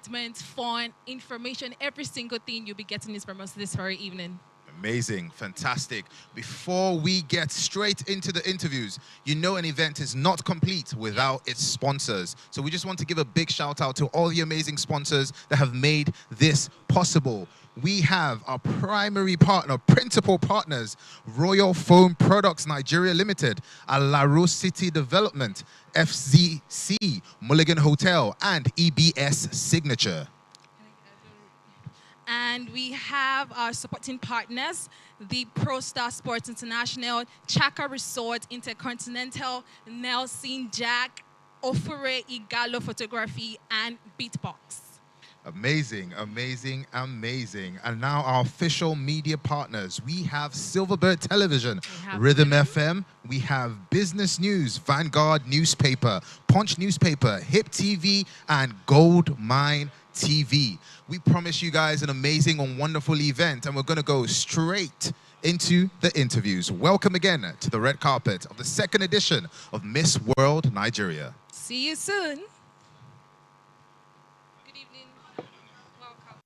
excitement, fun, information, every single thing you'll be getting is from us this very evening. Amazing, fantastic. Before we get straight into the interviews, you know an event is not complete without its sponsors. So we just want to give a big shout out to all the amazing sponsors that have made this possible. We have our primary partner, principal partners, Royal Foam Products Nigeria Limited, Alaro City Development, FZC, Mulligan Hotel, and EBS Signature. And we have our supporting partners, the Pro Star Sports International, Chaka Resort, Intercontinental, Nelson Jack, Ofure Igalo Photography, and Beatbox. Amazing, amazing, amazing. And now our official media partners. We have Silverbird Television, Rhythm FM, we have Business News, Vanguard Newspaper, Punch Newspaper, Hip TV, and Gold Mine TV. We promise you guys an amazing and wonderful event, and we're going to go straight into the interviews. Welcome again to the red carpet of the second edition of Miss World Nigeria. See you soon. Good evening. Welcome.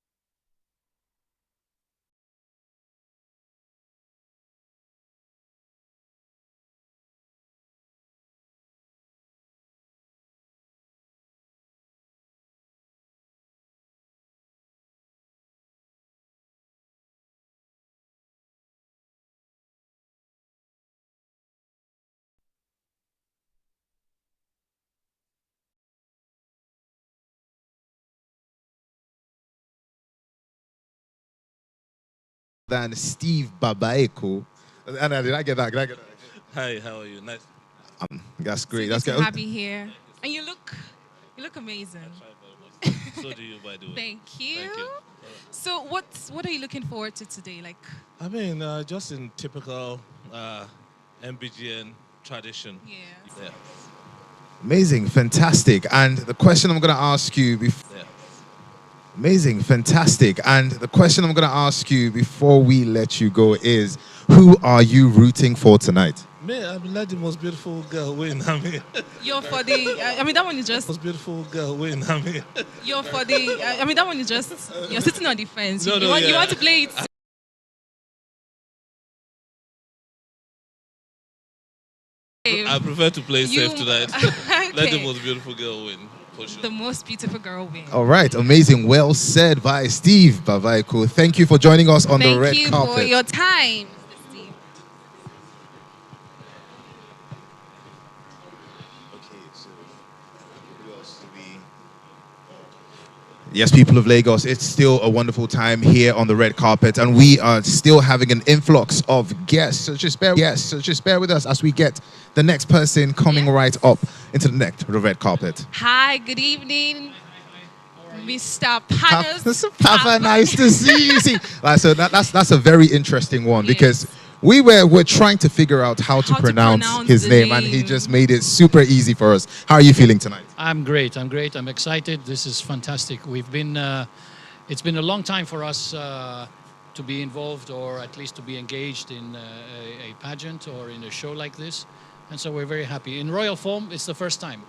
Than Steve Babaeko. Anna, did I get that? Did I get that? Hi, how are you? Nice. That's great. So That's good good. to have you here. And you look amazing. So do you, by the way. Thank you. Thank you. So what are you looking forward to today? Like, I mean, just in typical MBGN tradition. yeah. Yeah. Amazing, fantastic. And the question I'm going to ask you before. Yeah. Amazing, fantastic. And the question I'm going to ask you before we let you go is, who are you rooting for tonight? Me, I'm let the most beautiful girl win. I mean, You're for the. I mean, that one is just. most beautiful girl win. I mean, You're for the. I mean, that one is just. You're sitting on the fence. No, you, no, want, you yeah. want to play it. I prefer to play You- safe tonight. Okay. Let the most beautiful girl win, for sure. The most beautiful girl win. All right, amazing. Well said by Steve Babaeko. Thank you for joining us on the red Thank you carpet. for your time, Mr. Steve. Yes, people of Lagos, it's still a wonderful time here on the red carpet, and we are still having an influx of guests. So just bear with us as we get the next person coming right up into the red carpet. Hi, good evening, Mr. Panos. Papa, nice to see you. See, so that's a very interesting one, Yes. because we're trying to figure out how to pronounce his the name, and he name. just made it super easy for us. How are you feeling tonight? I'm great. I'm excited. This is fantastic. We've been, it's been a long time for us to be involved, or at least to be engaged in a pageant or in a show like this. And so we're very happy. In Royal Foam, it's the first time.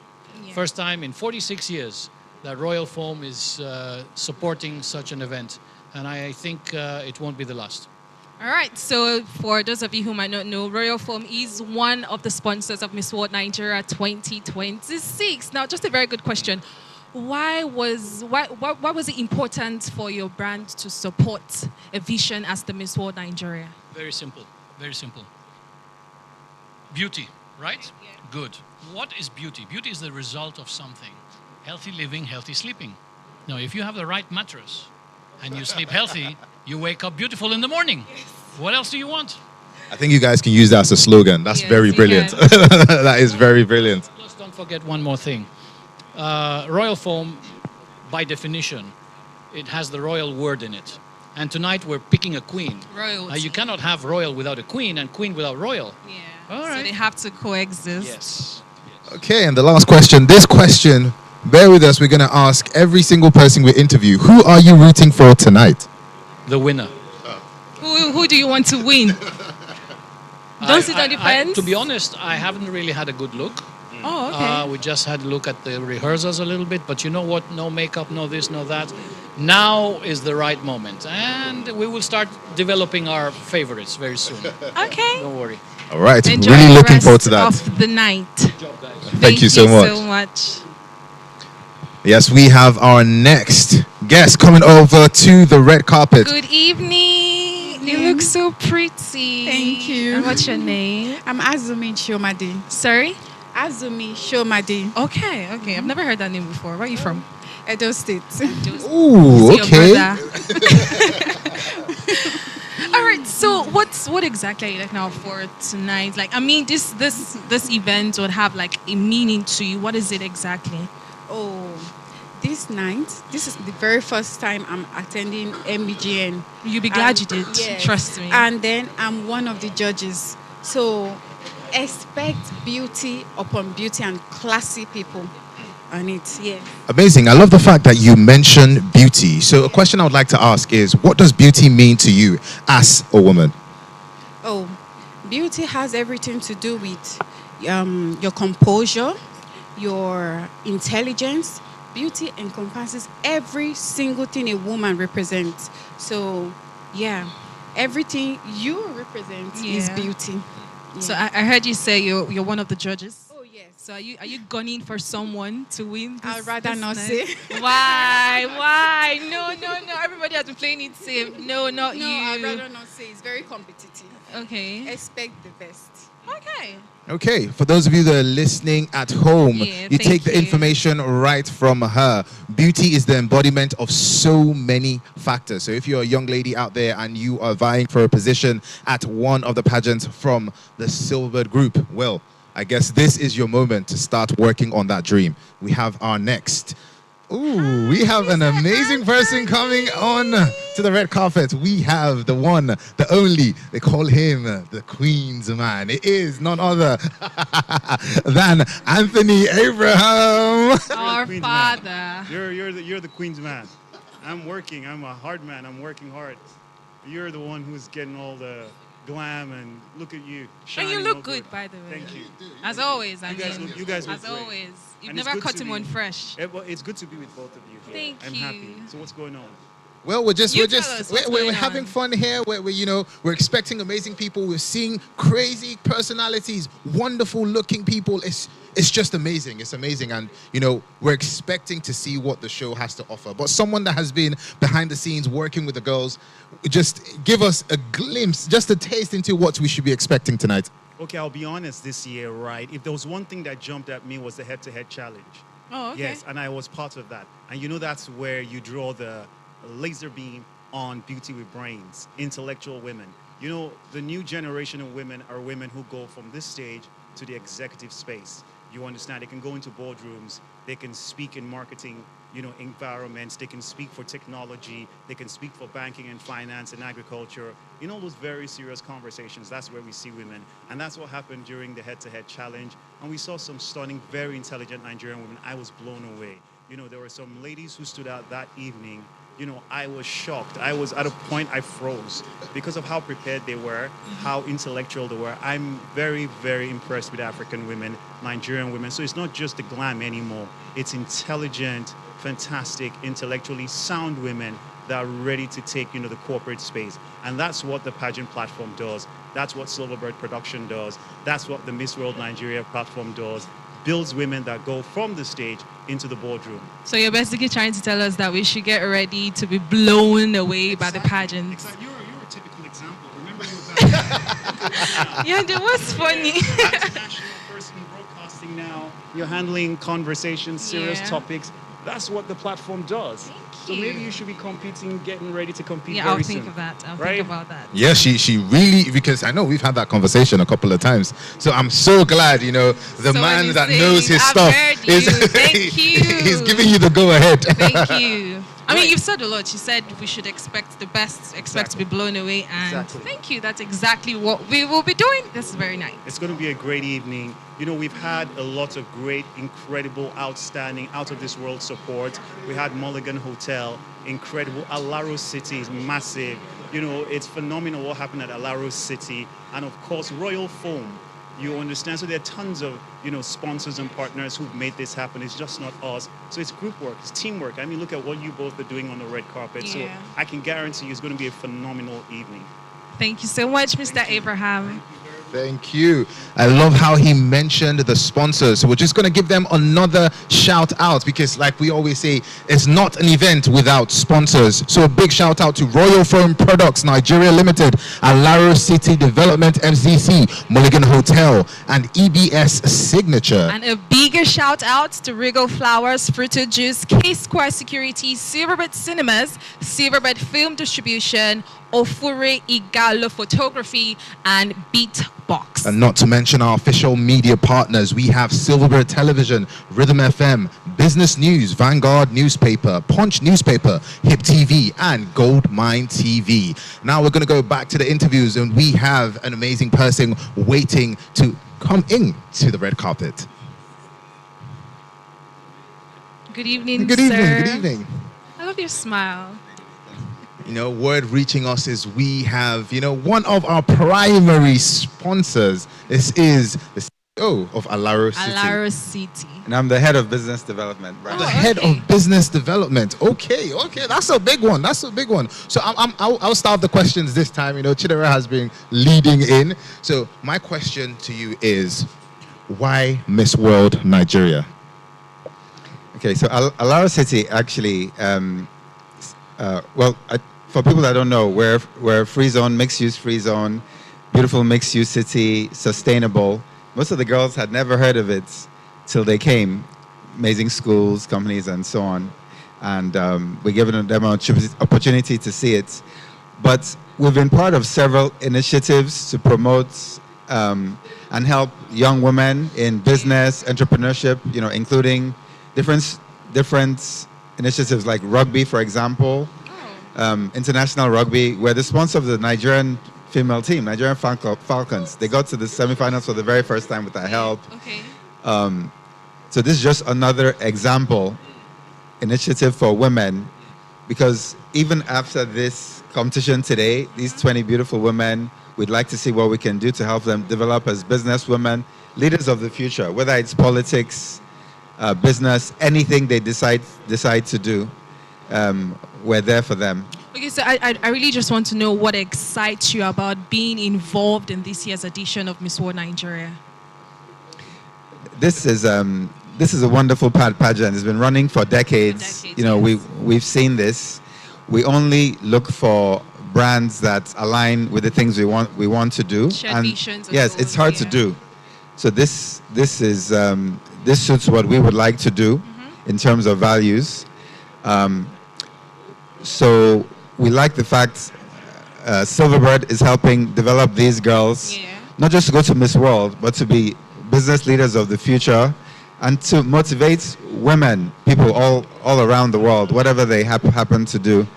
Yeah. First time in 46 years that Royal Foam is supporting such an event. And I think it won't be the last. All right, so for those of you who might not know, Royal Foam is one of the sponsors of Miss World Nigeria 2026. Now, just a very good question. Why was it important for your brand to support a vision as the Miss World Nigeria? Very simple. Very simple. Beauty, right? Yeah. Good. What is beauty? Beauty is the result of something. Healthy living, healthy sleeping. Now, if you have the right mattress and you sleep healthy, you wake up beautiful in the morning. Yes. What else do you want? I think you guys can use that as a slogan. That's Yes, very you brilliant. can. That is very brilliant. Just don't forget one more thing. Royal Foam, by definition, it has the royal word in it. And tonight we're picking a queen. Royalty. You cannot have royal without a queen and queen without royal. Yeah. All So right. they have to coexist. Yes. Okay, and the last question. This question, bear with us, we're going to ask every single person we interview. Who are you rooting for tonight? The winner. Who do you want to win? Don't sit on the fence. To be honest, I haven't really had a good look. Oh, okay. We just had a look at the rehearsals a little bit, but you know what? No makeup, no this, no that. Now is the right moment, and we will start developing our favorites very soon. Okay. Don't worry. All right. Enjoy Really the looking rest forward to that. of the night. Good job, guys. Thank you so much. so much. Yes, we have our next guest coming over to the red carpet. Good evening. You look so pretty. Thank you. And what's your name? I'm Azumi Shomadi. Sorry? Azumi Shomadi, Okay. I've never heard that name before. Where are you from? Edo State. Ooh, Is he your okay. brother? All right. So what exactly are you like now for tonight? Like, I mean, this event would have like a meaning to you. What is it exactly? Oh, this night, this is the very first time I'm attending MBGN. You'll be glad And- you did. yes. Trust me. And then I'm one of the judges. So expect beauty upon beauty and classy people on it. Yeah. Amazing. I love the fact that you mentioned beauty. So a question I would like to ask is, what does beauty mean to you as a woman? Oh, beauty has everything to do with your composure, your intelligence. Beauty encompasses every single thing a woman represents. So, yeah, everything you represent is Yeah. beauty. So I heard you say you're one of the judges. Oh yes. So are you gunning for someone to win? I'd rather this not night? say. Why? No. Everybody has been playing it safe. No, not No, you. I'd rather not say. It's very competitive. Okay. Expect the best. Okay. Okay, for those of you that are listening at home, Yeah, you thank take the you. information right from her. Beauty is the embodiment of so many factors. So if you're a young lady out there and you are vying for a position at one of the pageants from the Silverbird Group, well, I guess this is your moment to start working on that dream. We have our next. Ooh, we have an amazing person coming on to the red carpet. We have the one, the only. They call him the Queen's man. It is none other than Anthony Abraham. Our Queen's father. man. You're the Queen's man. I'm working. I'm a hard man. I'm working hard. You're the one who's getting all the glam, and look at you. And Shining you look all good, by the way. Thank you. As always, You guys look as great. always. You've And it's never good cut to him be- on fresh. Well, it's good to be with both of you here. Thank I'm you. happy. So what's going on? Well, we're tell us what's we're going having on. fun here. We're expecting amazing people. We're seeing crazy personalities, wonderful looking people. It's just amazing. It's amazing, and we're expecting to see what the show has to offer. But someone that has been behind the scenes working with the girls, just give us a glimpse, just a taste into what we should be expecting tonight. Okay, I'll be honest. This year, right? If there was one thing that jumped at me was the head-to-head challenge. Oh, okay. Yes, and I was part of that. And that's where you draw the laser beam on beauty with brains, intellectual women. The new generation of women are women who go from this stage to the executive space. You understand? They can go into boardrooms. They can speak in marketing, environments. They can speak for technology. They can speak for banking and finance and agriculture. Those very serious conversations. That's where we see women. And that's what happened during the head-to-head challenge. And we saw some stunning, very intelligent Nigerian women. I was blown away. There were some ladies who stood out that evening. I was shocked. I was at a point I froze because of how prepared they were, how intellectual they were. I'm very, very impressed with African women, Nigerian women. So it's not just the glam anymore. It's intelligent, fantastic, intellectually sound women that are ready to take, the corporate space. And that's what the pageant platform does. That's what Silverbird Production does. That's what the Miss World Nigeria platform does. Builds women that go from the stage into the boardroom. So you're basically trying to tell us that we should get ready to be blown away by the pageants. Exactly. You're a typical example. Remember you were back. Yeah, that was funny. International person broadcasting now. You're handling conversations, serious Yeah. topics. That's what the platform does. So you. maybe you should be competing, getting ready to compete Yeah, very I'll soon. think of that. I'll Right? think about that. Yeah, she really, because I know we've had that conversation a couple of times. So I'm so glad, the So man you're that saying, knows his I've stuff heard you. Thank you. he's giving you the go ahead. Thank you. I mean, Right. you've said a lot. You said we should expect the best, expect to be blown away, and Exactly. thank you. That's exactly what we will be doing. This is very nice. It's going to be a great evening. We've had a lot of great, incredible, outstanding, out of this world support. We had Mulligan Hotel, incredible. Alaro City is massive. It's phenomenal what happened at Alaro City. And of course, Royal Foam. You understand? So there are tons of, sponsors and partners who've made this happen. It's just not us. So it's group work, it's teamwork. I mean, look at what you both are doing on the red carpet. So I can guarantee you it's going to be a phenomenal evening. Thank you so much, Mr. Abraham. Thank you. I love how he mentioned the sponsors. So we're just going to give them another shout out because, like we always say, it's not an event without sponsors. So a big shout out to Royal Foam Products Nigeria Limited, Alaro City Development FCC, Mulligan Hotel, and EBS Signature. And a bigger shout out to Regal Flowers, Fruto Juice, K Square Security, Silverbird Cinemas, Silverbird Film Distribution, Ofure Igalo Photography, and Beatbox. And not to mention our official media partners, we have Silverbird Television, Rhythm FM, Business News, Vanguard Newspaper, Punch Newspaper, Hip TV, and Goldmine TV. Now we're going to go back to the interviews, and we have an amazing person waiting to come in to the red carpet. Good evening, Good sir. evening, good evening. I love your smile. Word reaching us is we have, one of our primary sponsors. This is the CEO of Alaro City. Alaro City. And I'm the head of business development. Right? The head of business development. Okay, that's a big one. So I'll start the questions this time. Chidera has been leading in. So my question to you is, why Miss World Nigeria? Okay, so Alaro City actually, for people that don't know, we're a free zone, mixed-use free zone, beautiful mixed-use city, sustainable. Most of the girls had never heard of it till they came. Amazing schools, companies, and so on. And we're giving them an opportunity to see it. But we've been part of several initiatives to promote and help young women in business, entrepreneurship, including different initiatives like rugby, for example. International rugby, we're the sponsor of the Nigerian female team, Nigerian Falcons. They got to the semifinals for the very first time with our help. Okay. So this is just another example, initiative for women, because even after this competition today, these 20 beautiful women, we'd like to see what we can do to help them develop as business women, leaders of the future, whether it's politics, business, anything they decide to do. We're there for them. Okay, so I really just want to know what excites you about being involved in this year's edition of Miss World Nigeria. This is a wonderful pageant. It's been running for decades. We've seen this. We only look for brands that align with the things we want to do. Shared visions. Yes, it's hard to do. So this suits what we would like to do in terms of values. So we like the fact Silverbird is helping develop these girls, not just to go to Miss World, but to be business leaders of the future and to motivate women, people all around the world, whatever they happen to do.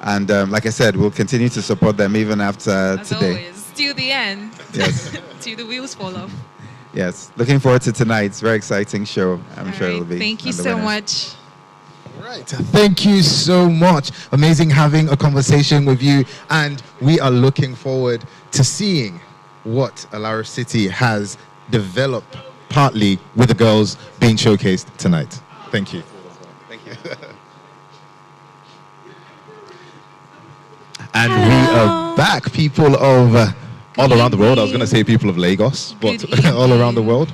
And like I said, we'll continue to support them even after As today. always, till the end. Yes. Till the wheels fall off. Yes. Looking forward to tonight's very exciting show. I'm sure it'll be. Thank you so much. Right. Thank you so much. Amazing having a conversation with you. And we are looking forward to seeing what Alaro City has developed partly with the girls being showcased tonight. Thank you. Thank you. And we are back, people of all around the world. I was going to say people of Lagos, but all around the world.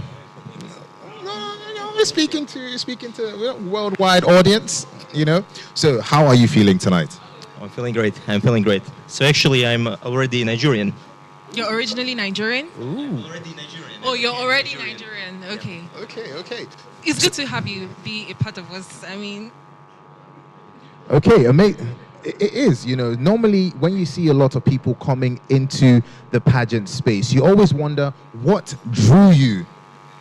We're speaking to a worldwide audience, So how are you feeling tonight? I'm feeling great. So actually, I'm already Nigerian. You're originally Nigerian? Ooh. Already Nigerian. Oh, you're already Nigerian. Okay. Yeah. Okay. It's good to have you be a part of us. I mean... Okay, amazing. It is, normally when you see a lot of people coming into the pageant space, you always wonder what drew you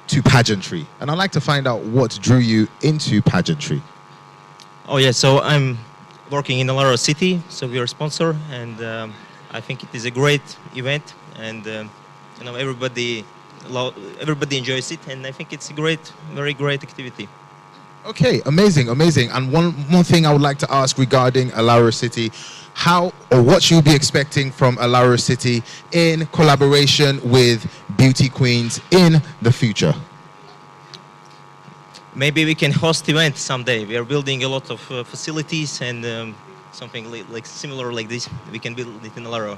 to pageantry. And I'd like to find out what drew you into pageantry. Oh, yeah. So I'm working in Alaro City. So we are a sponsor. And I think it is a great event. And, everybody enjoys it. And I think it's a very great activity. Okay, amazing, amazing. And one more thing I would like to ask regarding Alaro City, how or what you'll be expecting from Alaro City in collaboration with beauty queens in the future. Maybe we can host event someday. We are building a lot of facilities and something like similar like this. We can build it in Alaro.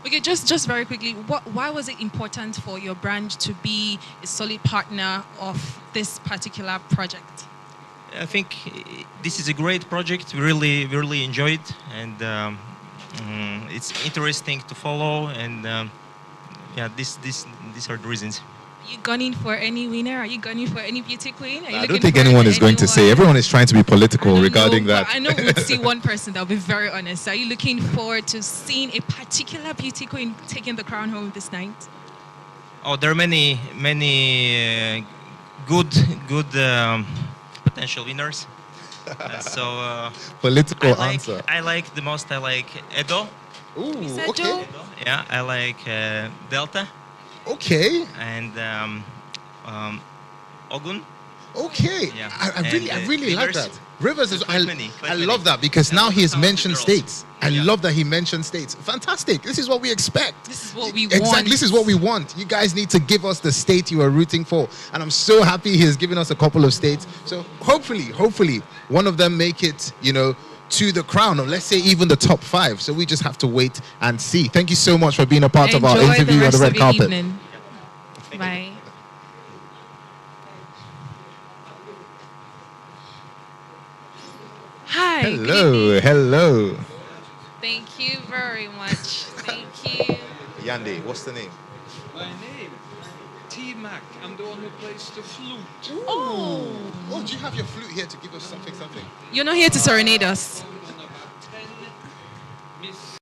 Okay, just very quickly, why was it important for your brand to be a solid partner of this particular project? I think this is a great project. We really enjoy it, and it's interesting to follow. And yeah, these are the reasons. Are you gunning for any winner? Are you gunning for any beauty queen? I don't think anyone is going to say. Everyone is trying to be political regarding that. I know we'll see one person that'll be very honest. Are you looking forward to seeing a particular beauty queen taking the crown home this night? Oh, there are many good potential winners. Political answer. I like the most. I like Edo. Ooh, okay. Yeah, I like Delta. Okay. And Ogun. Okay. Yeah. I really like Rivers. that. Rivers is Quite many. I love that because now he has mentioned girls. states. I Yeah. love that he mentioned states. Fantastic. This is what we expect. This is what we Exactly. want. This is what we want. You guys need to give us the state you are rooting for. And I'm so happy he has given us a couple of states. So hopefully one of them make it, to the crown, or let's say even the top 5. So we just have to wait and see. Thank you so much for being a part of our Enjoy interview the on the rest red of your carpet. evening. Bye. Hi. good Hello, evening. hello. Thank you very much. Thank you. Yande, what's the name? My name, T-Mac. I'm the one who plays the flute. Oh, Oh, do you have your flute here to give us something? you're not here to serenade us. And about 10 Miss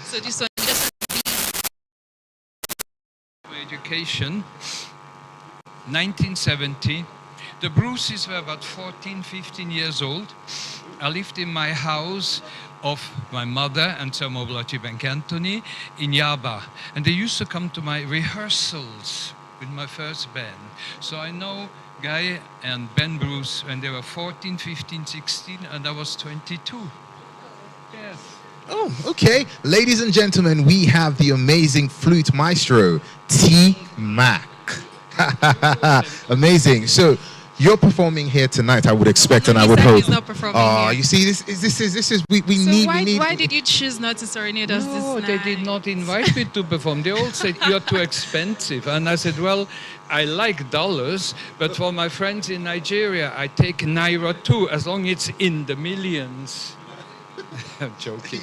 So this one just my education, 1970. The Bruces were about 14, 15 years old. I lived in my house of my mother and Sir Moblachi Benkantoni in Yaba. And they used to come to my rehearsals with my first band. So I know Guy and Ben Bruce when they were 14, 15, 16, and I was 22. Yes. Oh, okay. Ladies and gentlemen, we have the amazing flute maestro, T-Mac. Amazing. So you're performing here tonight, I would expect, No, and I he would said hope. he's not performing here. You see, this is we So need. why did you choose not to serenade us this No, night? they did not invite me to perform. They all said, you're too expensive. And I said, well, I like dollars, but for my friends in Nigeria, I take Naira too, as long as it's in the millions. I'm joking.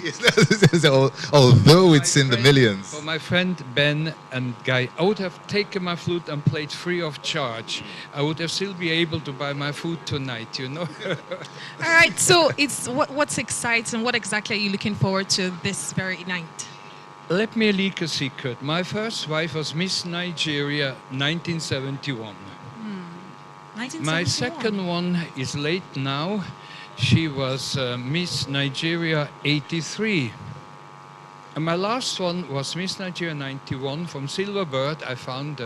Although it's in the For millions. my friend Ben and Guy, I would have taken my flute and played free of charge. I would have still be able to buy my food tonight, you know. All right. So it's what's exciting? What exactly are you looking forward to this very night? Let me leak a secret. My first wife was Miss Nigeria 1971. 1971. My second one is late now. She was Miss Nigeria 83. And my last one was Miss Nigeria 91 from Silverbird. I found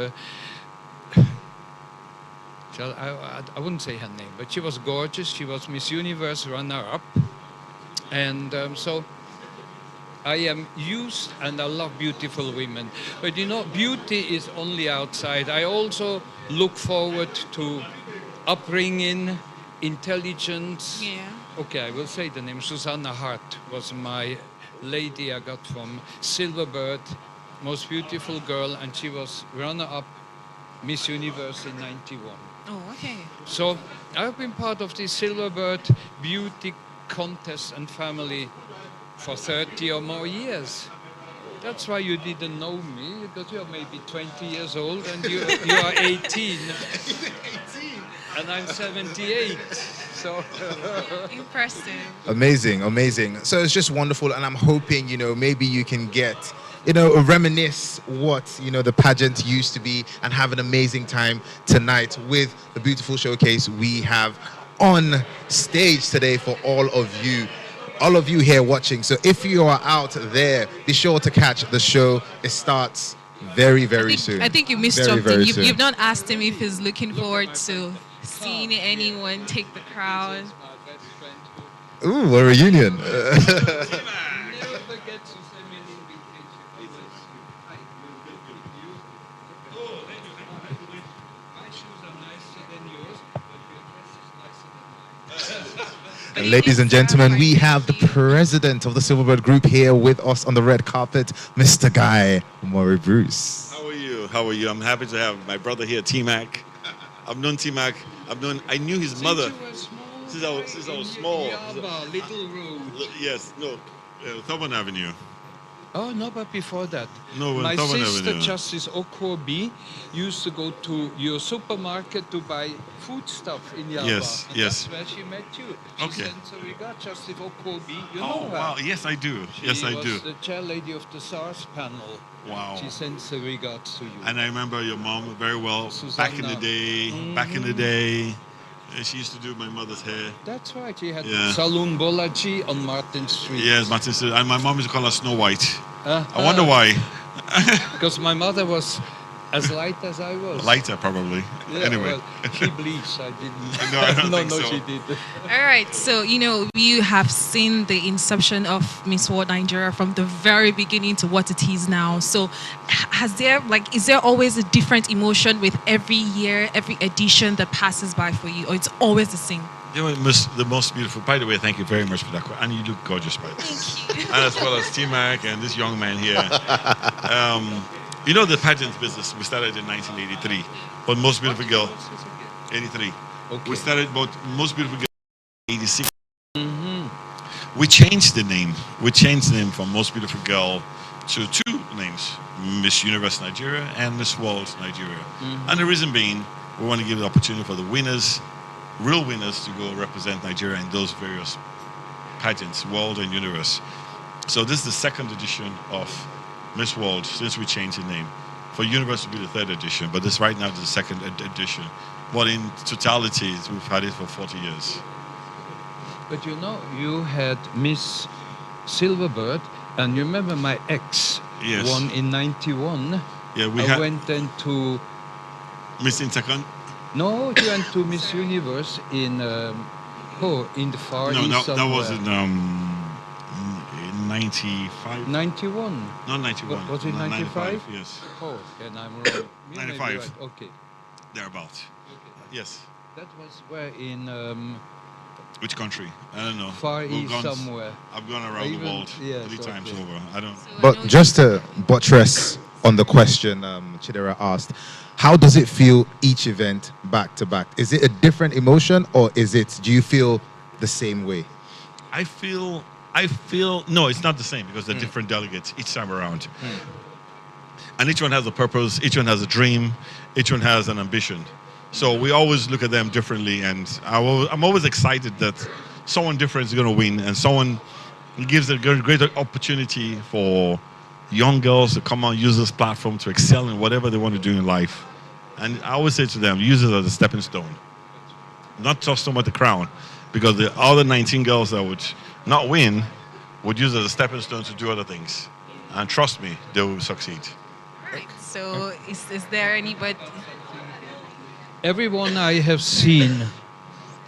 I wouldn't say her name, but she was gorgeous. She was Miss Universe runner-up. And so I am used and I love beautiful women. But you know, beauty is only outside. I also look forward to upbringing, intelligence. Yeah. Okay, I will say the name. Susanna Hart was my lady I got from Silverbird, most beautiful girl, and she was runner-up Miss Universe in 91. Oh, okay. So I've been part of this Silverbird beauty contest and family for 30 or more years. That's why you didn't know me, because you're maybe 20 years old and you are 18. And I'm 78. So Impressive. Amazing. So it's just wonderful, and I'm hoping, maybe you can get, reminisce what, the pageant used to be and have an amazing time tonight with the beautiful showcase we have on stage today for all of you here watching. So if you are out there, be sure to catch the show. It starts very, very soon. I think you missed Very, something. very You've, soon. you've not asked him if he's looking forward to seeing anyone take the crown. Ooh, a reunion. And ladies and gentlemen, we have the president of the Silverbird Group here with us on the red carpet, Mr. Guy Murray Bruce. How are you? How are you? I'm happy to have my brother here, T-Mac. I've known T-Mac. I knew his mother since I was small. Little road. Yes, no, Thorburn Avenue. Oh, no, but before that. No, my Thorburn sister, Avenue. Justice Okwobi, used to go to your supermarket to buy foodstuff in Yaba. Yes, And yes. That's where she met you. She Okay. sent a regard, Justice Okwobi. You Oh, know her. wow. Yes, I do. Yes, I She do. was the chair lady of the SARS panel. Wow. She sends a regard to you. And I remember your mom very well back in the Susanna. day. Back in the day, she used to do my mother's hair. That's right. She had Yeah. Saloon Bolaji on Martin Street. Yes, Martin said, and my mom used to call her Snow White. Uh, I wonder why. Because my mother was as light as I was. Lighter, probably. Yeah, Anyway. well, she bleeds. I didn't. No, I don't no, think no, so. she did. All right, so you have seen the inception of Miss World Nigeria from the very beginning to what it is now. So, is there always a different emotion with every year, every edition that passes by for you, or it's always the same? You know, the most beautiful. By the way, thank you very much for that. And you look gorgeous, by the way. Thank you. And as well as T-Mac and this young man here. You know, the pageant business, we started in 1983. But Most Beautiful Girl, 83. Okay. We started, but Most Beautiful Girl, 86. We changed the name. We changed the name from Most Beautiful Girl to two names, Miss Universe Nigeria and Miss World Nigeria. And the reason being, we want to give the opportunity for the winners, real winners, to go represent Nigeria in those various pageants, World and Universe. So this is the second edition of Miss World since we changed the name. For Universe to be the third edition, but this right now is the second edition. But in totality, we've had it for 40 years. But you know, you had Miss Silverbird, and you remember my ex Yes. won in '91. Yeah, we I had went then to Miss Intercon. no, she went to Miss Universe in in the Far No, East that somewhere. was in 95. 91. Not 91. Was it no, 95? Yes, Oh, then I'm wrong. You may be 95. right. Okay. thereabout. Yes. That was where in Which country? I don't know. Far We've East gone- somewhere. I've gone around Even- the world yes, 3 times okay. over. I don't. But just to buttress on the question Chidera asked, how does it feel each event back to back? Is it a different emotion, or do you feel the same way? I feel. No, it's not the same because they're different delegates each time around, and each one has a purpose. Each one has a dream. Each one has an ambition. So we always look at them differently, and I'm always excited that someone different is going to win, and someone gives a greater opportunity for young girls to come out, use this platform to excel in whatever they want to do in life. And I always say to them, use it as a stepping stone, not just so much the crown, because the other 19 girls that would not win would use it as a stepping stone to do other things. And trust me, they will succeed. Right. So, is there anybody? Everyone I have seen,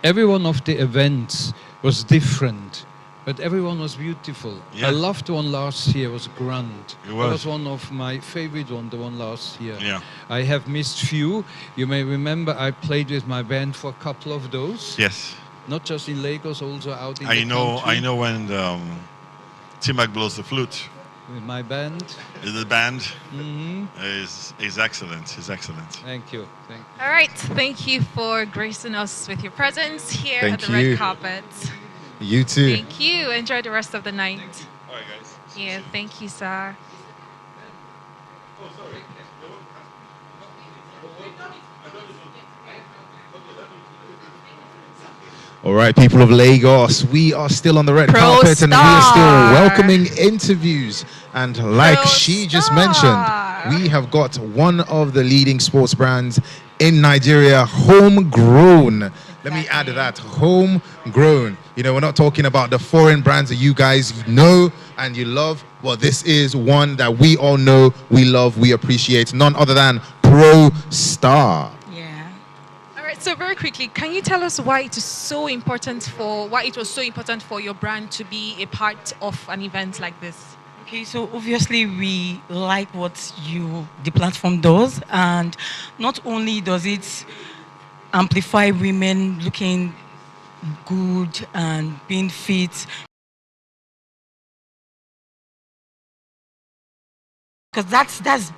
every one of the events was different, but everyone was beautiful. Yeah. I loved the one last year, was grand. It That was. was one of my favorite one, the one last year. Yeah. I have missed few. You may remember I played with my band for a couple of those. Yes. Not just in Lagos, also out in I the know. country I know when T-Mac blows the flute. with my band. The band Hmm. is excellent. Is excellent. Thank you. Thank you. All right. Thank you for gracing us with your presence here Thank at the you. red carpet. You too. Thank you. Enjoy the rest of the night. All right, guys. Yeah. Thank you, sir. All right, people of Lagos, we are still on the red Pro carpet and we are still Star. welcoming interviews. And like Pro she just Star. mentioned, we have got one of the leading sports brands in Nigeria, homegrown. Let me add that, homegrown. You know, we're not talking about the foreign brands that you guys know, and you love, well, this is one that we all know, we love, we appreciate. None other than Pro Star. Yeah. All right, so very quickly, can you tell us why it was so important for your brand to be a part of an event like this? Okay, so obviously we like what the platform does, and not only does it amplify women looking good and being fit, because that's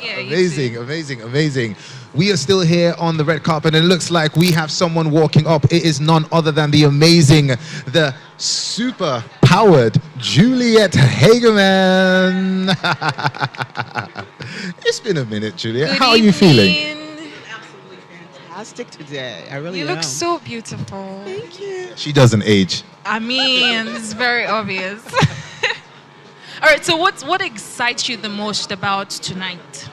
Yeah, Amazing, amazing, amazing. We are still here on the red carpet, and it looks like we have someone walking up. It is none other than the amazing, the super powered Juliet Hageman. It's been a minute, Juliet. Good How are you feeling? evening. Fantastic today. I really You am. look so beautiful. Thank you. She doesn't age. I mean, it's very obvious. All right, so what excites you the most about tonight?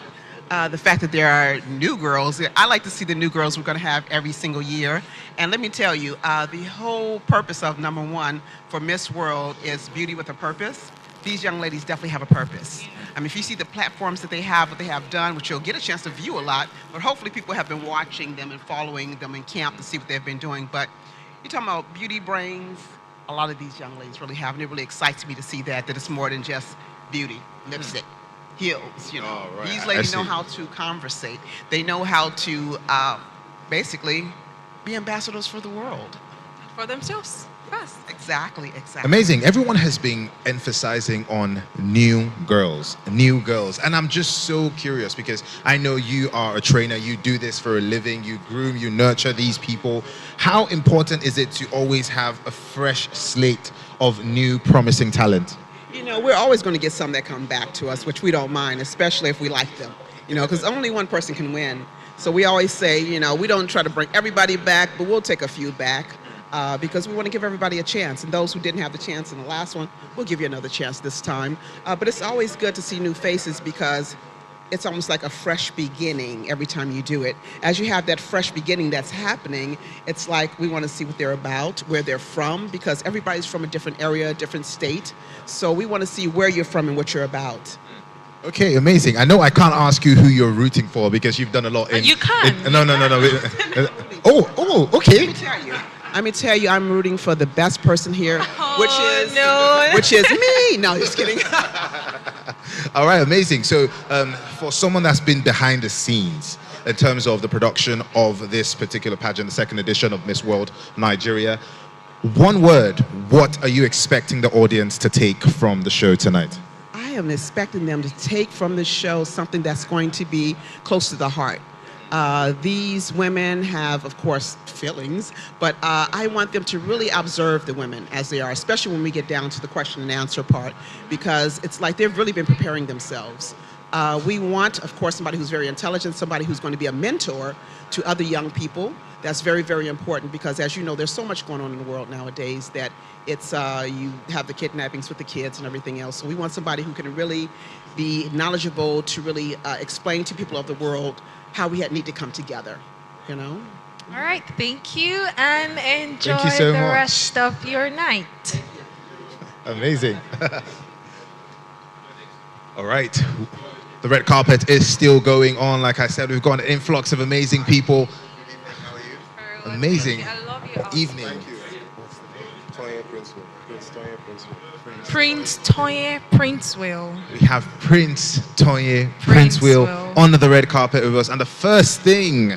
The fact that there are new girls. I like to see the new girls we're going to have every single year. And let me tell you, the whole purpose of number one for Miss World is beauty with a purpose. These young ladies definitely have a purpose. I mean, if you see the platforms that they have, what they have done, which you'll get a chance to view a lot, but hopefully people have been watching them and following them in camp to see what they've been doing. But you're talking about beauty brains, a lot of these young ladies really have, and it really excites me to see that it's more than just beauty, lipstick, heels, you know. Oh, right. These I ladies know see. how to conversate. They know how to basically be ambassadors for the world. For themselves. Yes. Exactly, exactly. Amazing. Everyone has been emphasizing on new girls. And I'm just so curious because I know you are a trainer. You do this for a living. You groom, you nurture these people. How important is it to always have a fresh slate of new promising talent? You know, we're always going to get some that come back to us, which we don't mind, especially if we like them. You know, because only one person can win. So we always say, you know, we don't try to bring everybody back, but we'll take a few back. Because we want to give everybody a chance. And those who didn't have the chance in the last one, we'll give you another chance this time. But it's always good to see new faces because it's almost like a fresh beginning every time you do it. As you have that fresh beginning that's happening, it's like we want to see what they're about, where they're from, because everybody's from a different area, a different state. So we want to see where you're from and what you're about. Okay, amazing. I know I can't ask you who you're rooting for because you've done a lot in... You can. No. Okay. Let me tell you, I'm rooting for the best person here, which is me. No, just kidding. All right, amazing. So for someone that's been behind the scenes in terms of the production of this particular pageant, the second edition of Miss World Nigeria, one word, what are you expecting the audience to take from the show tonight? I am expecting them to take from the show something that's going to be close to the heart. These women have, of course, feelings, but I want them to really observe the women as they are, especially when we get down to the question and answer part, because it's like they've really been preparing themselves. We want, of course, somebody who's very intelligent, somebody who's going to be a mentor to other young people. That's very, very important because, as you know, there's so much going on in the world nowadays that it's you have the kidnappings with the kids and everything else. So we want somebody who can really be knowledgeable to really explain to people of the world how we need to come together, you know? All right, thank you, and enjoy Thank you so the much. rest of your night. Amazing. All right. The red carpet is still going on. Like I said, we've got an influx of amazing people. Amazing evening. Prince Toye Princeville. We have Prince Toye Princeville. Princeville on the red carpet with us. And the first thing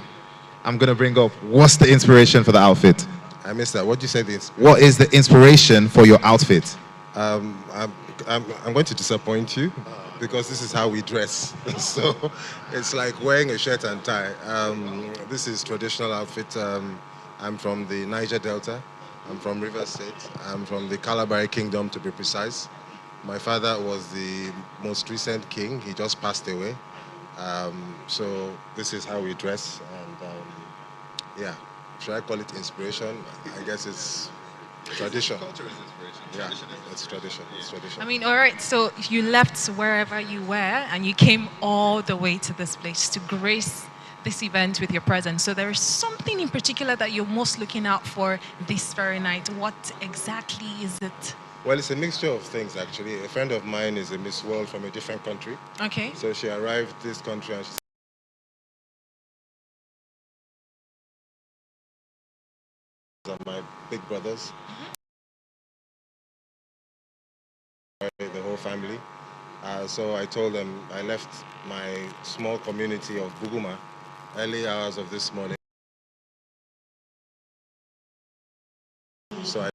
I'm going to bring up, what's the inspiration for the outfit? I missed that. What did you say? What is the inspiration for your outfit? I'm going to disappoint you because this is how we dress. So it's like wearing a shirt and tie. This is traditional outfit. I'm from the Niger Delta. I'm from River State. I'm from the Kalabari Kingdom, to be precise. My father was the most recent king. He just passed away. So this is how we dress. And yeah, should I call it inspiration? I guess it's tradition. Culture is inspiration. Yeah, it's tradition. It's tradition. I mean, all right, so you left wherever you were and you came all the way to this place to grace this event with your presence. So there is something in particular that you're most looking out for this very night. What exactly is it? Well, it's a mixture of things, actually. A friend of mine is a Miss World from a different country. Okay. So she arrived this country and she said, my big brothers, the whole family. So I told them I left my small community of Buguma early hours of this morning. So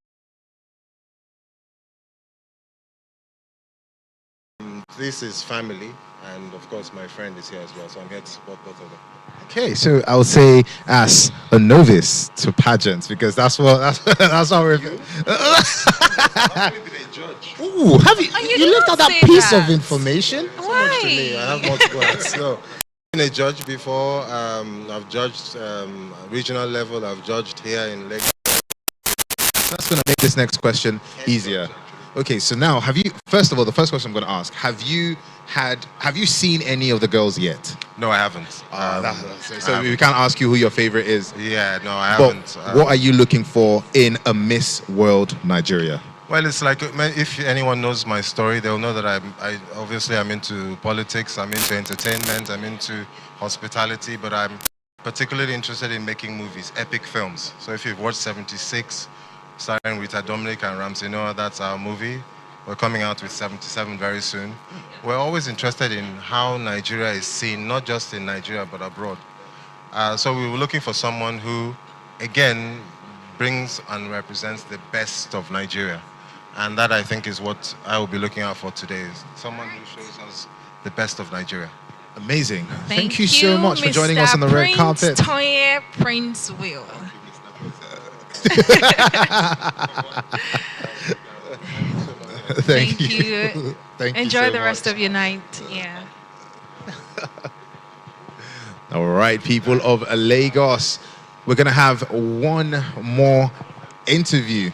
this is family, And of course, my friend is here as well, so I'm here to support both of them. Okay, so I would say as a novice to pageants, because that's that's what we're. Ooh, have you? Oh, You left out that say piece that. of information. Why? To me, I have more to go at. So, I've been a judge before. I've judged regional level. I've judged here in Lagos. That's going to make this next question easier. Okay, so now first of all, the first question I'm going to ask, have you seen any of the girls yet? No, I haven't. So we can't ask you who your favorite is. Yeah, no, I But haven't. what are you looking for in a Miss World Nigeria? Well, it's like if anyone knows my story, they'll know that I obviously I'm into politics, I'm into entertainment, I'm into hospitality, but I'm particularly interested in making movies, epic films. So if you've watched 76, starring Rita Dominic and Ramsey Noah, that's our movie. We're coming out with 77 very soon. We're always interested in how Nigeria is seen, not just in Nigeria, but abroad. So we were looking for someone who, again, brings and represents the best of Nigeria. And that, I think, is what I will be looking out for today. Is someone who shows us the best of Nigeria. Amazing. Thank you so much for joining us on the red carpet. Toye Prince Will. Thank you. Thank you. Enjoy so the rest much. of your night. Yeah. All right, people of Lagos, we're going to have one more interview.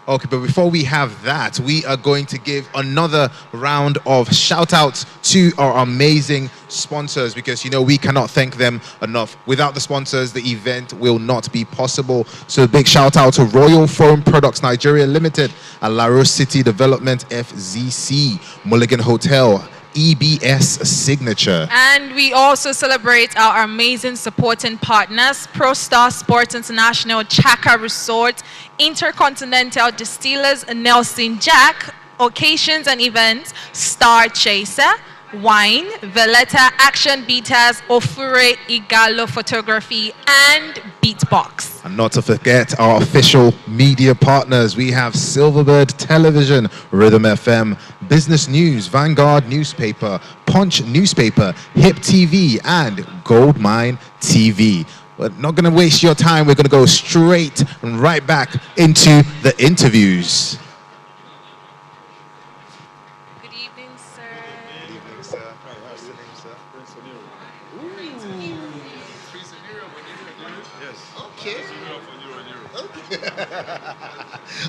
Okay, but before we have that, we are going to give another round of shout outs to our amazing sponsors, because, you know, we cannot thank them enough. Without the sponsors, the event will not be possible. So a big shout out to Royal Foam Products Nigeria Limited, Alaro City Development FZC, Mulligan Hotel, EBS Signature. And we also celebrate our amazing supporting partners: Pro Star Sports International, Chaka Resort, Intercontinental Distillers, Nelson Jack, Occasions and Events, Star Chaser, Wine, Valletta Action Beaters, Ofure Igalo Photography, and Beatbox. And not to forget our official media partners. We have Silverbird Television, Rhythm FM, Business News, Vanguard Newspaper, Punch Newspaper, Hip TV, and Goldmine TV. We're not going to waste your time. We're going to go straight and right back into the interviews. Good evening, sir. Good evening, sir. What's your name, sir?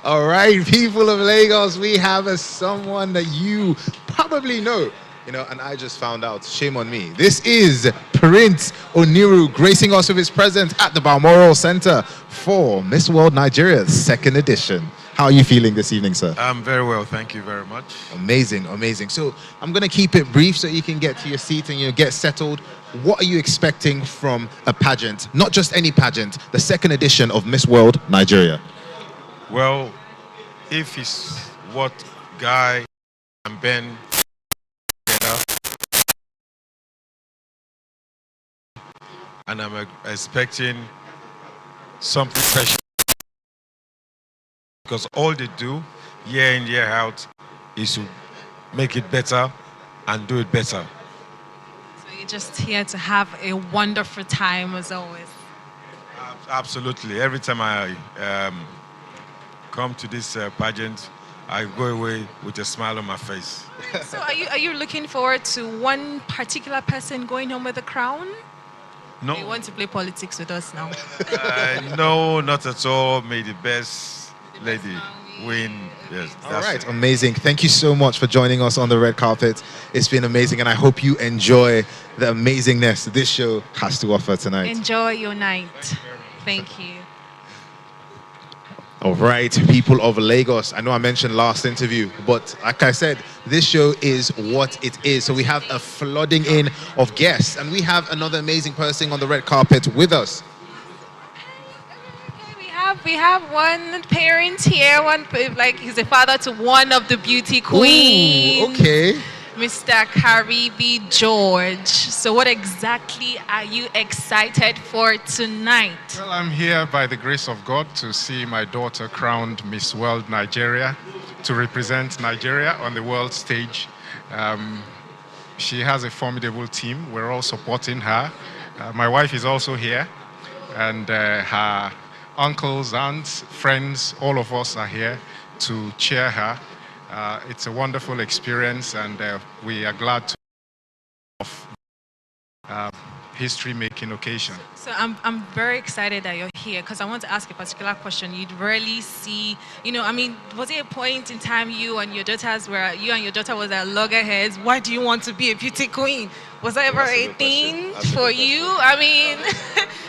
All right, people of Lagos, we have someone that you probably know. You know, and I just found out, shame on me. This is Prince Oniru gracing us with his presence at the Balmoral Center for Miss World Nigeria, second edition. How are you feeling this evening, sir? I'm very well, thank you very much. Amazing, amazing. So I'm going to keep it brief so you can get to your seat and you get settled. What are you expecting from a pageant? Not just any pageant, the second edition of Miss World Nigeria. Well, if it's what Guy and Ben together, and I'm expecting something special, because all they do year in, year out is to make it better and do it better. So you're just here to have a wonderful time as always. Absolutely. Every time I come to this pageant, I go away with a smile on my face. So are you looking forward to one particular person going home with the crown? No. You want to play politics with us now? No, not at all. May the best lady win. Yes. All right, amazing. Thank you so much for joining us on the red carpet. It's been amazing, and I hope you enjoy the amazingness this show has to offer tonight. Enjoy your night. Thank you. All right, people of Lagos. I know I mentioned last interview, but like I said, this show is what it is. So we have a flooding in of guests, and we have another amazing person on the red carpet with us. We have one parent here, he's a father to one of the beauty queens. Ooh, okay. Mr. Karibi George. So what exactly are you excited for tonight? Well, I'm here by the grace of God to see my daughter crowned Miss World Nigeria, to represent Nigeria on the world stage. she has a formidable team. We're all supporting her. My wife is also here, and her uncles, aunts, friends, all of us are here to cheer her. It's a wonderful experience, and we are glad to have history-making occasion. So I'm very excited that you're here because I want to ask a particular question. You'd rarely see, I mean, was it a point in time you and your daughter was at loggerheads? Why do you want to be a beauty queen? Was that ever a thing for you? I mean,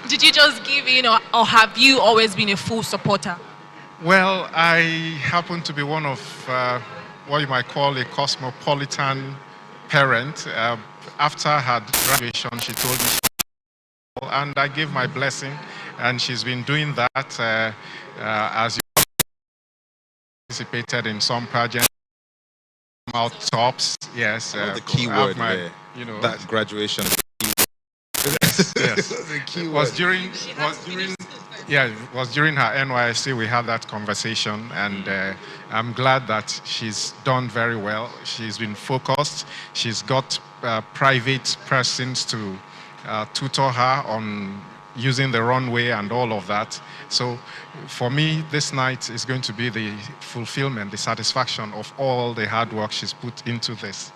did you just give, or have you always been a full supporter? Well, I happen to be one of what you might call a cosmopolitan parent. After her graduation, she told me, and I gave my blessing, and she's been doing that as you participated in some pageants, out tops. Yes, the key word there. That graduation. Yes, yes. The key was word. during her NYSC we had that conversation, and I'm glad that she's done very well. She's been focused. She's got private persons to tutor her on using the runway and all of that. So for me, this night is going to be the fulfillment, the satisfaction of all the hard work she's put into this.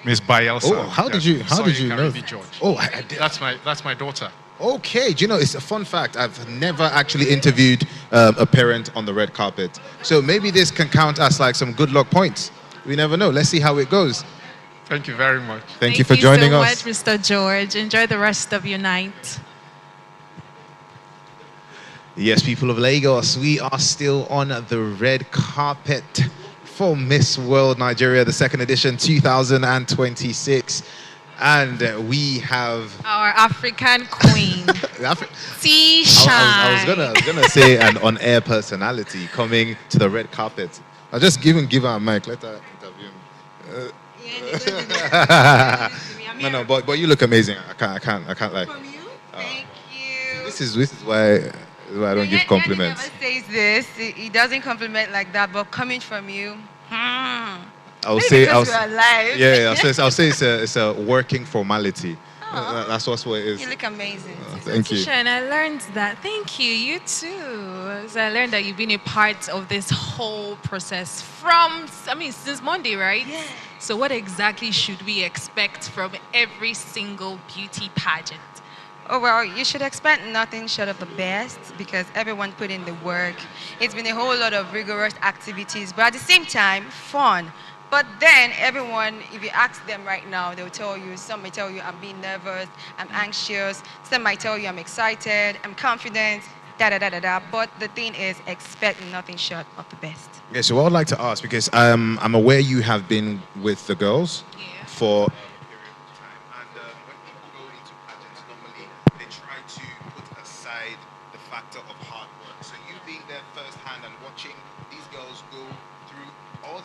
Miss Bielsa. Oh, how did you know? George. Oh, I did. That's my daughter. Okay, do you know, it's a fun fact. I've never actually interviewed a parent on the red carpet. So maybe this can count as like some good luck points. We never know. Let's see how it goes. Thank you very much. Thank you for joining us. Thank you so much, Mr. George. Enjoy the rest of your night. Yes, people of Lagos, we are still on the red carpet for Miss World Nigeria, the second edition, 2026. And we have our African queen, T-Shine. I was gonna say an on-air personality coming to the red carpet. I'll just give her a mic. Let her interview him. No, but you look amazing. I can't lie. From you? Thank you. This is why I don't give compliments. Never says this. He doesn't compliment like that, but coming from you, I'll say it's a working formality. That's what it is. You look amazing. Thank you. And I learned that. Thank you. You too. So I learned that you've been a part of this whole process since Monday, right? Yeah. So what exactly should we expect from every single beauty pageant? Oh, well, you should expect nothing short of the best because everyone put in the work. It's been a whole lot of rigorous activities, but at the same time, fun. But then everyone, if you ask them right now, they'll tell you, some may tell you I'm being nervous, I'm anxious, some might tell you I'm excited, I'm confident, da-da-da-da-da. But the thing is, expect nothing short of the best. Yeah, so what I'd like to ask, because I'm aware you have been with the girls for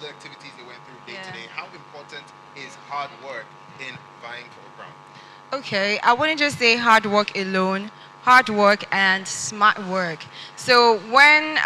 the activities they went through day to day. How important is hard work in vying for a crown? Okay, I wouldn't just say hard work alone. Hard work and smart work. So when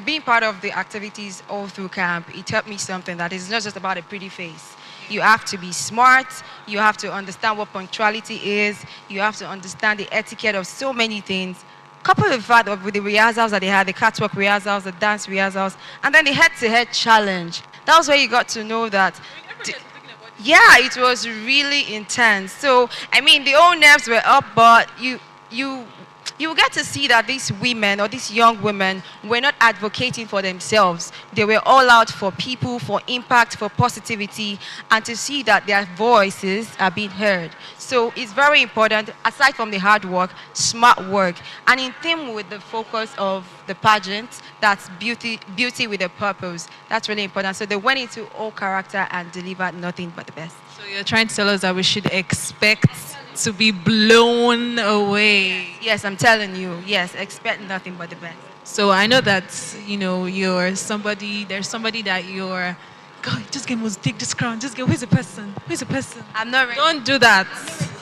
being part of the activities all through camp, it taught me something that is not just about a pretty face. You have to be smart. You have to understand what punctuality is. You have to understand the etiquette of so many things. Coupled with that, with the rehearsals that they had, the catwalk rehearsals, the dance rehearsals, and then the head-to-head challenge. That was where you got to know that. Yeah, it was really intense. So, I mean, the old nerves were up, but you get to see that these women or these young women were not advocating for themselves. They were all out for people, for impact, for positivity, and to see that their voices are being heard. So it's very important, aside from the hard work, smart work. And in theme with the focus of the pageant, that's beauty with a purpose. That's really important. So they went into all character and delivered nothing but the best. So you're trying to tell us that we should expect to be blown away. Yes, I'm telling you. Yes, expect nothing but the best. So I know that, you're somebody, there's somebody that you're, God, just take this crown. Just get, where's the person? Where's the person? I'm not ready. Don't do that.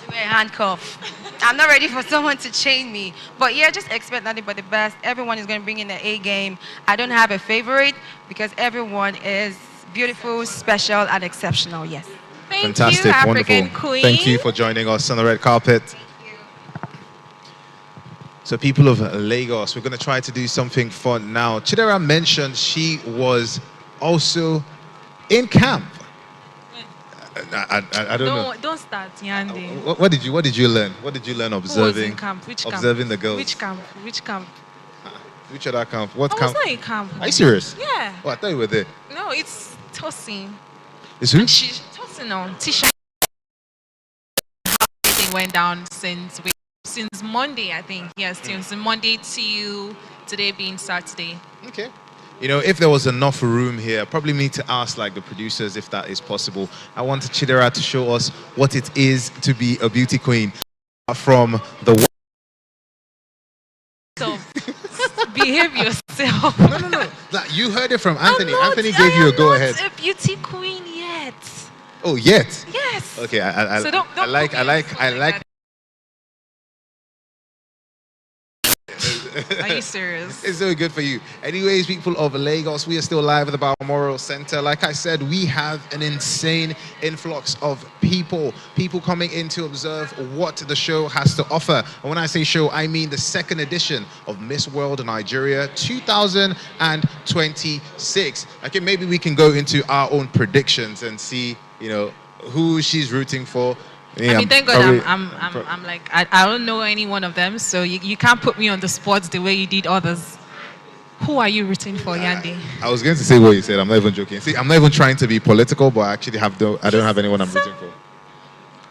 Wear a handcuff. I'm not ready for someone to chain me. But yeah, just expect nothing but the best. Everyone is going to bring in their A game. I don't have a favorite because everyone is beautiful, special, and exceptional. Yes. Fantastic, you, wonderful. African Queen. Thank you for joining us on the red carpet. So people of Lagos, we're going to try to do something fun now. Chidera mentioned she was also in camp. I don't know. Don't start, Yandi. What did you learn? What did you learn observing? Who was in camp? Which camp? Observing the girls. Which camp? Which camp? Which other camp? What I camp? was not in camp. Are you serious? Yeah. Oh, I thought you were there. No, it's tossing. It's who? She's tossing on Tisha. Everything went down since Monday, I think. Yes, since Monday to today being Saturday. Okay. You know, if there was enough room here, I probably need to ask like the producers if that is possible. I want Chidera to show us what it is to be a beauty queen from the. So behave yourself. No. Like, you heard it from Anthony. Anthony gave you a go ahead. I'm not a beauty queen yet. Oh, yet? Yes. Okay, So don't I like. Are you serious? It's very good for you. Anyways, people of Lagos, we are still live at the Balmoral Center. Like I said, we have an insane influx of people coming in to observe what the show has to offer. And when I say show, I mean the second edition of Miss World Nigeria 2026. Okay, maybe we can go into our own predictions and see, you know, who she's rooting for. Yeah, I mean, thank God I'm like, I don't know any one of them, so you can't put me on the spot the way you did others. Who are you rooting for, Yandi? I was going to say what you said. I'm not even joking. See, I'm not even trying to be political, but I actually I don't have anyone I'm rooting for.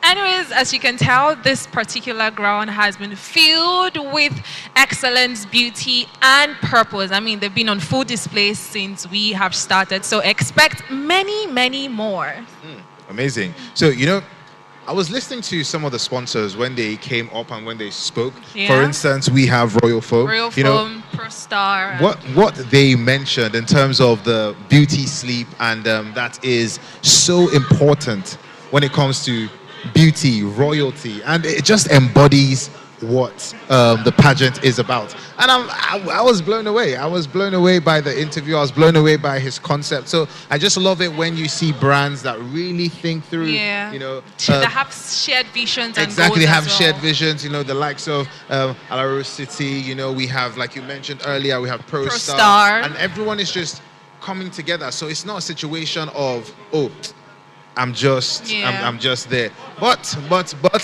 Anyways, as you can tell, this particular ground has been filled with excellence, beauty, and purpose. I mean, they've been on full display since we have started, so expect many, many more. Amazing. So, you know, I was listening to some of the sponsors when they came up and when they spoke. Yeah. For instance, we have Royal Foam. Royal Foam, Pro Star. What they mentioned in terms of the beauty sleep, and that is so important when it comes to beauty, royalty, and it just embodies what the pageant is about. And I was blown away. I was blown away by the interview. I was blown away by his concept. So I just love it when you see brands that really think through, you know. That have shared visions and exactly, goals have as well. shared visions, you know, the likes of Alaro City, you know, we have, like you mentioned earlier, we have Pro Star. And everyone is just coming together. So it's not a situation of, oh, I'm just there. But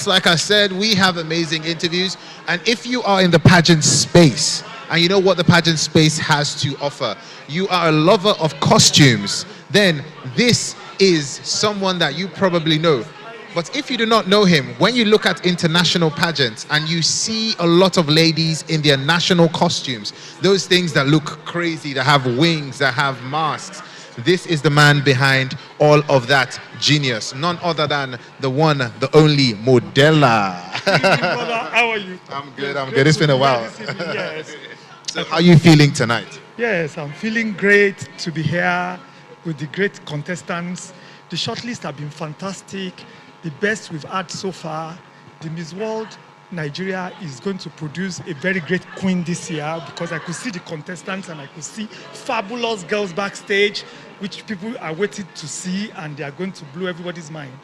like I said, we have amazing interviews. And if you are in the pageant space, and you know what the pageant space has to offer, you are a lover of costumes, then this is someone that you probably know. But if you do not know him, when you look at international pageants and you see a lot of ladies in their national costumes, those things that look crazy, that have wings, that have masks, this is the man behind all of that genius. None other than the one, the only Modella. Brother, how are you? I'm good. It's been a while. Yes. So how are you feeling tonight? Yes, I'm feeling great to be here with the great contestants. The shortlist have been fantastic. The best we've had so far. The Miss World Nigeria is going to produce a very great queen this year, because I could see the contestants and I could see fabulous girls backstage, which people are waiting to see, and they are going to blow everybody's mind.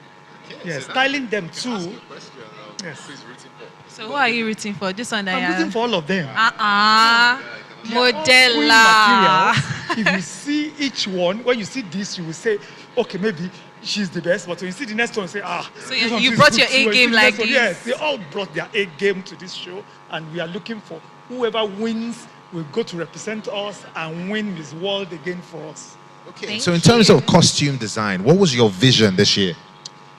Yes, styling them too. Yes. So who are you rooting for? This one I'm rooting for all of them. Modella. If you see each one, when you see this, you will say, okay, maybe she's the best. But when you see the next one, say, So you brought your A game like this? Yes, they all brought their A game to this show, and we are looking for whoever wins will go to represent us and win Miss World again for us. Okay. So in terms of costume design, what was your vision this year?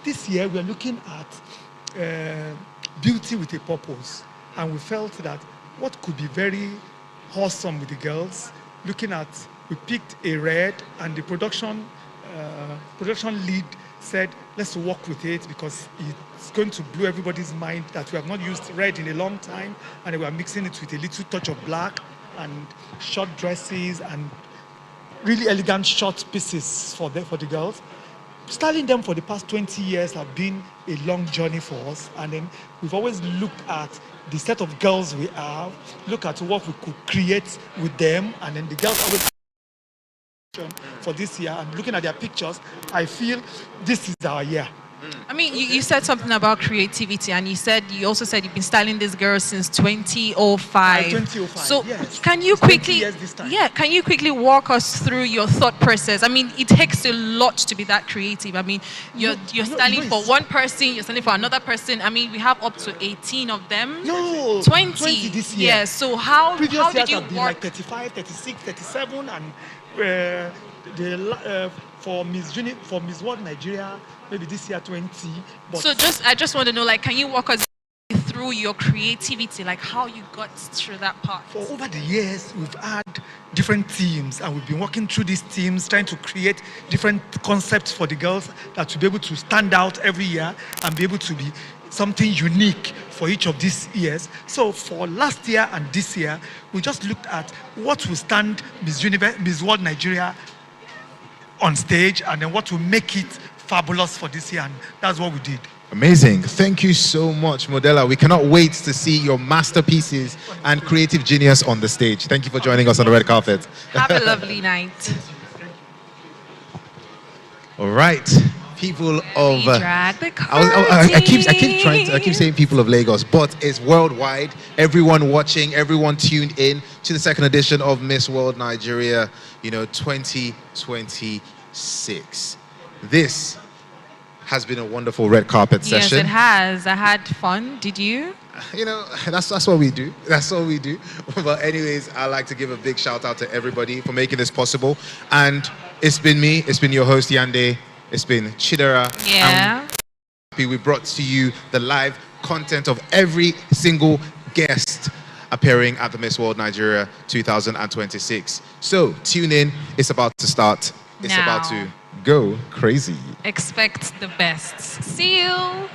This year we are looking at beauty with a purpose, and we felt that what could be very wholesome with the girls. We picked a red, and the production lead said, let's work with it because it's going to blow everybody's mind that we have not used red in a long time, and we are mixing it with a little touch of black and short dresses and really elegant short pieces for the girls. Styling them for the past 20 years have been a long journey for us, and then we've always looked at the set of girls we have, look at what we could create with them, and then the girls always for this year, and looking at their pictures, I feel this is our year. I mean, you said something about creativity, and you also said you've been styling this girl since 2005. 2005, So yes. can you It's 20 quickly, years this time. yeah, can you quickly walk us through your thought process? I mean, it takes a lot to be that creative. I mean, you're styling for one person, you're styling for another person. I mean, we have up to 18 of them. No, 20 this year. Yeah. So how Previous did years you have been work? like 35, 36, 37, and for for Miss World Nigeria, maybe this year 20. But So I just want to know, like, can you walk us through your creativity, like how you got through that part? for over the years, we've had different teams, and we've been working through these teams, trying to create different concepts for the girls that to be able to stand out every year and be able to be something unique for each of these years. So for last year and this year, we just looked at what will stand Miss World Nigeria on stage, and then what will make it fabulous for this year, and that's what we did. Amazing. Thank you so much, Modella. We cannot wait to see your masterpieces and creative genius on the stage. Thank you for joining us on the red carpet. Have a lovely night. All right, people of. Drag the I keep saying people of Lagos, but it's worldwide. Everyone watching, everyone tuned in to the second edition of Miss World Nigeria, 2026. This has been a wonderful red carpet session. Yes, it has. I had fun. Did you? That's what we do. That's what we do. But anyways, I'd like to give a big shout out to everybody for making this possible. And it's been me. It's been your host, Yande. It's been Chidera. Yeah. We brought to you the live content of every single guest appearing at the Miss World Nigeria 2026. So tune in. It's about to start. It's about to go crazy. Expect the best. See you.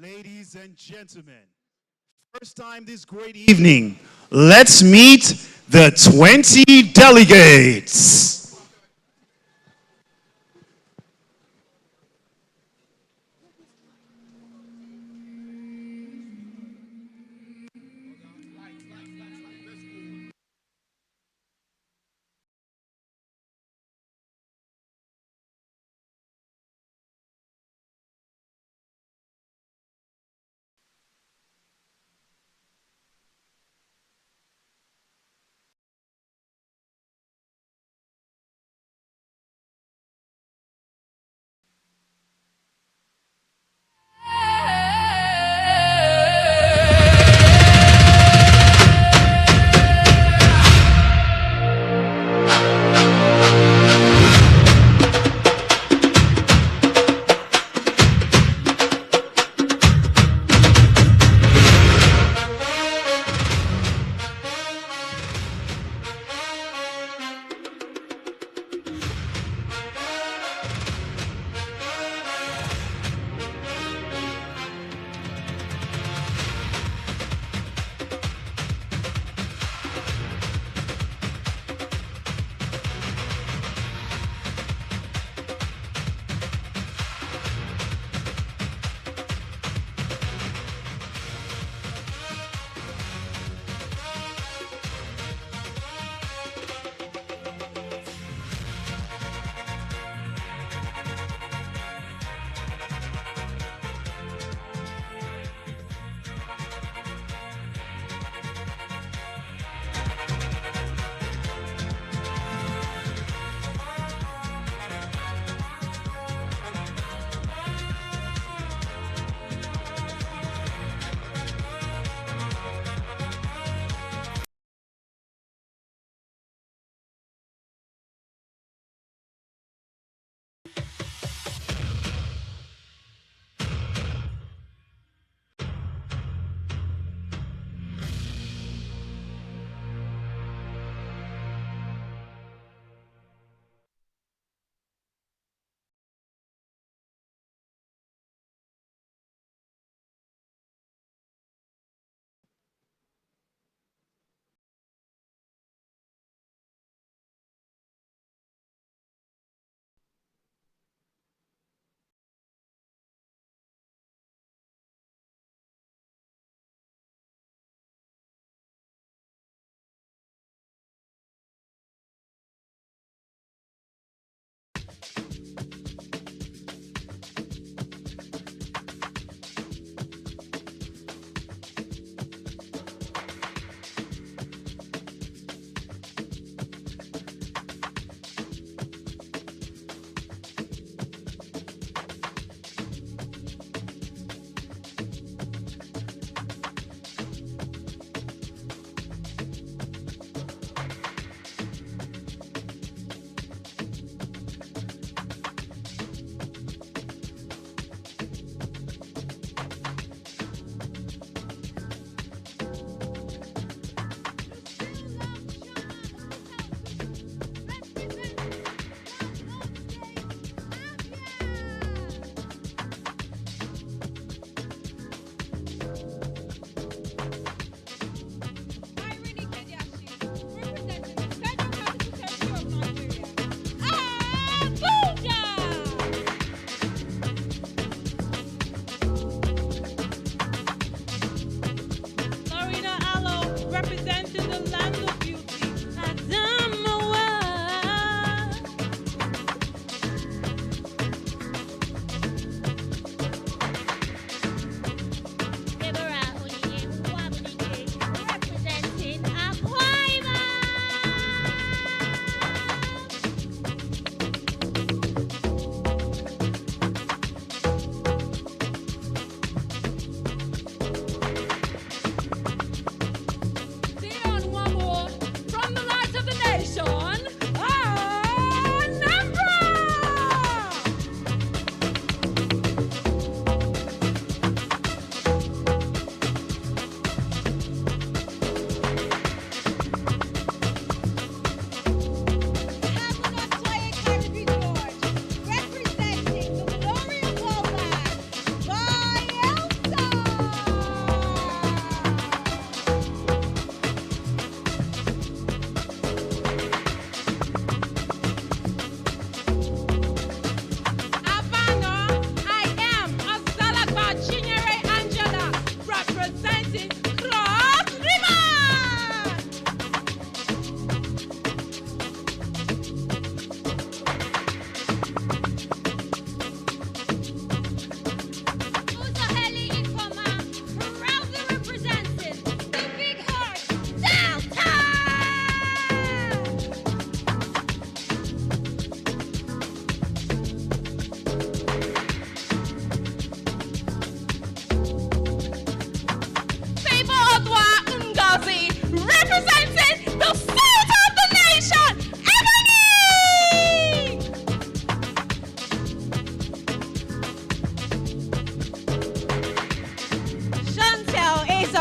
Ladies and gentlemen, first time this great evening, let's meet the 20 delegates.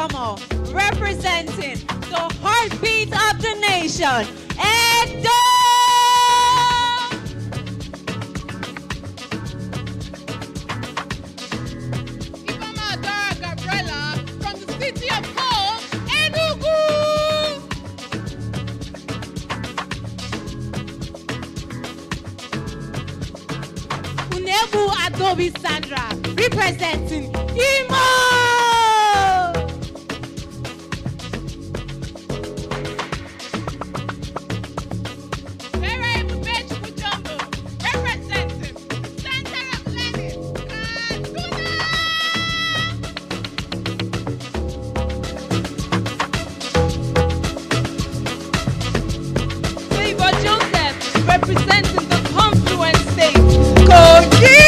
Asamoah, representing the heartbeat of the nation, Edo! Ifamadora Gabriela from the city of Hull, Enugu! Unebu Adobe Sandra, representing Imo! Favor Joseph, representing the confluent state, Kogi!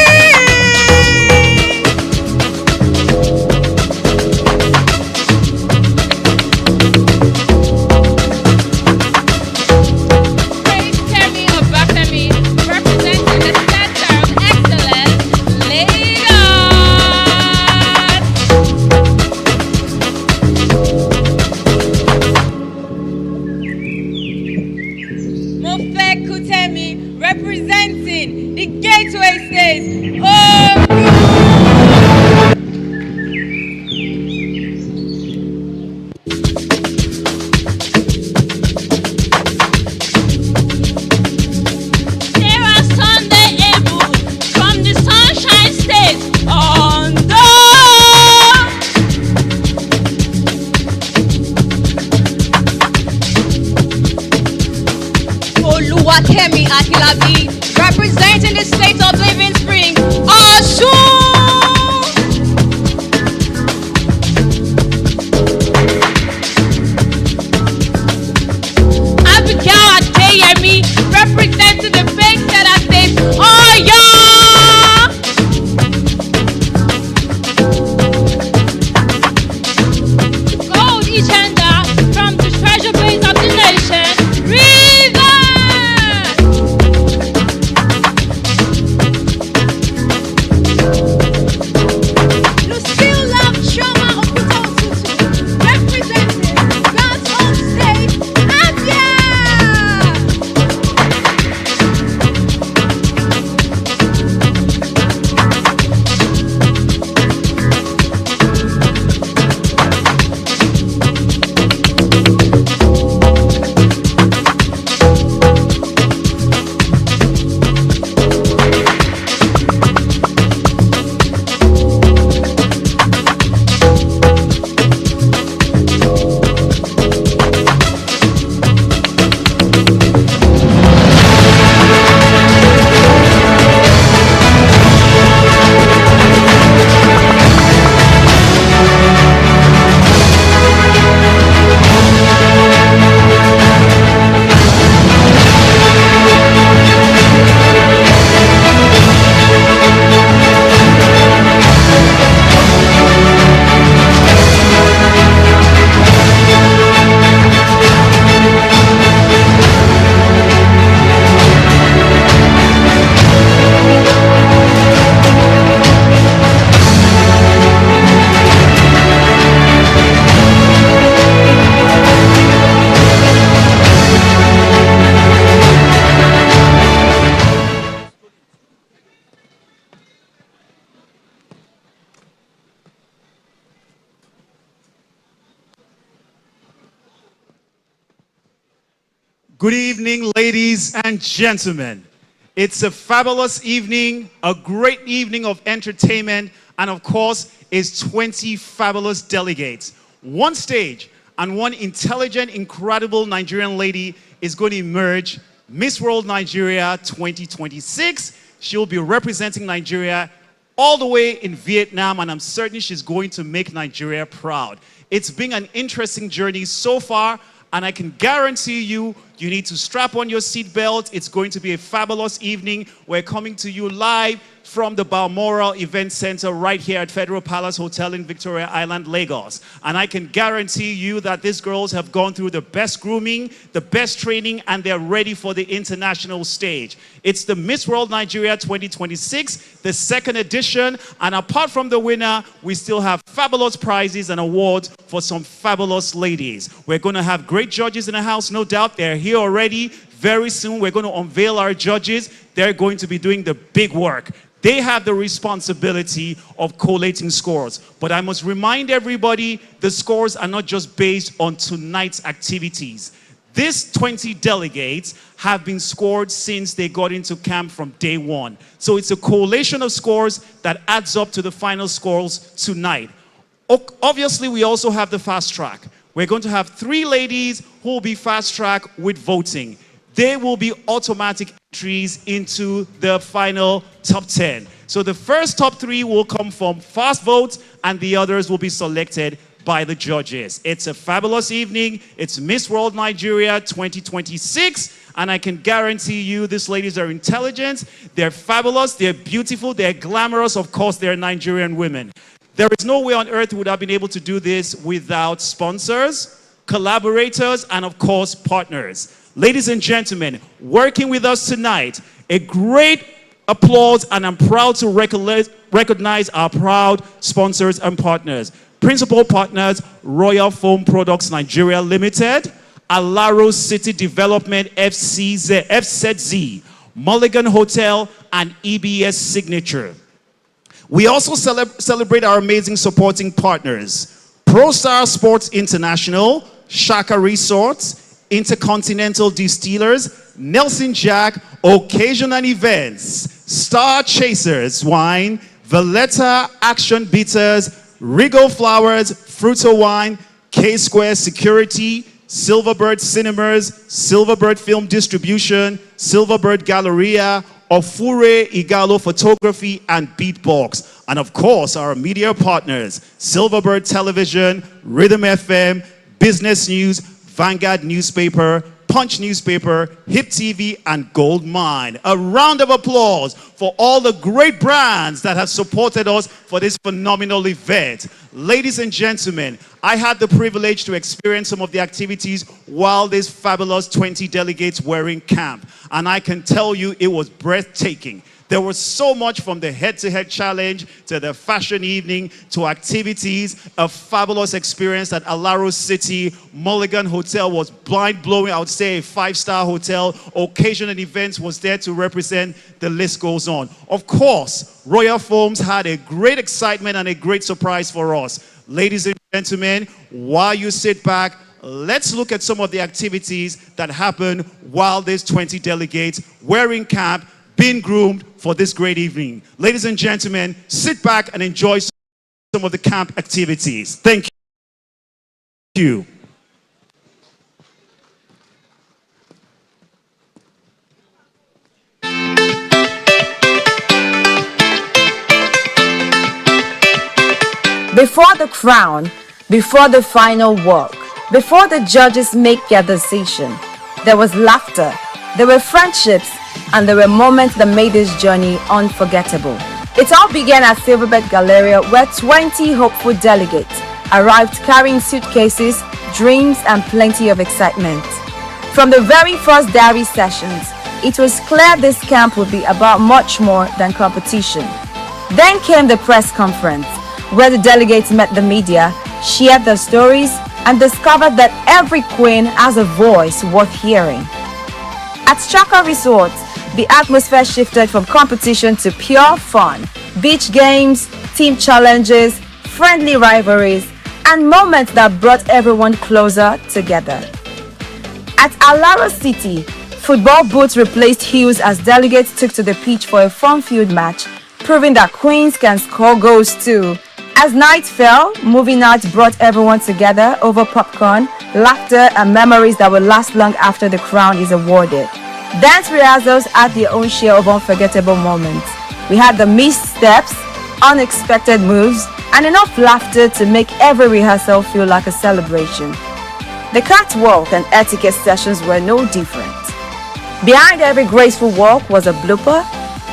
Praise Kemi Obafemi, representing the Center of Excellence, Mofe Kutemi, representing the Gateway State, Sarah Sunday Ebu from the Sunshine State, Ondo. Oluwakemi Akilabi, representing the state of Living Spring, Osun. Abigail Adeyemi, representing the Bakeseta State, Oyo. Gold Ichenda from the Treasure Base of the Nation, Lucille Love Choma of Kutotutu, representing God's own state, Abia. Good evening, ladies and gentlemen. It's a fabulous evening, a great evening of entertainment, and of course, it's 20 fabulous delegates. One stage and one intelligent, incredible Nigerian lady is going to emerge, Miss World Nigeria 2026. She'll be representing Nigeria all the way in Vietnam, and I'm certain she's going to make Nigeria proud. It's been an interesting journey so far, and I can guarantee you, you need to strap on your seatbelt. It's going to be a fabulous evening. We're coming to you live from the Balmoral Event Center right here at Federal Palace Hotel in Victoria Island, Lagos. And I can guarantee you that these girls have gone through the best grooming, the best training, and they're ready for the international stage. It's the Miss World Nigeria 2026, the second edition. And apart from the winner, we still have fabulous prizes and awards for some fabulous ladies. We're going to have great judges in the house, no doubt. They're here already. Very soon, we're going to unveil our judges. They're going to be doing the big work. They have the responsibility of collating scores. But I must remind everybody, the scores are not just based on tonight's activities. These 20 delegates have been scored since they got into camp from day one. So it's a collation of scores that adds up to the final scores tonight. Obviously, we also have the fast track. We're going to have 3 ladies who will be fast track with voting. They will be automatic entries into the final top 10. So the first top 3 will come from fast votes, and the others will be selected by the judges. It's a fabulous evening. It's Miss World Nigeria 2026, and I can guarantee you these ladies are intelligent, they're fabulous, they're beautiful, they're glamorous. Of course, they're Nigerian women. There is no way on earth we would have been able to do this without sponsors, collaborators, and of course, partners. Ladies and gentlemen, working with us tonight, a great applause, and I'm proud to recognize our proud sponsors and partners. Principal partners, Royal Foam Products Nigeria Limited, Alaro City Development FZZ, Mulligan Hotel, and EBS Signature. We also celebrate our amazing supporting partners, ProStar Sports International, Shaka Resorts, Intercontinental Distillers, Nelson Jack, Occasion and Events, Star Chasers Wine, Valletta Action Bitters, Rigo Flowers, Fruito Wine, K-Square Security, Silverbird Cinemas, Silverbird Film Distribution, Silverbird Galleria, Ofure Igalo Photography and Beatbox. And of course, our media partners, Silverbird Television, Rhythm FM, Business News, Vanguard Newspaper, Punch Newspaper, Hip TV, and Gold Mine. A round of applause for all the great brands that have supported us for this phenomenal event. Ladies and gentlemen, I had the privilege to experience some of the activities while these fabulous 20 delegates were in camp. And I can tell you it was breathtaking. There was so much, from the head-to-head challenge to the fashion evening to activities. A fabulous experience at Alaro City. Mulligan Hotel was blind-blowing. I would say a 5-star hotel. Occasion and Events was there to represent. The list goes on. Of course, Royal Foams had a great excitement and a great surprise for us. Ladies and gentlemen, while you sit back, let's look at some of the activities that happened while these 20 delegates were in camp, being groomed for this great evening. Ladies and gentlemen, sit back and enjoy some of the camp activities. Thank you. Before the crown, before the final walk, before the judges make their decision, there was laughter, there were friendships, and there were moments that made this journey unforgettable. It all began at Silverbird Galleria, where 20 hopeful delegates arrived carrying suitcases, dreams, and plenty of excitement. From the very first diary sessions, it was clear this camp would be about much more than competition. Then came the press conference, where the delegates met the media, shared their stories, and discovered that every queen has a voice worth hearing. At Shaka Resort, the atmosphere shifted from competition to pure fun. Beach games, team challenges, friendly rivalries, and moments that brought everyone closer together. At Alaro City, football booths replaced heels as delegates took to the pitch for a fun-filled match, proving that queens can score goals too. As night fell, movie nights brought everyone together over popcorn, laughter, and memories that will last long after the crown is awarded. Dance rehearsals had their own share of unforgettable moments. We had the missed steps, unexpected moves, and enough laughter to make every rehearsal feel like a celebration. The catwalk and etiquette sessions were no different. Behind every graceful walk was a blooper,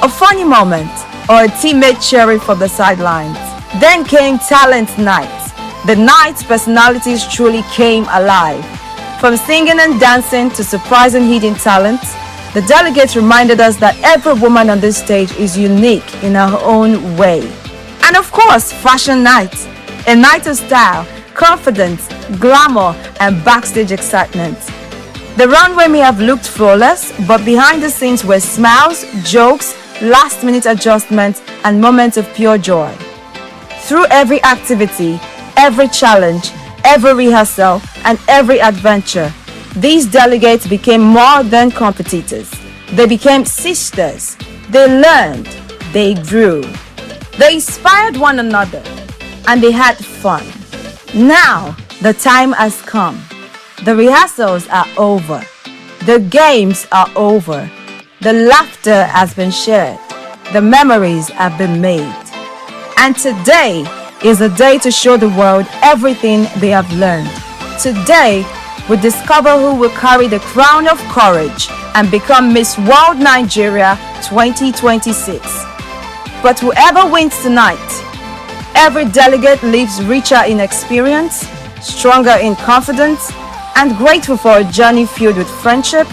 a funny moment, or a teammate cheering from the sidelines. Then came talent night. The night's personalities truly came alive. From singing and dancing to surprising hidden talents, the delegates reminded us that every woman on this stage is unique in her own way. And of course, fashion night, a night of style, confidence, glamour, and backstage excitement. The runway may have looked flawless, but behind the scenes were smiles, jokes, last-minute adjustments, and moments of pure joy. Through every activity, every challenge, every rehearsal, and every adventure, these delegates became more than competitors. They became sisters. They learned. They grew. They inspired one another. And they had fun. Now, the time has come. The rehearsals are over. The games are over. The laughter has been shared. The memories have been made. And today is a day to show the world everything they have learned. Today, we discover who will carry the crown of courage and become Miss World Nigeria 2026. But whoever wins tonight, every delegate leaves richer in experience, stronger in confidence, and grateful for a journey filled with friendship,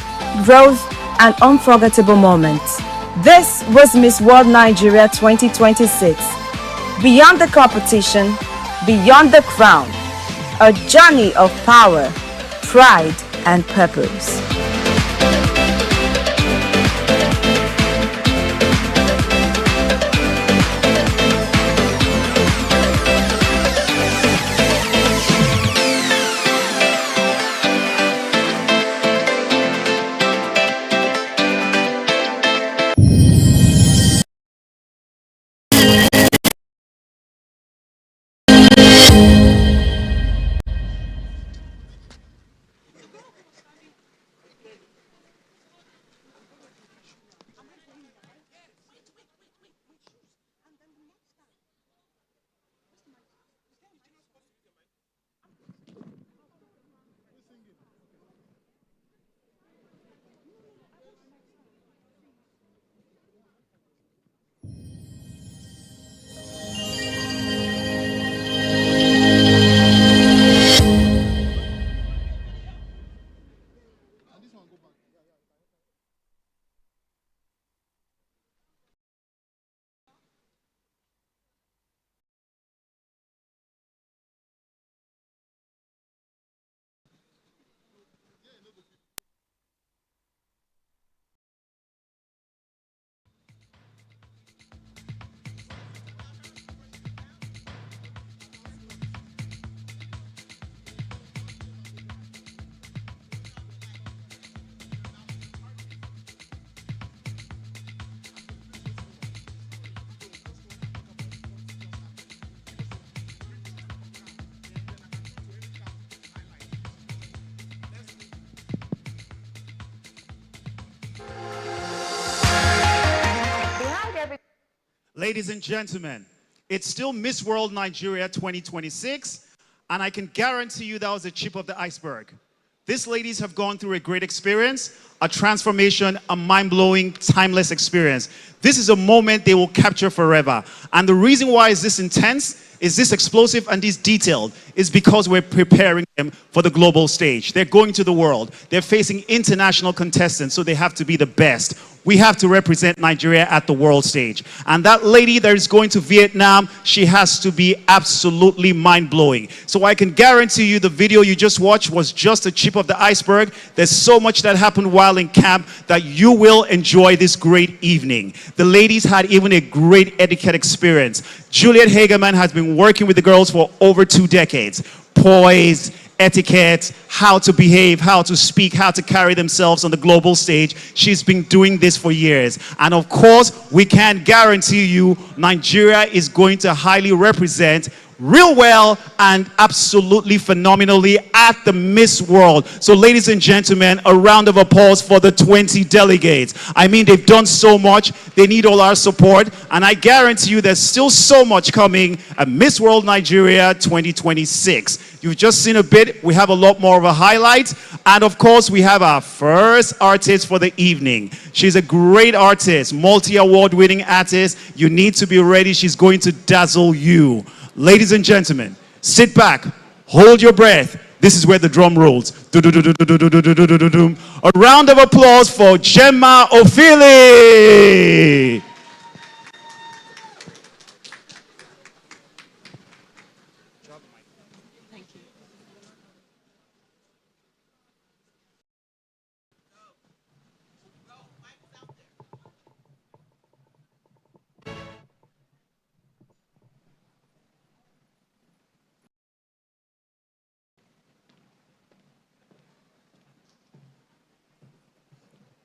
growth, and unforgettable moments. This was Miss World Nigeria 2026. Beyond the competition, beyond the crown, a journey of power, pride, and purpose. Ladies and gentlemen, it's still Miss World Nigeria 2026, and I can guarantee you that was the tip of the iceberg. These ladies have gone through a great experience, a transformation, a mind-blowing, timeless experience. This is a moment they will capture forever. And the reason why is this intense, is this explosive and this detailed, is because we're preparing them for the global stage. They're going to the world. They're facing international contestants, so they have to be the best. We have to represent Nigeria at the world stage. And that lady that is going to Vietnam, she has to be absolutely mind-blowing. So I can guarantee you the video you just watched was just the tip of the iceberg. There's so much that happened while in camp that you will enjoy this great evening. The ladies had even a great etiquette experience. Juliet Hagerman has been working with the girls for over 2 decades. Poise, etiquette, how to behave, how to speak, how to carry themselves on the global stage. She's been doing this for years. And of course, we can guarantee you Nigeria is going to highly represent real well and absolutely phenomenally at the Miss World. So ladies and gentlemen, a round of applause for the 20 delegates. I mean, they've done so much. They need all our support. And I guarantee you there's still so much coming at Miss World Nigeria 2026. You've just seen a bit. We have a lot more of a highlight. And of course, we have our first artist for the evening. She's a great artist, multi-award winning artist. You need to be ready. She's going to dazzle you. Ladies and gentlemen, sit back, hold your breath. This is where the drum rolls. A round of applause for Gemma Ophili.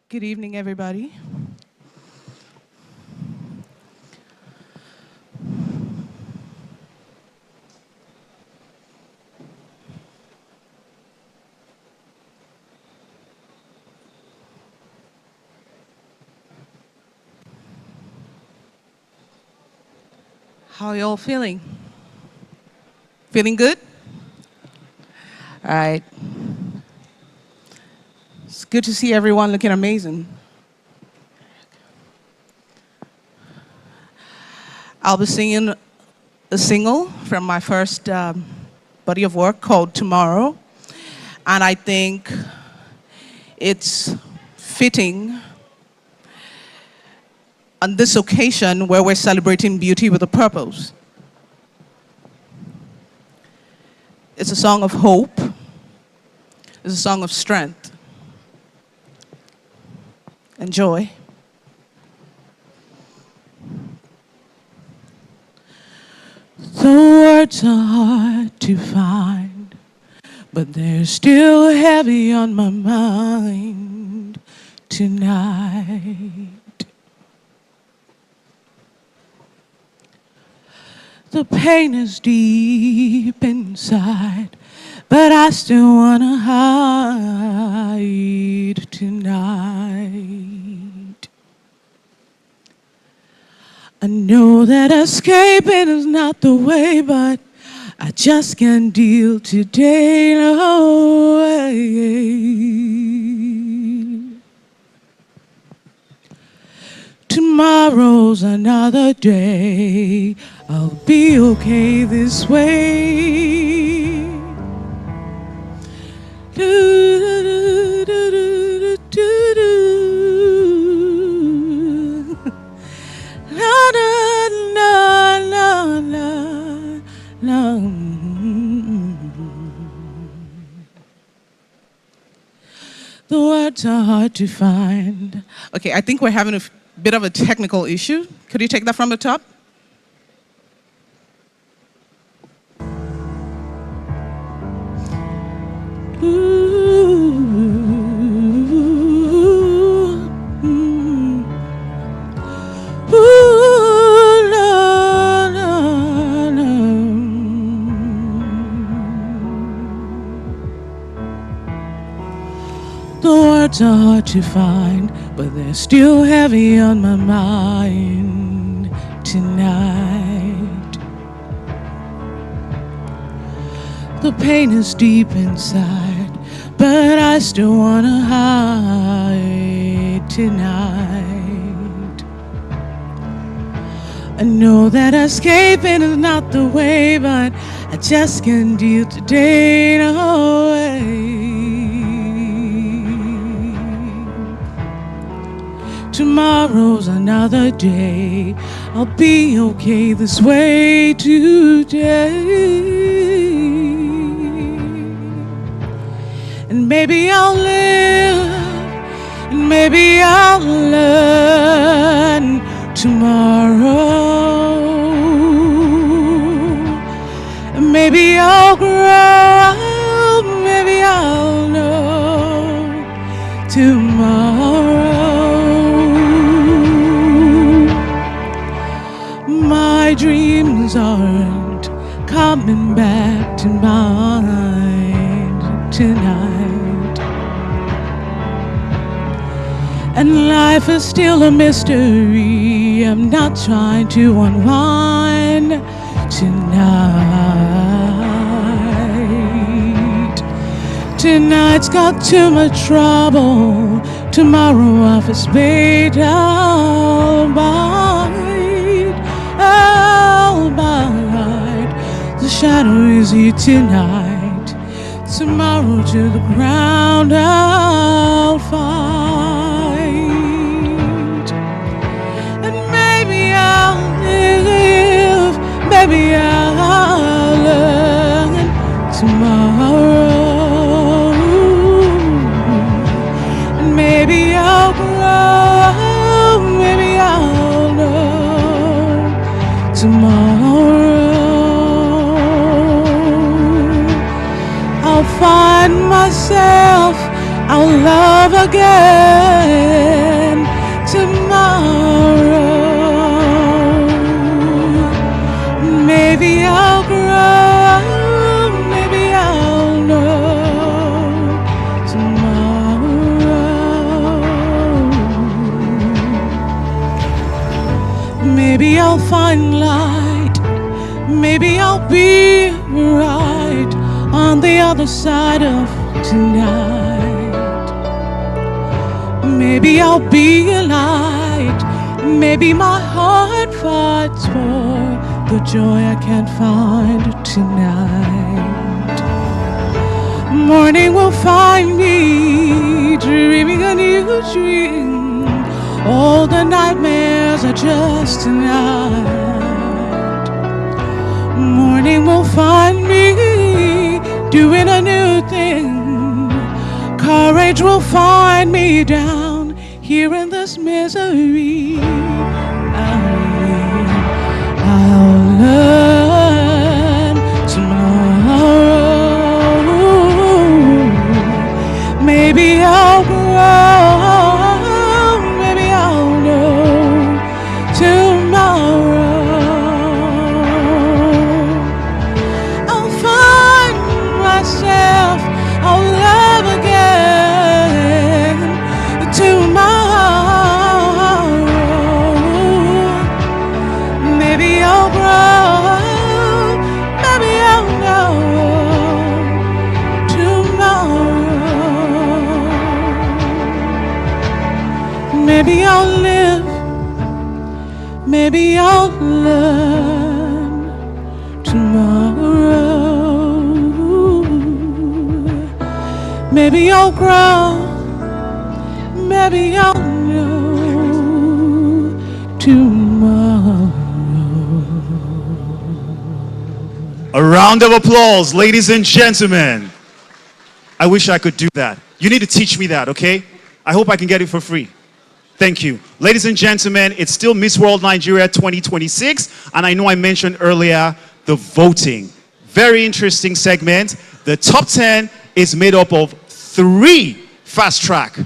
Good evening, everybody. How are you all feeling? Feeling good? All right. It's good to see everyone looking amazing. I'll be singing a single from my first body of work called Tomorrow. And I think it's fitting on this occasion where we're celebrating beauty with a purpose. It's a song of hope. It's a song of strength and joy. The words are hard to find, but they're still heavy on my mind tonight. The pain is deep inside, but I still wanna hide tonight. I know that escaping is not the way, but I just can't deal today, no way. Tomorrow's another day. I'll be okay this way. La, la, la, la, la. The words are hard to find. Okay, I think we're having a bit of a technical issue. Could you take that from the top? The words are hard to find, but they're still heavy on my mind tonight. The pain is deep inside, but I still wanna hide tonight. I know that escaping is not the way, but I just can't deal today, no way. Tomorrow's another day. I'll be okay this way today. And maybe I'll live, and maybe I'll learn tomorrow. And maybe I'll grow, maybe I'll know tomorrow. My dreams aren't coming back to mind tonight. And life is still a mystery. I'm not trying to unwind tonight. Tonight's got too much trouble. Tomorrow offers bait. I'll bite. I'll bite. The shadow is here tonight. Tomorrow to the ground I'll fight. And maybe I'll live. Maybe I'll learn tomorrow. Maybe I'll grow, maybe I'll know tomorrow. I'll find myself, I'll love again tomorrow. Maybe I'll grow, maybe I'll know tomorrow. Maybe I'll find light, maybe I'll be right on the other side of tonight. Maybe I'll be a light, maybe my heart fights for the joy I can't find tonight. Morning will find me dreaming a new dream. All the nightmares are just tonight. Morning will find me doing a new thing. Courage will find me down here in this misery. I'll learn tomorrow. Maybe I'll grow, maybe I'll know tomorrow. I'll find myself, I'll love again tomorrow. Maybe I'll grow, maybe I'll know tomorrow. Maybe I'll live, maybe I'll learn tomorrow. Maybe I'll grow, maybe I'll know tomorrow. A round of applause, ladies and gentlemen. I wish I could do that. You need to teach me that, okay? I hope I can get it for free. Thank you. Ladies and gentlemen, it's still Miss World Nigeria 2026, and I know I mentioned earlier the voting. Very interesting segment. The top 10 is made up of 3 fast track.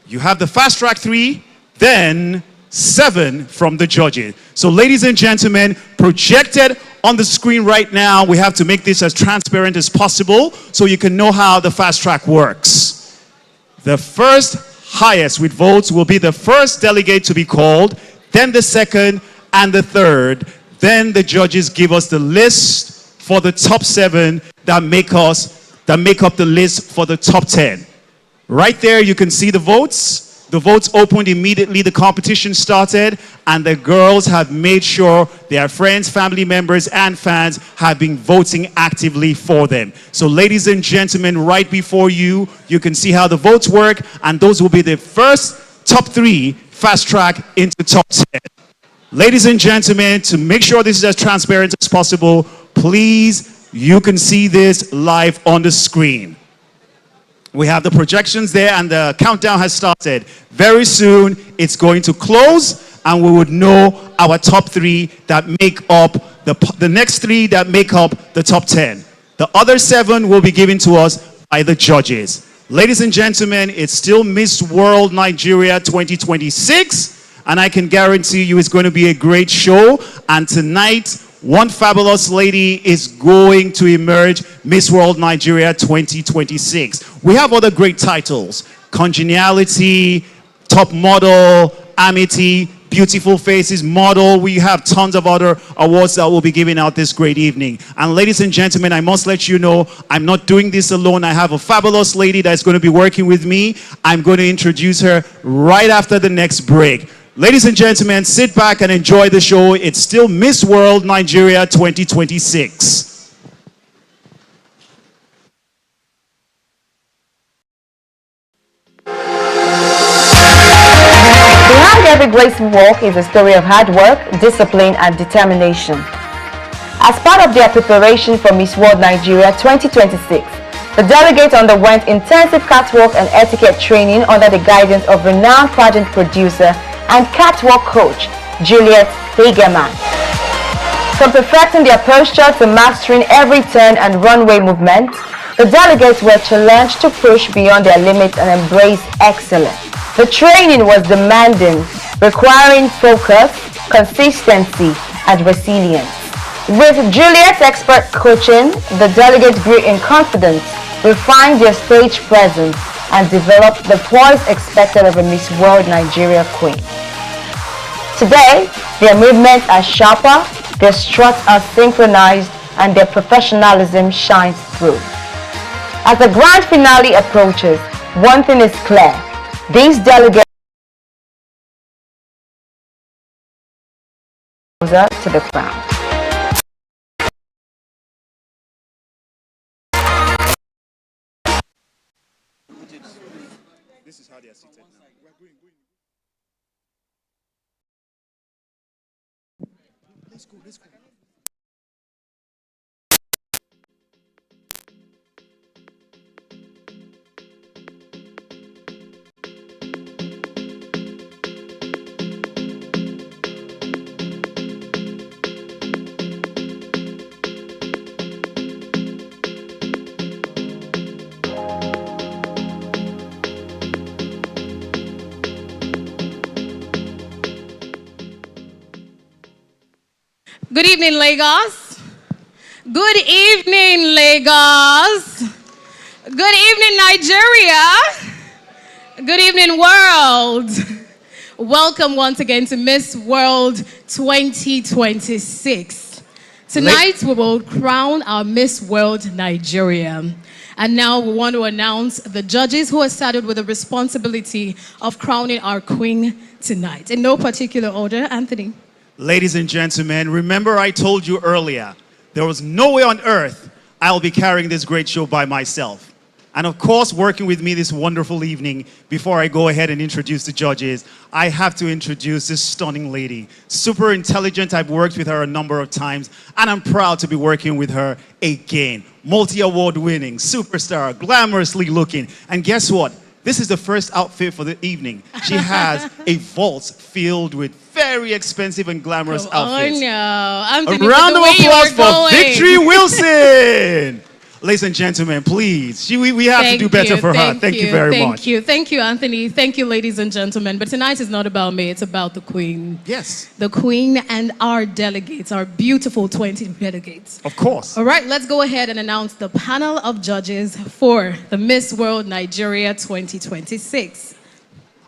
You have the fast track 3, then 7 from the judges. So ladies and gentlemen, projected on the screen right now, we have to make this as transparent as possible so you can know how the fast track works. The first highest with votes will be the first delegate to be called, then the second and the third. Then the judges give us the list for the top 7 that make up the list for the top 10. Right there you can see the votes. The votes opened immediately, the competition started, and the girls have made sure their friends, family members, and fans have been voting actively for them. So ladies and gentlemen, right before you, you can see how the votes work, and those will be the first top 3 fast track into top 10. Ladies and gentlemen, to make sure this is as transparent as possible, please, you can see this live on the screen. We have the projections there and the countdown has started. Very soon, it's going to close and we would know our top 3 that make up the next 3 that make up the top 10. The other 7 will be given to us by the judges. Ladies and gentlemen, it's still Miss World Nigeria 2026, and I can guarantee you it's going to be a great show. And tonight, one fabulous lady is going to emerge Miss World Nigeria 2026. We have other great titles: Congeniality, Top Model, Amity, beautiful faces, model. We have tons of other awards that we'll be giving out this great evening. And ladies and gentlemen, I must let you know, I'm not doing this alone. I have a fabulous lady that's going to be working with me. I'm going to introduce her right after the next break. Ladies and gentlemen, sit back and enjoy the show. It's still Miss World Nigeria 2026. Behind every graceful walk is a story of hard work, discipline, and determination. As part of their preparation for Miss World Nigeria 2026, the delegates underwent intensive catwalk and etiquette training under the guidance of renowned pageant producer and catwalk coach, Juliet Hagerman. From perfecting their posture to mastering every turn and runway movement, the delegates were challenged to push beyond their limits and embrace excellence. The training was demanding, requiring focus, consistency, and resilience. With Juliet's expert coaching, the delegates grew in confidence, refined their stage presence, and developed the poise expected of a Miss World Nigeria queen. Today, their movements are sharper, their struts are synchronized, and their professionalism shines through. As the grand finale approaches, one thing is clear: these delegates closer to the crown. This is how they are seated now. Let's go, let's go. Good evening, Lagos. Good evening, Lagos. Good evening, Nigeria. Good evening, world. Welcome once again to Miss World 2026. Tonight we will crown our Miss World Nigeria. And now we want to announce the judges who are saddled with the responsibility of crowning our queen tonight. In no particular order, Anthony. Ladies and gentlemen, remember I told you earlier, there was no way on earth I'll be carrying this great show by myself. And of course, working with me this wonderful evening, before I go ahead and introduce the judges, I have to introduce this stunning lady. Super intelligent, I've worked with her a number of times, and I'm proud to be working with her again. Multi-award winning, superstar, glamorously looking, and guess what? This is the first outfit for the evening. She has a vault filled with very expensive and glamorous outfits. Oh no, Anthony, A round of applause for going. Victory Wilson. Ladies and gentlemen, please. We have to do better for her. Thank you very much. Thank you, Anthony. Thank you, ladies and gentlemen. But tonight is not about me, it's about the Queen. Yes. The Queen and our delegates, our beautiful 20 delegates. Of course. All right, let's go ahead and announce the panel of judges for the Miss World Nigeria 2026.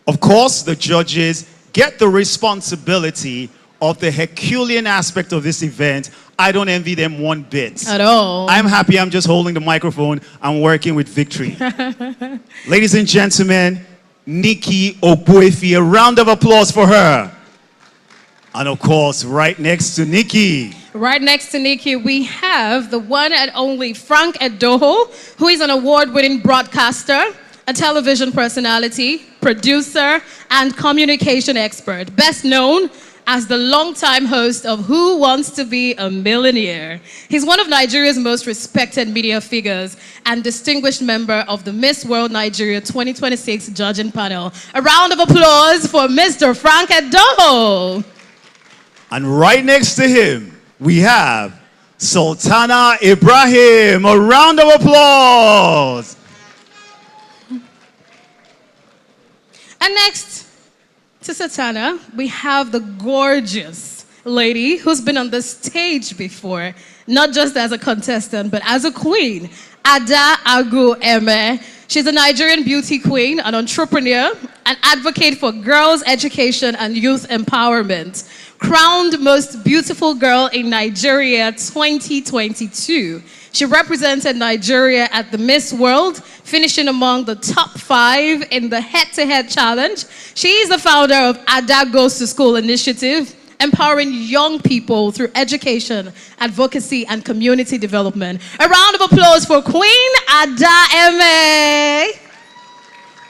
Of course, the judges get the responsibility of the Herculean aspect of this event. I don't envy them one bit. At all. I'm happy I'm just holding the microphone and working with Victory. Ladies and gentlemen, Nikki Ogbuefi, a round of applause for her. And of course, right next to Nikki. Right next to Nikki, we have the one and only Frank Edoho, who is an award-winning broadcaster, a television personality, producer, and communication expert, best known as the longtime host of Who Wants to Be a Millionaire. He's one of Nigeria's most respected media figures and distinguished member of the Miss World Nigeria 2026 judging panel. A round of applause for Mr. Frank Edoho. And right next to him, we have Sultana Ibrahim. A round of applause. And next to Sultana, we have the gorgeous lady who's been on the stage before, not just as a contestant, but as a queen, Ada Agu Eme. She's a Nigerian beauty queen, an entrepreneur, an advocate for girls' education and youth empowerment. Crowned Most Beautiful Girl in Nigeria 2022. She represented Nigeria at the Miss World, finishing among the top 5 in the head-to-head challenge. She is the founder of Ada Goes to School initiative, empowering young people through education, advocacy, and community development. A round of applause for Queen Ada Eme.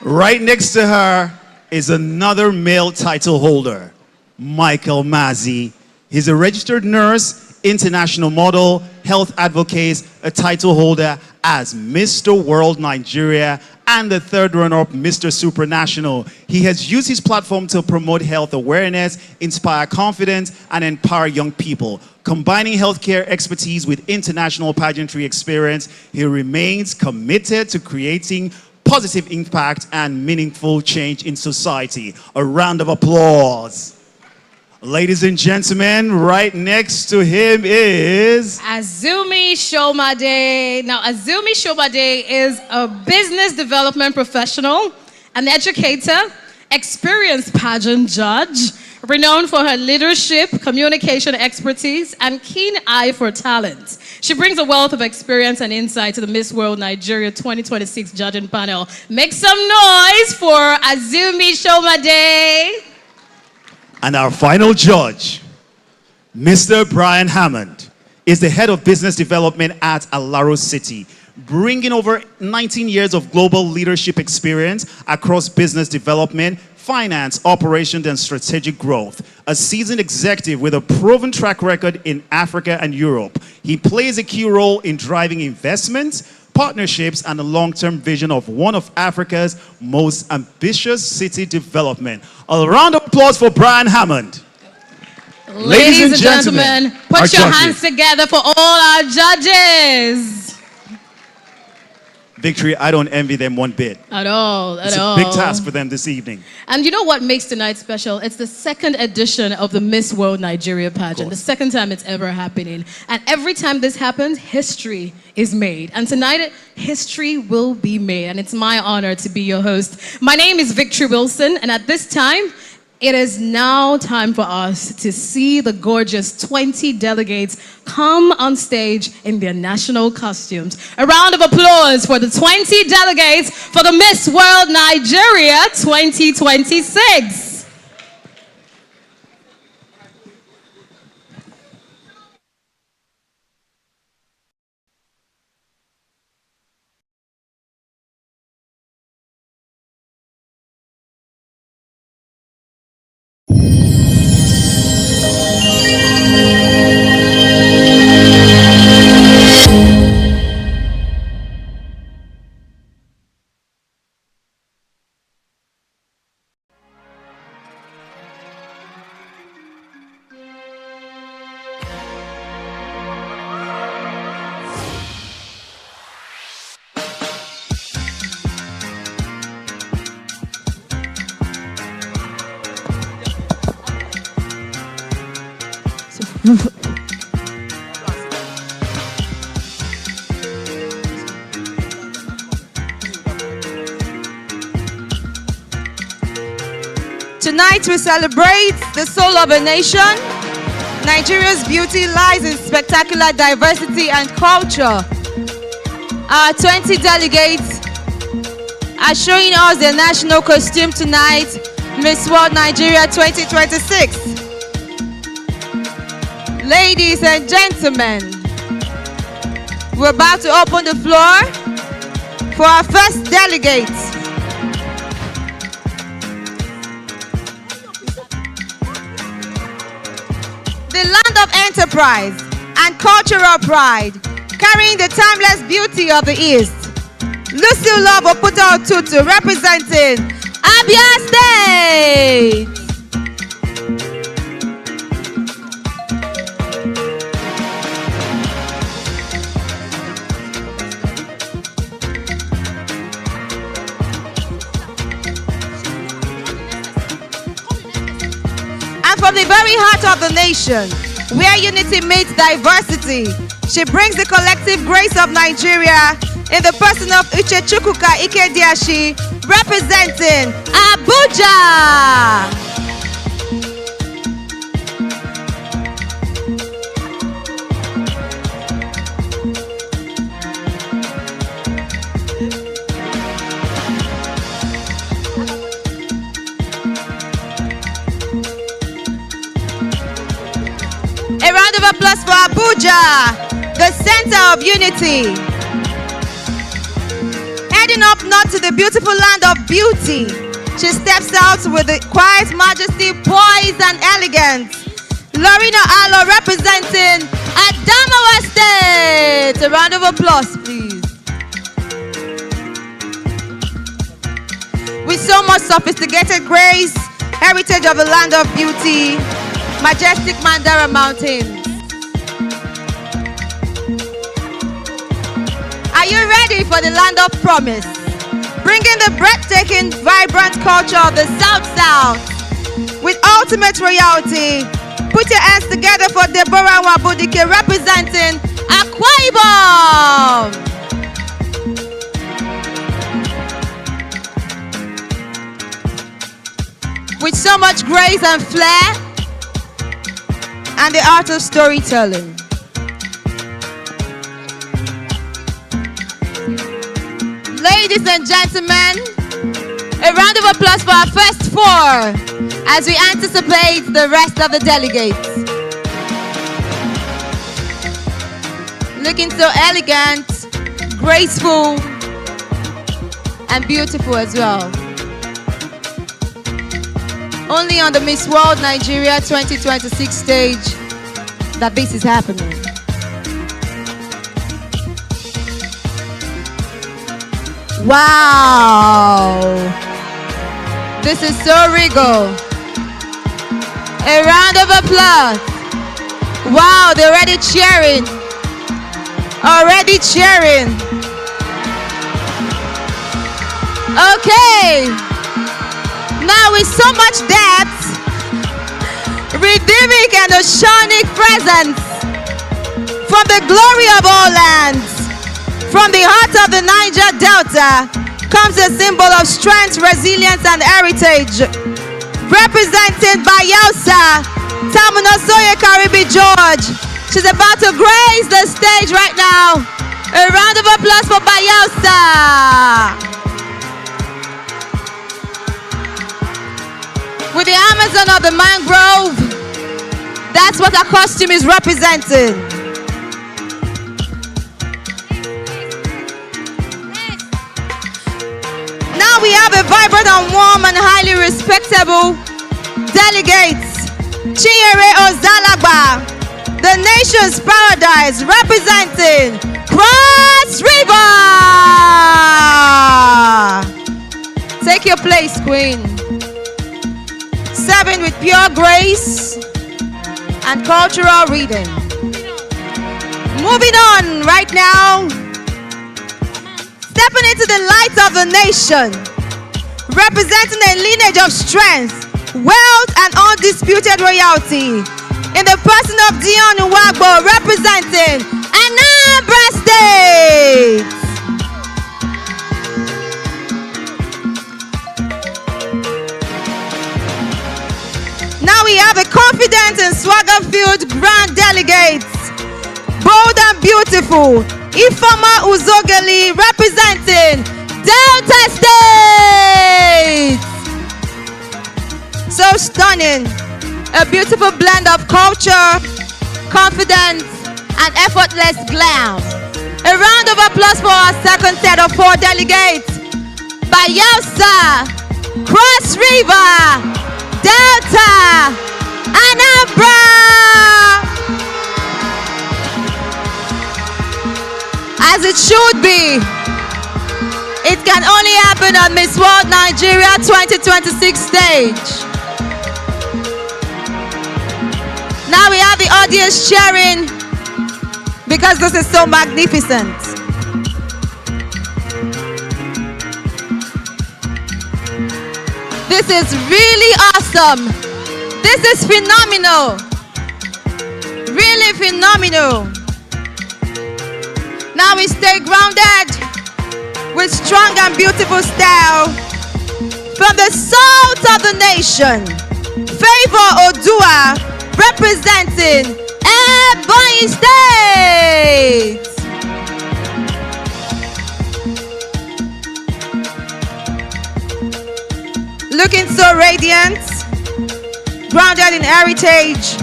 Right next to her is another male title holder, Michael Mazzi. He's a registered nurse, international model, health advocate, a title holder as Mr. World Nigeria and the third runner-up, Mr. Supranational. He has used his platform to promote health awareness, inspire confidence, and empower young people. Combining healthcare expertise with international pageantry experience, he remains committed to creating positive impact and meaningful change in society. A round of applause. Ladies and gentlemen, right next to him is Azumi Shomade. Now, Azumi Shomade is a business development professional, an educator, experienced pageant judge, renowned for her leadership, communication expertise, and keen eye for talent. She brings a wealth of experience and insight to the Miss World Nigeria 2026 judging panel. Make some noise for Azumi Shomade. And our final judge, Mr. Brian Hammond, is the head of business development at Alaro City, bringing over 19 years of global leadership experience across business development, finance, operations, and strategic growth. A seasoned executive with a proven track record in Africa and Europe, he plays a key role in driving investments, partnerships, and a long-term vision of one of Africa's most ambitious city development. A round of applause for Brian Hammond. Ladies and gentlemen, put your hands together for all our judges. Victory, I don't envy them one bit. At all, It's a big task for them this evening. And you know what makes tonight special? It's the second edition of the Miss World Nigeria pageant, the second time it's ever happening. And every time this happens, history is made. And tonight, history will be made. And it's my honor to be your host. My name is Victory Wilson, and at this time, it is now time for us to see the gorgeous 20 delegates come on stage in their national costumes. A round of applause for the 20 delegates for the Miss World Nigeria 2026. Tonight we celebrate the soul of a nation. Nigeria's beauty lies in spectacular diversity and culture. Our 20 delegates are showing us their national costume tonight, Miss World Nigeria 2026. Ladies and gentlemen, we're about to open the floor for our first delegate. The land of enterprise and cultural pride, carrying the timeless beauty of the East. Lucille Love Oputa Otutu representing Abia State. From the very heart of the nation, where unity meets diversity, she brings the collective grace of Nigeria in the person of Uche Chukwuka Ikediashi, representing Abuja. A round of applause for Abuja, the center of unity. Heading up north to the beautiful land of beauty, she steps out with the quiet majesty, poise, and elegance. Lorena Allo representing Adamawa State. A round of applause, please. With so much sophisticated grace, heritage of the land of beauty, majestic Mandara Mountains. Are you ready for the land of promise? Bringing the breathtaking, vibrant culture of the South with ultimate royalty. Put your hands together for Deborah Wabudike representing Akwa Ibom. With so much grace and flair, and the art of storytelling. Ladies and gentlemen, a round of applause for our first four as we anticipate the rest of the delegates. Looking so elegant, graceful, and beautiful as well. Only on the Miss World Nigeria 2026 stage that this is happening. Wow! This is so regal. A round of applause. Wow, they're already cheering. Already cheering. Okay. Now with so much depth, rhythmic and oceanic presence from the glory of all lands, from the heart of the Niger Delta, comes a symbol of strength, resilience, and heritage. Represented by Yausa, Tamunosoye Karibi George. She's about to grace the stage right now. A round of applause for Bayelsa. With the Amazon of the mangrove, that's what our costume is representing. Now we have a vibrant and warm and highly respectable delegates. Chinyere Ozalagba, the nation's paradise, representing Cross River. Take your place, Queen. Serving with pure grace and cultural reading. Moving on right now. Stepping into the light of the nation. Representing a lineage of strength, wealth, and undisputed royalty. In the person of Dion Nwagbo, representing Anambra State. Now we have a confident and swagger-filled grand delegates, bold and beautiful, Ifeoma Uzogeli representing Delta State. So stunning, a beautiful blend of culture, confidence, and effortless glam. A round of applause for our second set of four delegates, Bayelsa, Cross River, Delta, Anambra. As it should be. It can only happen on Miss World Nigeria 2026 stage. Now we have the audience cheering because this is so magnificent. This is really awesome. This is phenomenal. Really phenomenal. Now we stay grounded with strong and beautiful style. From the south of the nation, Favor Odua, representing Ebonyi State. Looking so radiant, grounded in heritage,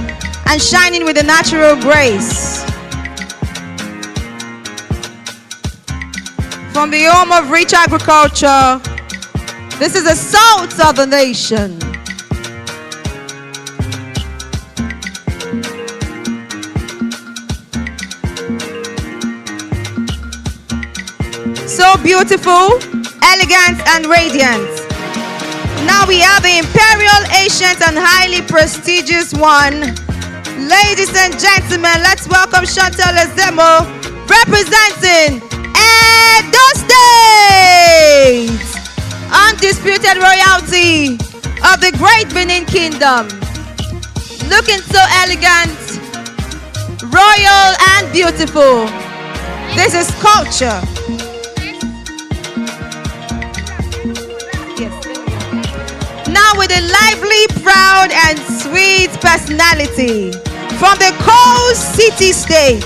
and shining with a natural grace. From the home of rich agriculture, this is the south of the nation. So beautiful, elegant, and radiant. Now we have the imperial, ancient, and highly prestigious one. Ladies and gentlemen, let's welcome Chantal Ezemo, representing Edo State. Undisputed royalty of the great Benin Kingdom. Looking so elegant, royal, and beautiful. This is culture. Now with a lively, proud, and sweet personality from the coast city state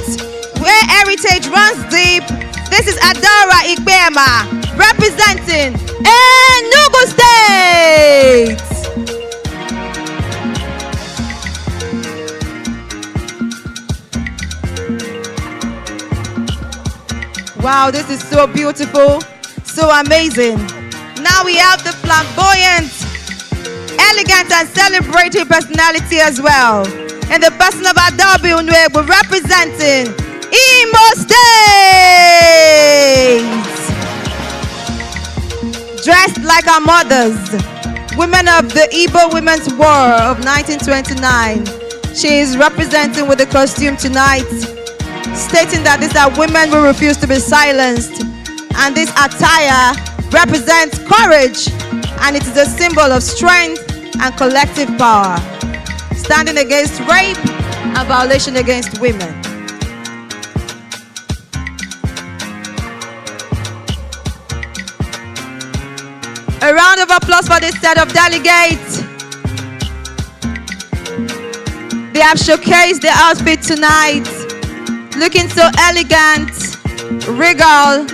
where heritage runs deep, this is Adara Ikpema, representing Enugu State. Wow, this is so beautiful, so amazing. Now we have the flamboyant, elegant, and celebratory personality as well. And the person of Adaobi Unwegbu, representing Imo State. Dressed like our mothers, women of the Igbo Women's War of 1929. She is representing with the costume tonight, stating that these are women who refuse to be silenced. And this attire represents courage, and it is a symbol of strength and collective power, standing against rape and violation against women. A round of applause for this set of delegates. They have showcased their outfit tonight, looking so elegant, regal,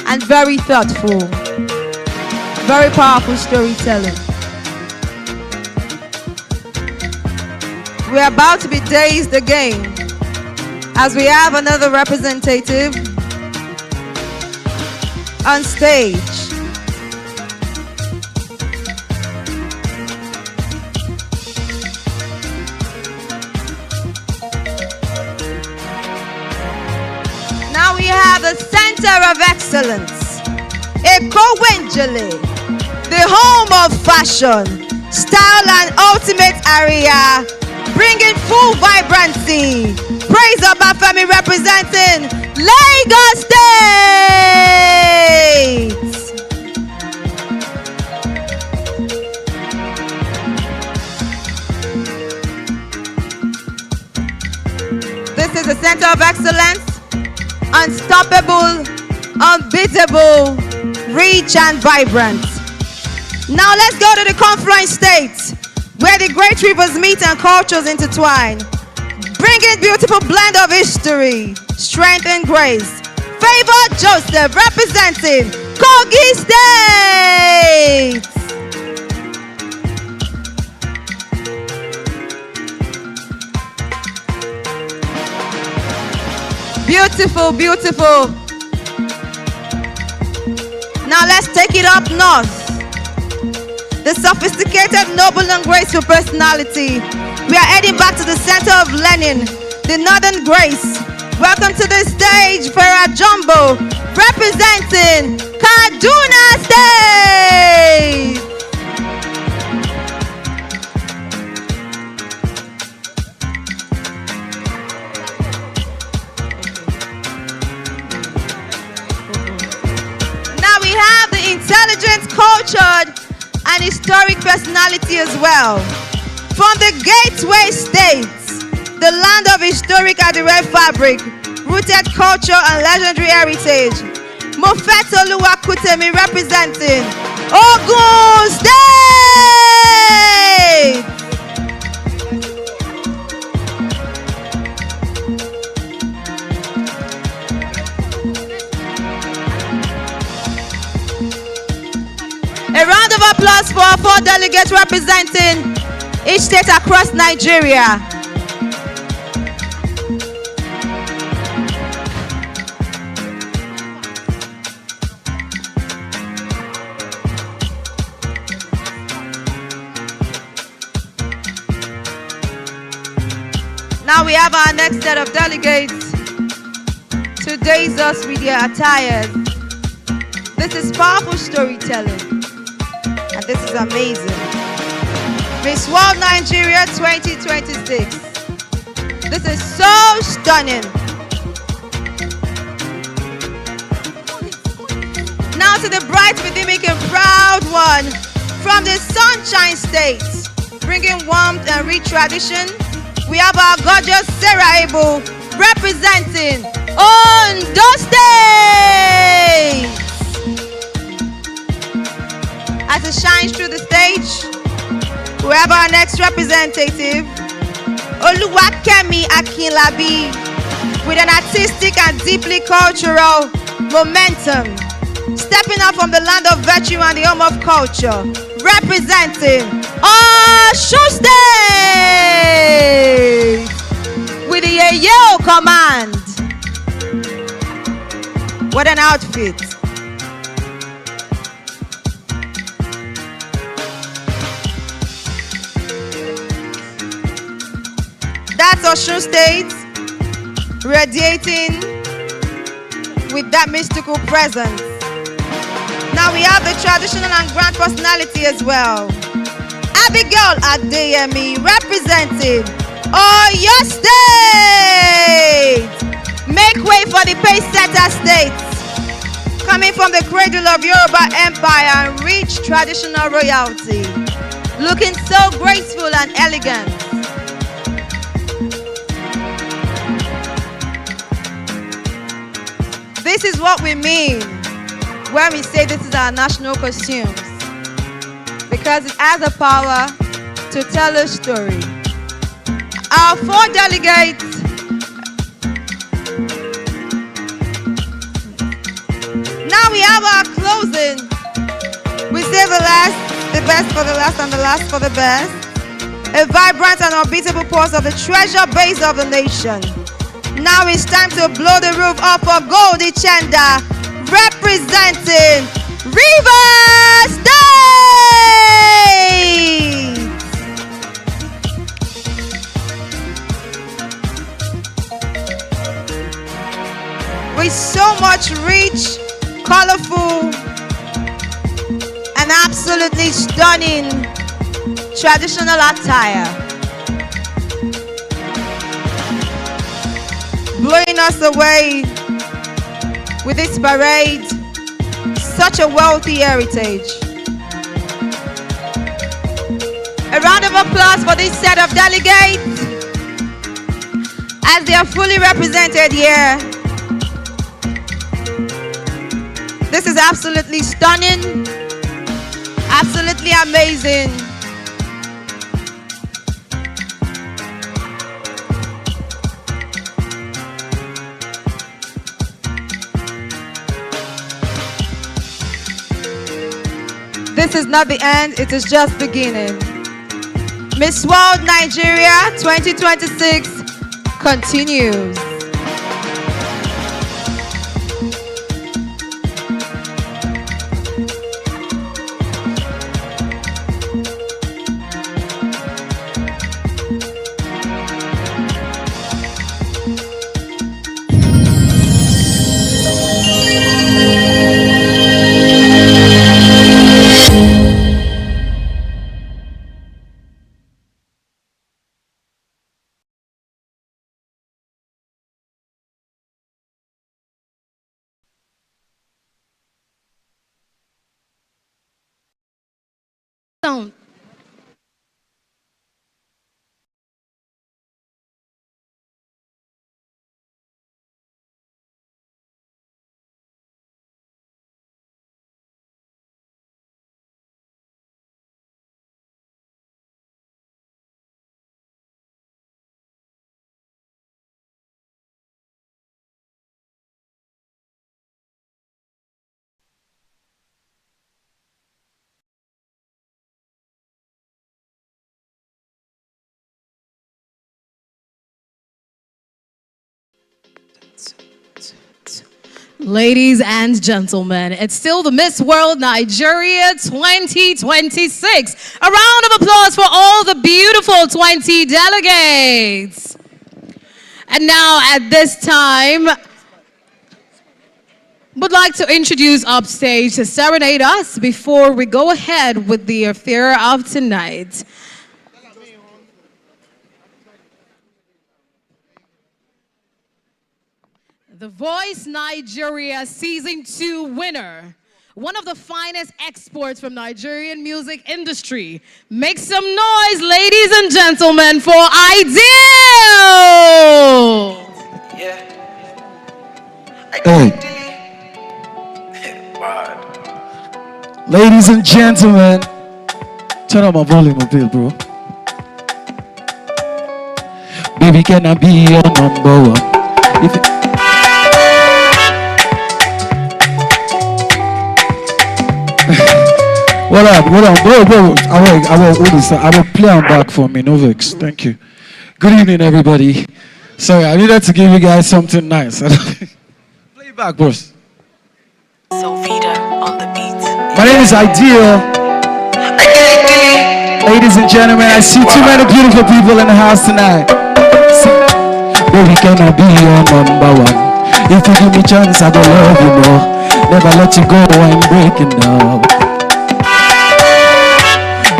and very thoughtful. Very powerful storytelling. We're about to be dazed again as we have another representative on stage. Now we have the Center of Excellence, Eko-Wenjele, the home of fashion, style, and ultimate area, bringing full vibrancy. Praise Obafemi, representing Lagos State. This is the Center of Excellence, unstoppable, unbeatable, rich, and vibrant. Now let's go to the confluence state, where the great rivers meet and cultures intertwine, bringing beautiful blend of history, strength, and grace. Favor Joseph, representing Kogi State. Beautiful, beautiful. Now let's take it up north. The sophisticated, noble, and graceful personality. We are heading back to the center of learning, the Northern Grace. Welcome to the stage, Farah Jumbo, representing Kaduna State. Now we have the intelligent, cultured, and historic personality as well. From the Gateway States, the land of historic and red fabric, rooted culture and legendary heritage. Mofeto Luwakutemi representing Ogun State. A round of applause for our 4 delegates representing each state across Nigeria. Now we have our next set of delegates to daze us with their attires. This is powerful storytelling, and this is amazing. Miss World Nigeria 2026. This is so stunning. Now to the bright, rhythmic, and proud one from the Sunshine State, bringing warmth and rich tradition. We have our gorgeous Sarah Abel representing Ondo State. As it shines through the stage, we have our next representative, Oluwakemi Akinlabi, with an artistic and deeply cultural momentum, stepping up from the land of virtue and the home of culture, representing Osun State with the Yeo command. What an outfit. That's Osun State radiating with that mystical presence. Now we have the traditional and grand personality as well. Abigail Adeyemi representing Oyo State. Make way for the pace-setter states, coming from the cradle of Yoruba Empire and rich traditional royalty, looking so graceful and elegant. This is what we mean when we say this is our national costumes, because it has the power to tell a story. Our 4 delegates now we have our closing. We save the best for the last, and the last for the best. A vibrant and unbeatable pulse of the treasure base of the nation. Now it's time to blow the roof off for Goldie Chenda, representing Rivers State. With so much rich, colorful, and absolutely stunning traditional attire, blowing us away with this parade, such a wealthy heritage. A round of applause for this set of delegates as they are fully represented here. This is absolutely stunning, absolutely amazing. This is not the end, it is just beginning. Miss World Nigeria 2026 continues. Sound. Ladies and gentlemen, it's still the Miss World Nigeria 2026. A round of applause for all the beautiful 20 delegates. And now at this time, would like to introduce upstage to serenade us before we go ahead with the affair of tonight. The Voice Nigeria Season 2 winner, one of the finest exports from Nigerian music industry. Make some noise, ladies and gentlemen, for Ideal! Hey. Ladies and gentlemen, turn up my volume a bit, bro. Baby, can I be your number one? What up, bro? I will play on back for me, no vex. Thank you. Good evening, everybody. Sorry, I needed to give you guys something nice. Play back, bros. My name is Ideal. Ladies and gentlemen, I see too many beautiful people in the house tonight. Baby, can I be your number one? If you give me chance, I will love you more. Never let you go, I'm breaking up.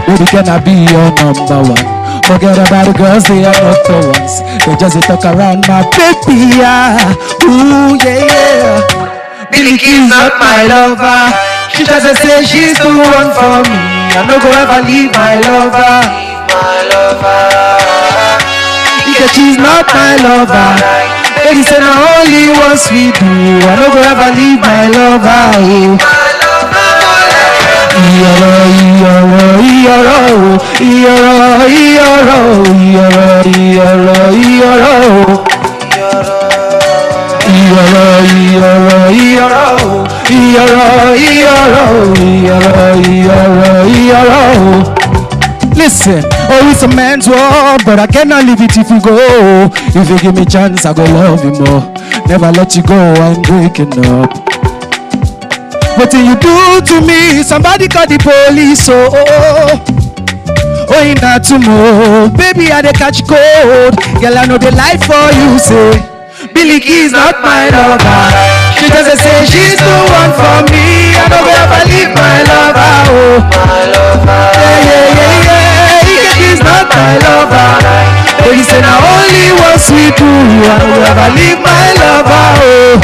Baby, can I be your number one? Forget about the girls, they are not the ones. They just talk around my baby, yeah. Ooh, yeah. Billy Key's not my lover. She doesn't say she's the one for me. I no go ever leave my lover. Because she's not my lover. Baby said I only once we do. I no go ever leave my lover. Listen, oh, it's a man's world, but I cannot leave it if you go. If you give me a chance, I go love you more. Never let you go, I'm breaking up. What do you do to me? Somebody call the police, oh, in that tomorrow. Baby, I dey catch cold. Girl, I know the life for you, say. Billy Key's not my lover. She doesn't say she's the one for me. I don't ever leave my lover, oh. Yeah. He's not my lover. Baby said I only want sweet do. I don't ever leave my lover, oh.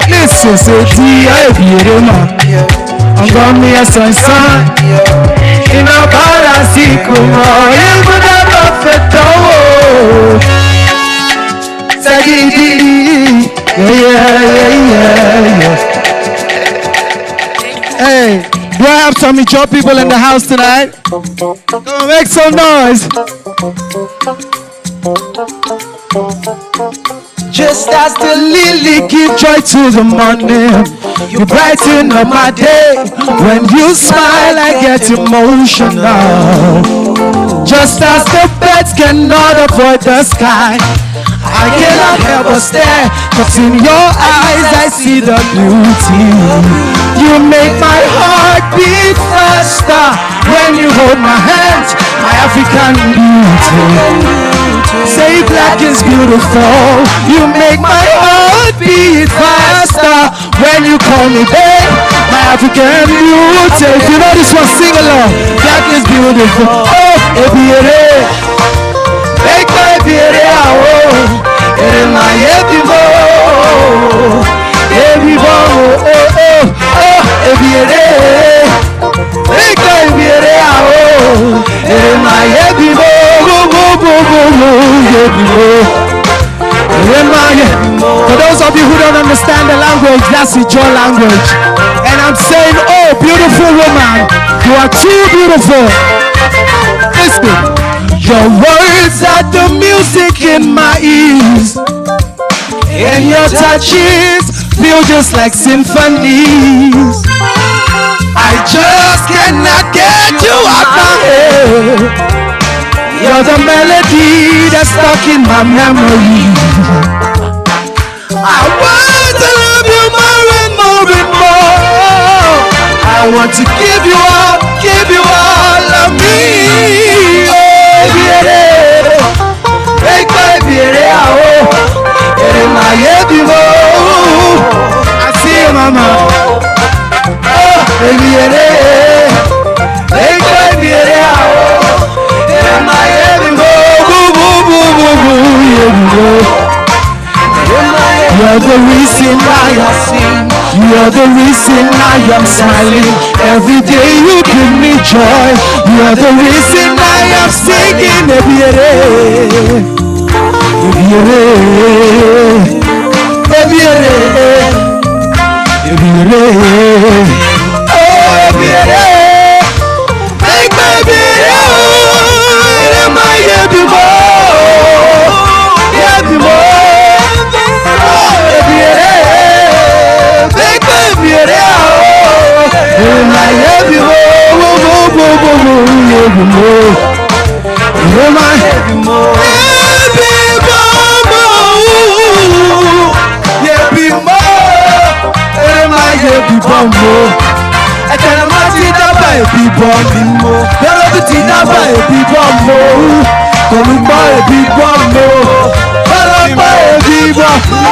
Listen, say I'm gonna be a son. In a parasico, you would have perfect. Yeah. Hey, do I have some mature people in the house tonight? Come on, make some noise. Just as the lily give joy to the morning, you brighten up my day. When you smile, I get emotional. Just as the birds cannot avoid the sky, I cannot help but stare, 'cause in your eyes I see the beauty. You make my heart beat faster when you hold my hands, my African beauty. Say black is beautiful. You make my heart beat faster when you call me babe, my African beauty. If you know this one, sing along. Black is beautiful. Oh, ebiere, make my beauty oh. In my ebibo, oh, ebiere, make my beauty oh. In my ebibo, for those of you who don't understand the language, that's your language. And I'm saying, oh, beautiful woman, you are too beautiful. Listen, Your words are the music in my ears, and your touches feel just like symphonies. I just cannot get you out my head. You're the melody that's stuck in my memory. I want to love you more and more and more. I want to give you all of me. Oh, baby, hey, baby, oh, my baby, oh, I see you, mama. Oh, baby, hey, baby, oh, my baby, oh, boo, boo, boo, boo, boo, yeah, you're the reason why I sing. You're the reason I am smiling. Every day you give me joy. You're the reason I am singing.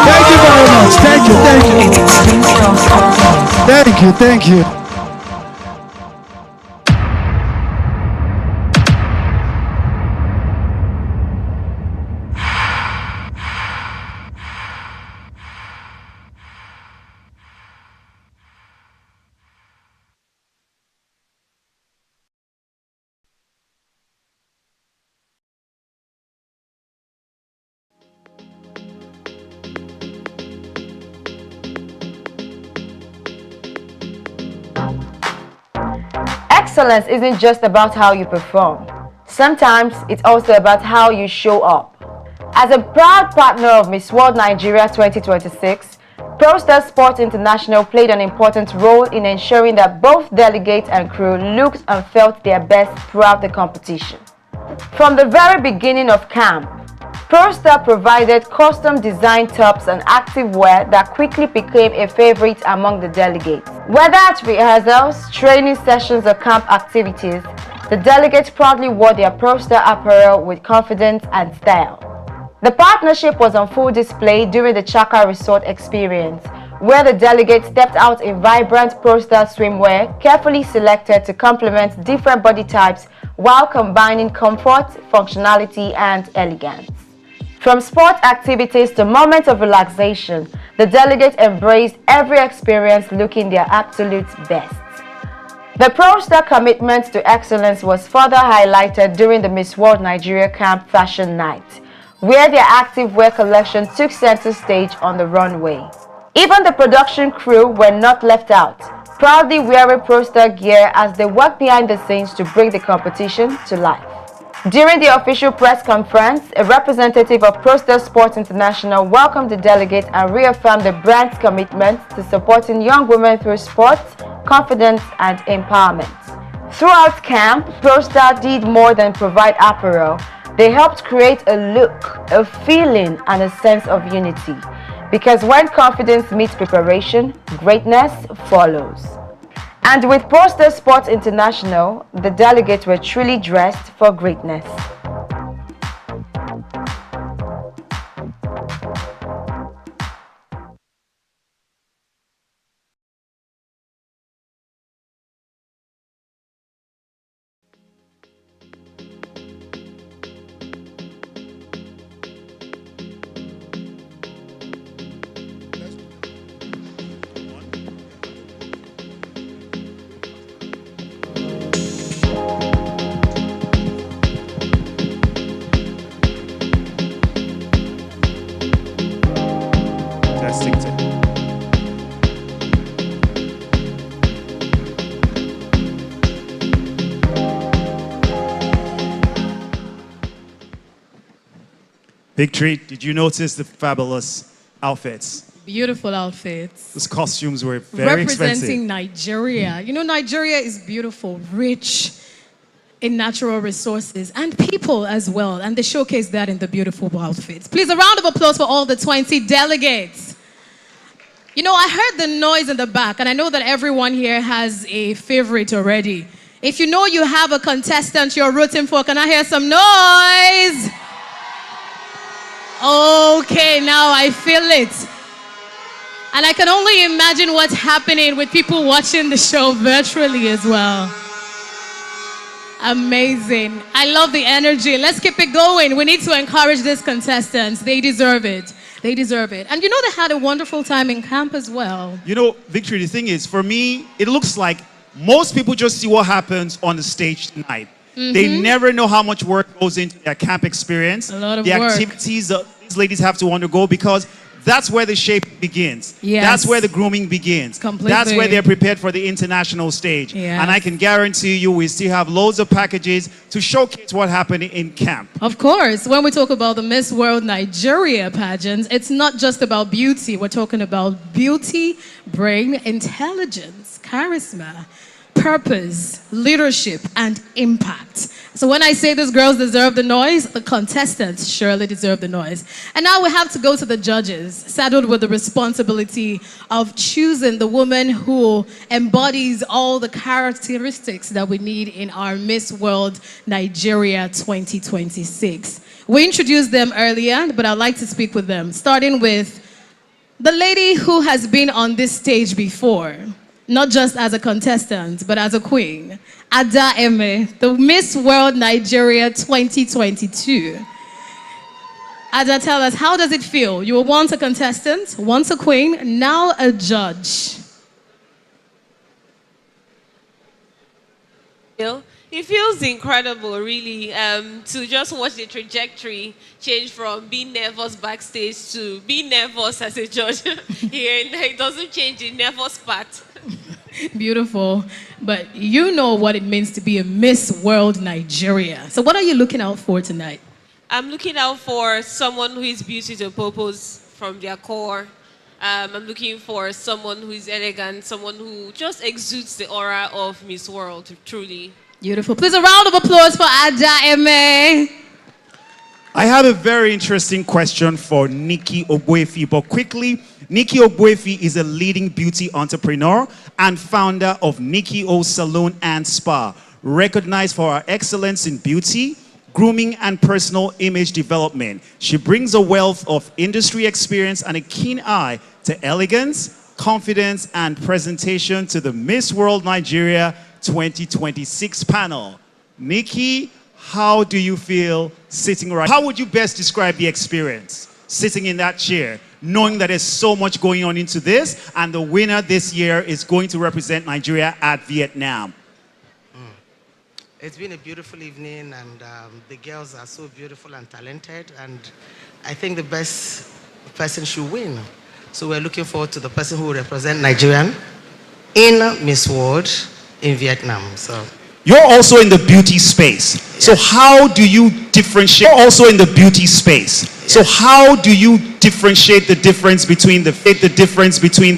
Thank you very much. Thank you. Thank you. Excellence isn't just about how you perform. Sometimes it's also about how you show up. As a proud partner of Miss World Nigeria 2026, ProStar Sports International played an important role in ensuring that both delegates and crew looked and felt their best throughout the competition. From the very beginning of camp, ProStar provided custom-designed tops and activewear that quickly became a favorite among the delegates. Whether at rehearsals, training sessions, or camp activities, the delegates proudly wore their ProStar apparel with confidence and style. The partnership was on full display during the Chaka Resort experience, where the delegates stepped out in vibrant ProStar swimwear, carefully selected to complement different body types while combining comfort, functionality, and elegance. From sport activities to moments of relaxation, the delegates embraced every experience looking their absolute best. The ProStar commitment to excellence was further highlighted during the Miss World Nigeria Camp Fashion Night, where their activewear collection took center stage on the runway. Even the production crew were not left out, proudly wearing ProStar gear as they worked behind the scenes to bring the competition to life. During the official press conference, a representative of ProStar Sports International welcomed the delegates and reaffirmed the brand's commitment to supporting young women through sports, confidence, and empowerment. Throughout camp, ProStar did more than provide apparel. They helped create a look, a feeling, and a sense of unity. Because when confidence meets preparation, greatness follows. And with ProStar Sports International, the delegates were truly dressed for greatness. Victory, did you notice the fabulous outfits? Beautiful outfits. Those costumes were very Representing expensive. Nigeria. You know, Nigeria is beautiful, rich in natural resources and people as well. And they showcase that in the beautiful outfits. Please, a round of applause for all the 20 delegates. You know, I heard the noise in the back, and I know that everyone here has a favorite already. If you know you have a contestant you're rooting for, can I hear some noise? Okay, now I feel it. And I can only imagine what's happening with people watching the show virtually as well. Amazing. I love the energy. Let's keep it going. We need to encourage these contestants. They deserve it. They deserve it. And you know, they had a wonderful time in camp as well. You know, Victory, the thing is, for me, it looks like most people just see what happens on the stage tonight. They never know how much work goes into their camp experience. A lot of the work. activities that these ladies have to undergo, because that's where the shape begins. Yes. That's where the grooming begins. Completely. That's where they're prepared for the international stage. Yes. And I can guarantee you we still have loads of packages to showcase what happened in camp. Of course, when we talk about the Miss World Nigeria pageants, it's not just about beauty. We're talking about beauty, brain, intelligence, charisma, purpose, leadership, and impact. So when I say these girls deserve the noise, the contestants surely deserve the noise. And now we have to go to the judges, saddled with the responsibility of choosing the woman who embodies all the characteristics that we need in our Miss World Nigeria 2026. We introduced them earlier, but I'd like to speak with them, starting with the lady who has been on this stage before. Not just as a contestant, but as a queen. Ada Eme, the Miss World Nigeria 2022. Ada, tell us, how does it feel? You were once a contestant, once a queen, now a judge. It feels incredible, really, to just watch the trajectory change from being nervous backstage to being nervous as a judge here. It doesn't change the nervous part. Beautiful. But you know what it means to be a Miss World Nigeria. So what are you looking out for tonight? I'm looking out for someone who is beauty to purpose from their core. I'm looking for someone who is elegant, someone who just exudes the aura of Miss World, truly. Beautiful. Please, a round of applause for Ada Eme. I have a very interesting question for Nikki Ogbuefi, but quickly, Nikki Ogbuefi is a leading beauty entrepreneur and founder of Nikki O Salon and Spa, recognized for her excellence in beauty, grooming, and personal image development. She brings a wealth of industry experience and a keen eye to elegance, confidence, and presentation to the Miss World Nigeria 2026 panel. Nikki, how do you feel sitting right? How would you best describe the experience sitting in that chair, knowing that there's so much going on into this, and the winner this year is going to represent Nigeria at Vietnam? It's been a beautiful evening, and the girls are so beautiful and talented, and I think the best person should win. So we're looking forward to the person who will represent Nigerian in Miss World in Vietnam. So you're also in the beauty space. Yes. So how do you differentiate? You're also in the beauty space. Yes. So how do you differentiate the difference between the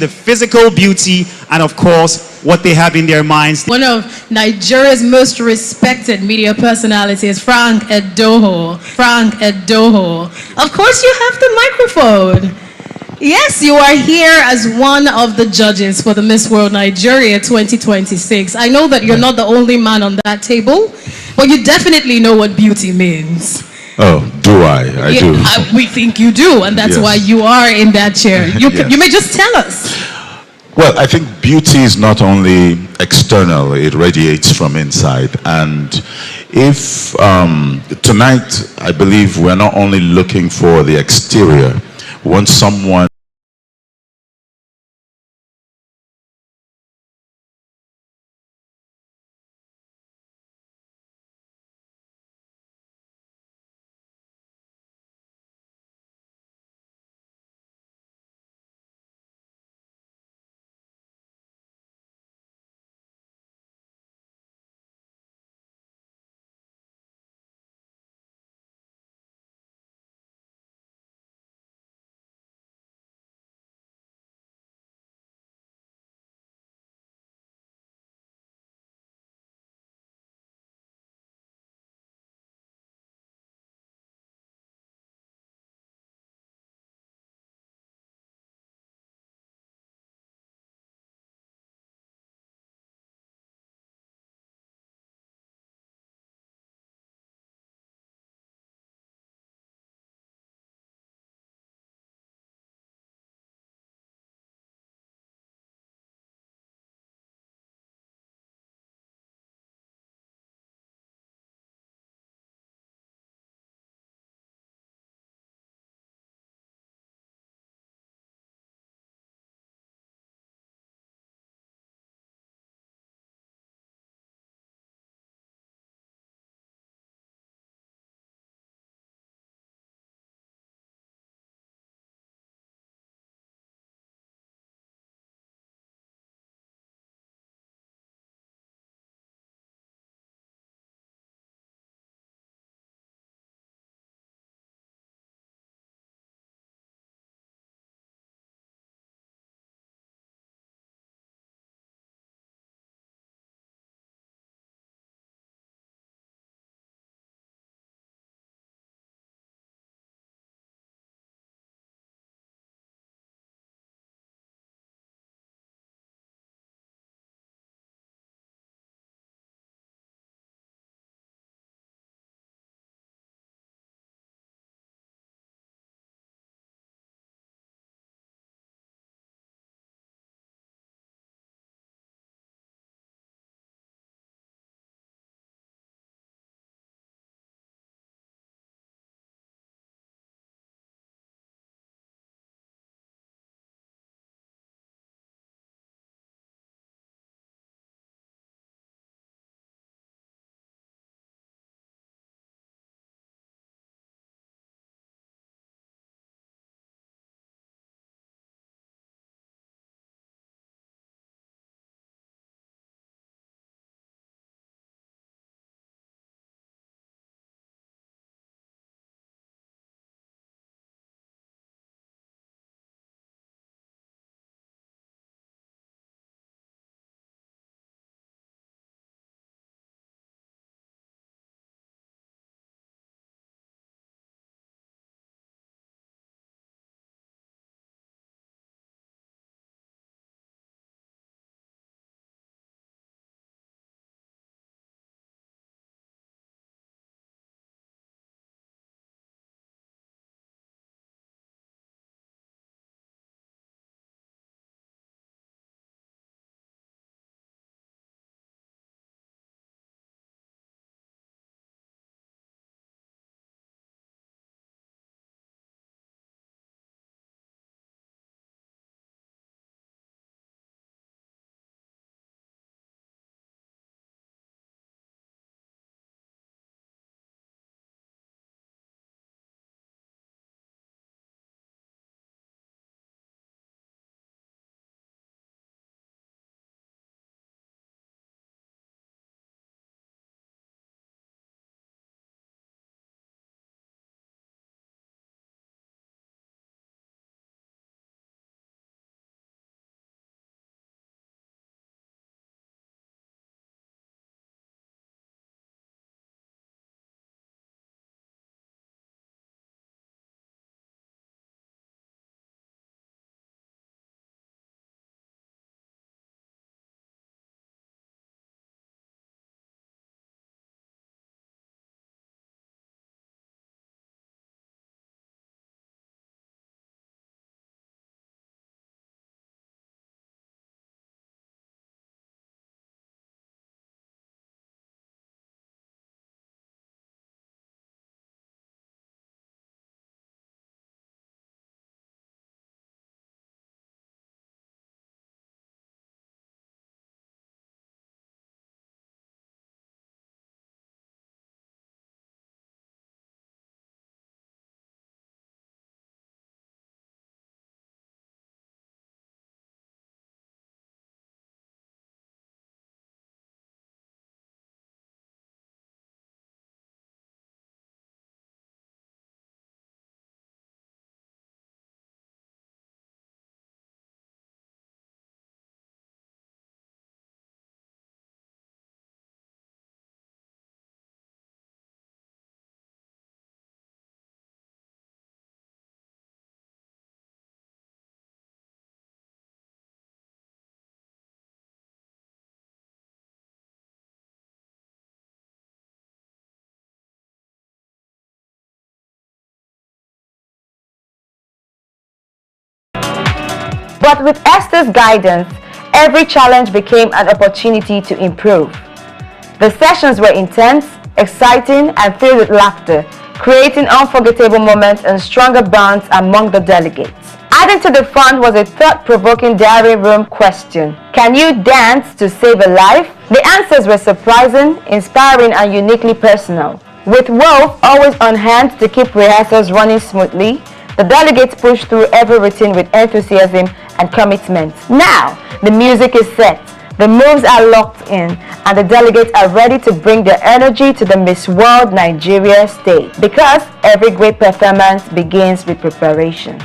physical beauty and, of course, what they have in their minds? One of Nigeria's most respected media personalities, Frank Edoho. Frank Edoho. Of course, you have the microphone. Yes, you are here as one of the judges for the Miss World Nigeria 2026. I know that you're not the only man on that table, but you definitely know what beauty means. Oh, do I? I do. We think you do, and that's why you are in that chair. You may just tell us. Well, I think beauty is not only external, it radiates from inside. And if tonight, I believe we're not only looking for the exterior, we want someone But with Esther's guidance, every challenge became an opportunity to improve. The sessions were intense, exciting, and filled with laughter, creating unforgettable moments and stronger bonds among the delegates. Adding to the fun was a thought-provoking diary room question. Can you dance to save a life? The answers were surprising, inspiring, and uniquely personal. With Wolf always on hand to keep rehearsals running smoothly, the delegates pushed through every routine with enthusiasm and commitment. Now, the music is set, the moves are locked in, and the delegates are ready to bring their energy to the Miss World Nigeria stage, because every great performance begins with preparation.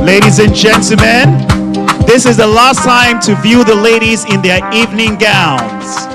Ladies and gentlemen, this is the last time to view the ladies in their evening gowns.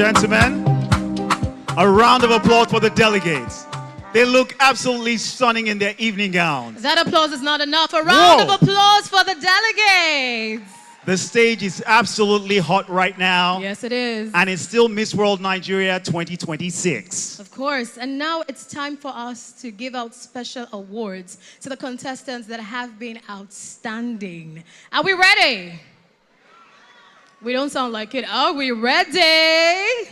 gentlemen, a round of applause for the delegates. They look absolutely stunning in their evening gowns. That applause is not enough. A round Whoa. of applause for the delegates. The stage is absolutely hot right now. Yes, it is. And it's still Miss World Nigeria 2026. Of course. And now it's time for us to give out special awards to the contestants that have been outstanding. Are we ready? We don't sound like it. Are we ready?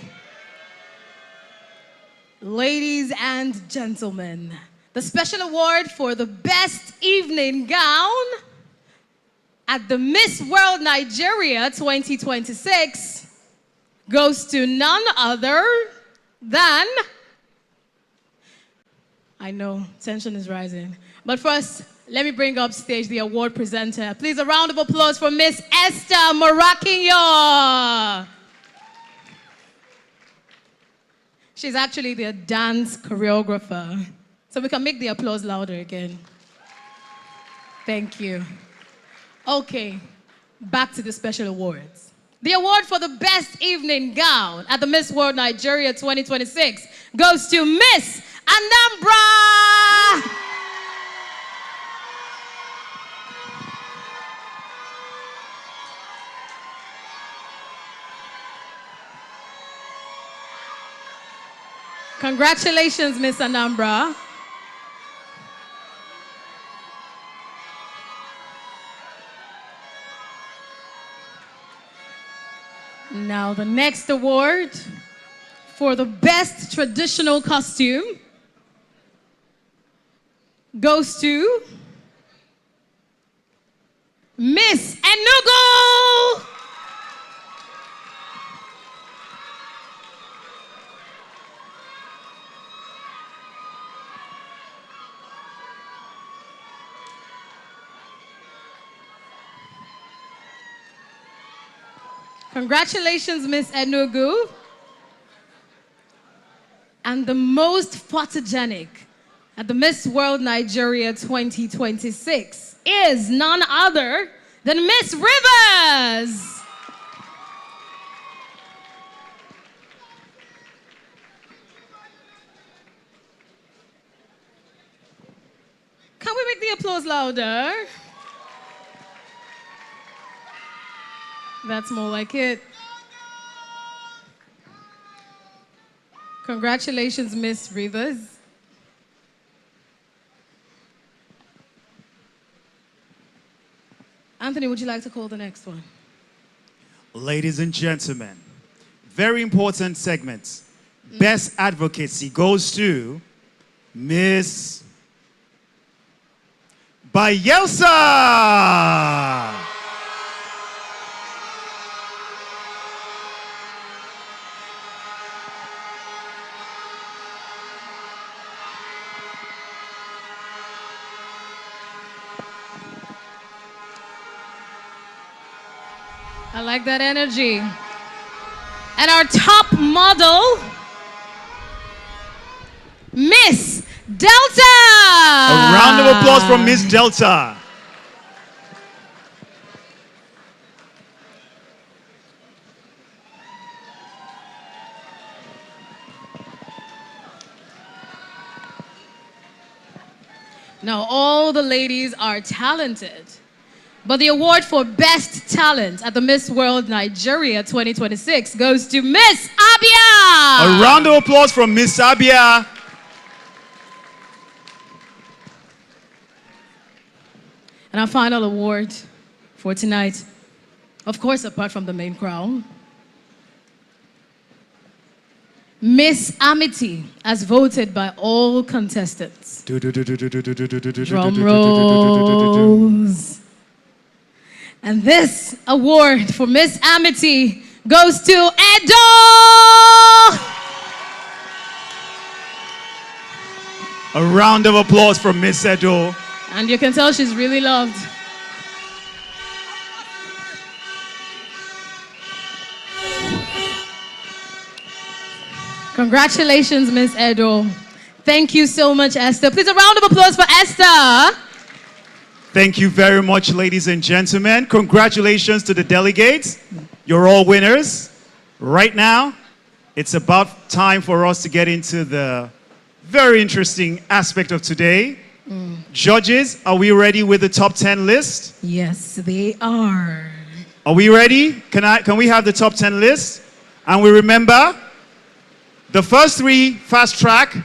Ladies and gentlemen, the special award for the best evening gown at the Miss World Nigeria 2026 goes to none other than, I know, tension is rising. But first, let me bring up stage the award presenter. Please, a round of applause for Miss Esther Morakinyo. She's actually the dance choreographer. So we can make the applause louder again. Thank you. Okay, back to the special awards. The award for the best evening gown at the Miss World Nigeria 2026 goes to Miss Anambra. Congratulations, Miss Anambra. Now, the next award for the best traditional costume goes to Miss Enugu. Congratulations, Miss Enugu. And the most photogenic at the Miss World Nigeria 2026 is none other than Miss Rivers. Can we make the applause louder? That's more like it. Congratulations, Miss Rivers. Anthony, would you like to call the next one? Ladies and gentlemen, very important segment. Best advocacy goes to Miss Bayelsa. I like that energy. And our top model, Miss Delta. A round of applause from Miss Delta. Now, all the ladies are talented, but the award for Best Talent at the Miss World Nigeria 2026 goes to Miss Abia. A round of applause from Miss Abia. And our final award for tonight, of course, apart from the main crown, Miss Amity, as voted by all contestants. Drum rolls. And this award for Miss Amity goes to Edo! A round of applause from Miss Edo. And you can tell she's really loved. Congratulations, Miss Edo. Thank you so much, Esther. Please, a round of applause for Esther. Thank you very much, ladies and gentlemen. Congratulations to the delegates. You're all winners. Right now, it's about time for us to get into the very interesting aspect of today. Judges, are we ready with the top 10 list? Yes, they are. Are we ready? Can we have the top 10 list? And we remember, the first 3 fast track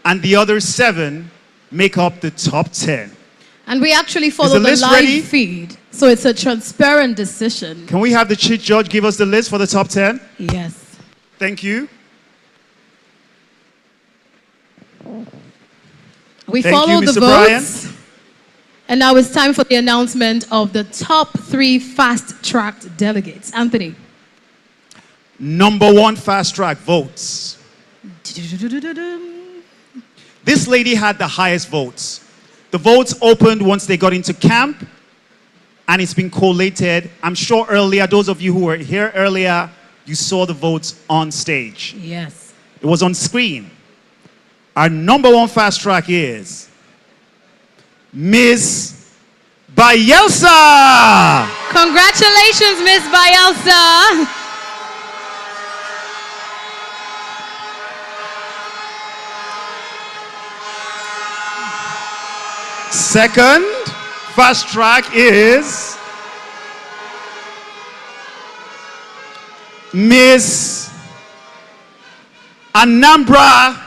and the other 7 make up the top 10. And we actually follow the live feed, so it's a transparent decision. Can we have the chief judge give us the list for the top 10? Yes. Thank you. We Thank follow you, the Mr. votes. Brian. And now it's time for the announcement of the top 3 fast-tracked delegates. Anthony. Number 1 fast track votes. This lady had the highest votes. The votes opened once they got into camp, and it's been collated. I'm sure earlier, those of you who were here earlier, you saw the votes on stage. Yes. It was on screen. Our number 1 fast track is Miss Bielsa. Congratulations, Miss Bielsa. Second fast track is Miss Anambra.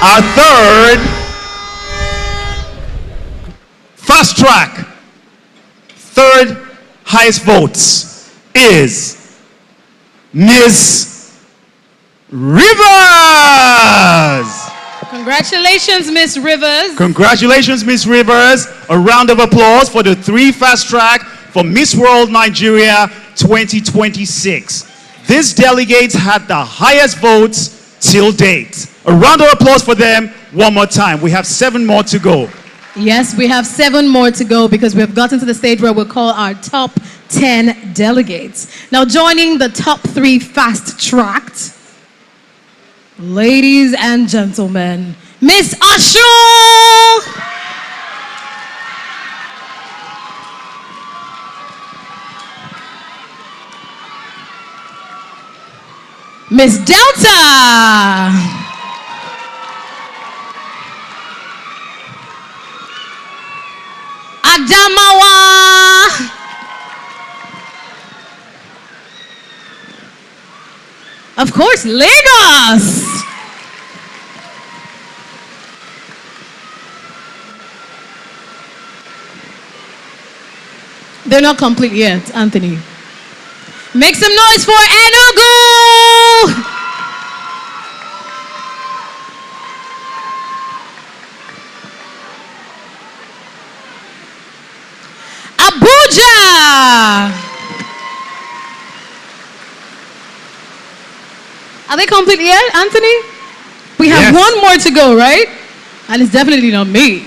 Our third fast track, third highest votes is Miss Rivers. Congratulations, Miss Rivers. Congratulations, Miss Rivers. A round of applause for the 3 fast track for Miss World Nigeria 2026. These delegates had the highest votes till date. A round of applause for them one more time. We have 7 more to go. Yes, we have 7 more to go because we've gotten to the stage where we'll call our top 10 delegates. Now joining the top 3 fast-tracked, ladies and gentlemen, Miss Ashu! Miss Delta! Adamawa! Of course, Lagos! They're not complete yet, Anthony. Make some noise for Enugu! Abuja! Are they complete yet, Anthony? We have 1 more to go, right? And it's definitely not me.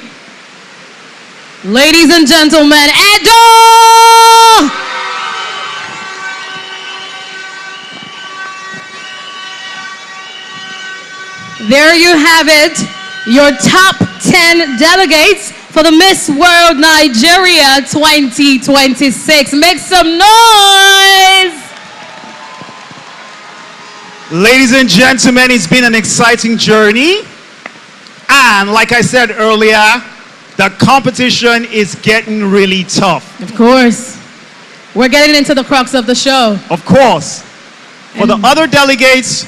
Ladies and gentlemen, Edo! There you have it, your top 10 delegates for the Miss World Nigeria 2026. Make some noise! Ladies and gentlemen, it's been an exciting journey. And like I said earlier, the competition is getting really tough. Of course. We're getting into the crux of the show. Of course. For the other delegates,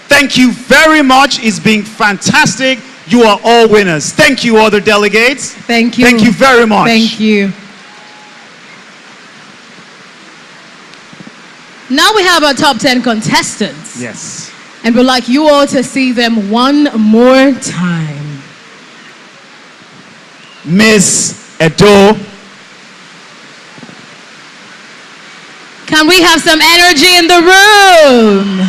thank you very much. It's been fantastic. You are all winners. Thank you, other delegates. Thank you. Thank you very much. Thank you. Now we have our top 10 contestants. Yes. And we'd like you all to see them one more time. Miss Edo. Can we have some energy in the room?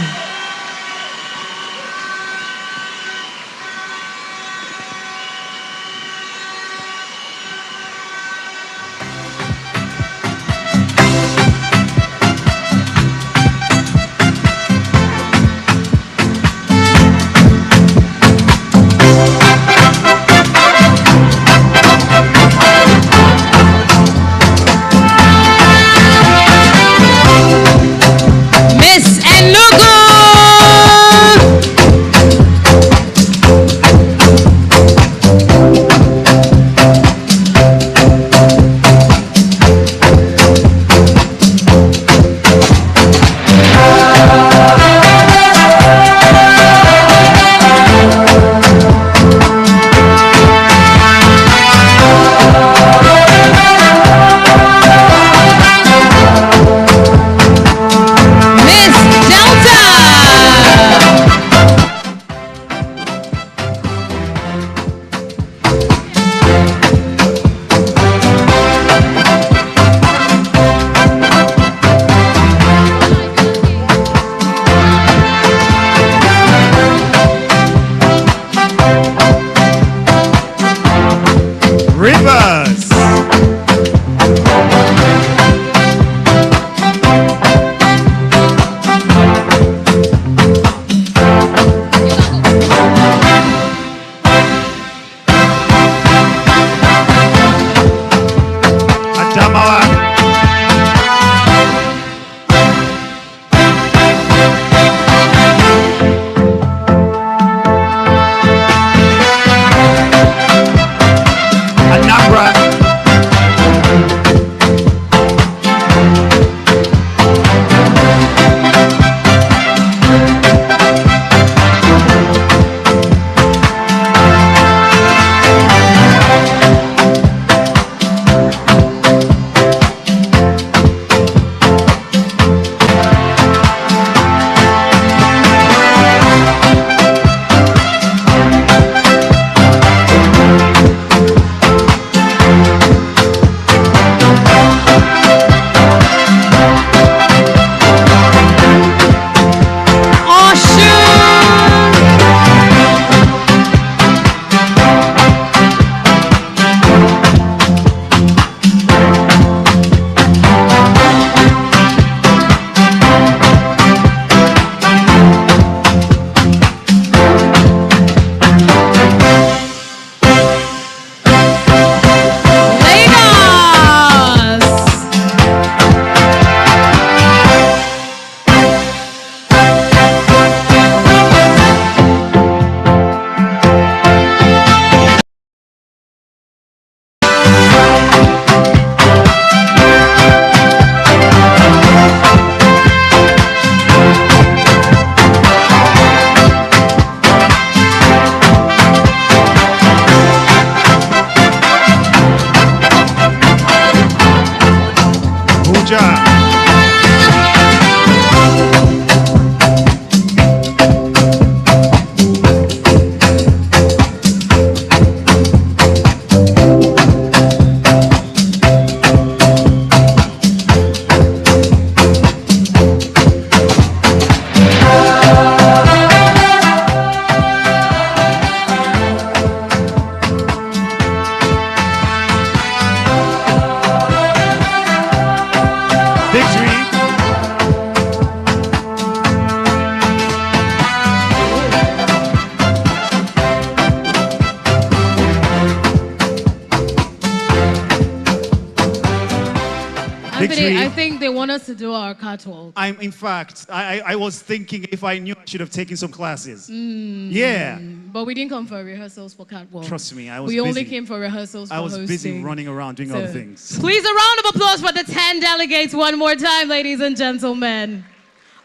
Anthony, I think they want us to do our catwalk. In fact, I was thinking if I knew I should have taken some classes. Mm, Yeah. But we didn't come for rehearsals for catwalk. Trust me, I was We busy. only came for rehearsals for I was busy hosting. running around doing other things. Please, a round of applause for the 10 delegates one more time, ladies and gentlemen.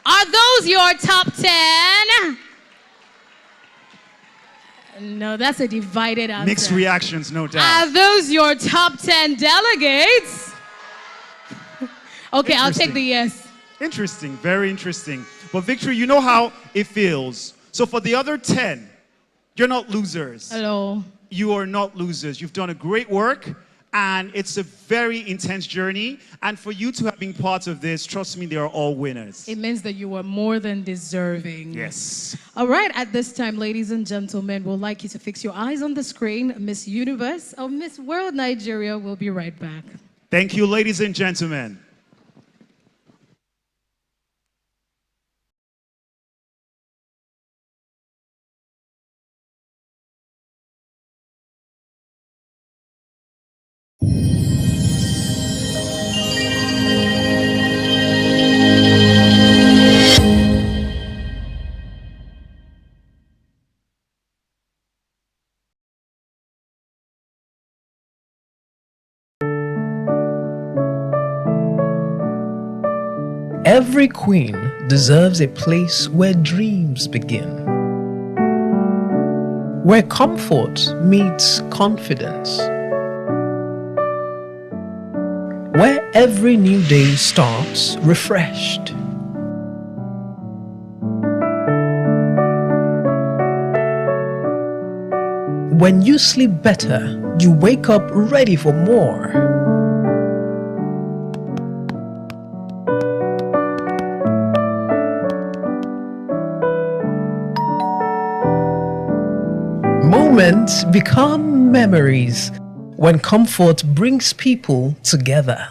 Are those your top 10? No, that's a divided answer. Mixed reactions, no doubt. Are those your top 10 delegates? Okay, I'll take the yes. Interesting, very interesting. But Victory, you know how it feels. So for the other 10, you're not losers. Hello. You are not losers. You've done a great work, and it's a very intense journey. And for you to have been part of this, trust me, they are all winners. It means that you were more than deserving. Yes. All right, at this time, ladies and gentlemen, we'd like you to fix your eyes on the screen. Miss Universe of Miss World Nigeria will be right back. Thank you, ladies and gentlemen. Every queen deserves a place where dreams begin, where comfort meets confidence, where every new day starts refreshed. When you sleep better, you wake up ready for more. Moments become memories when comfort brings people together.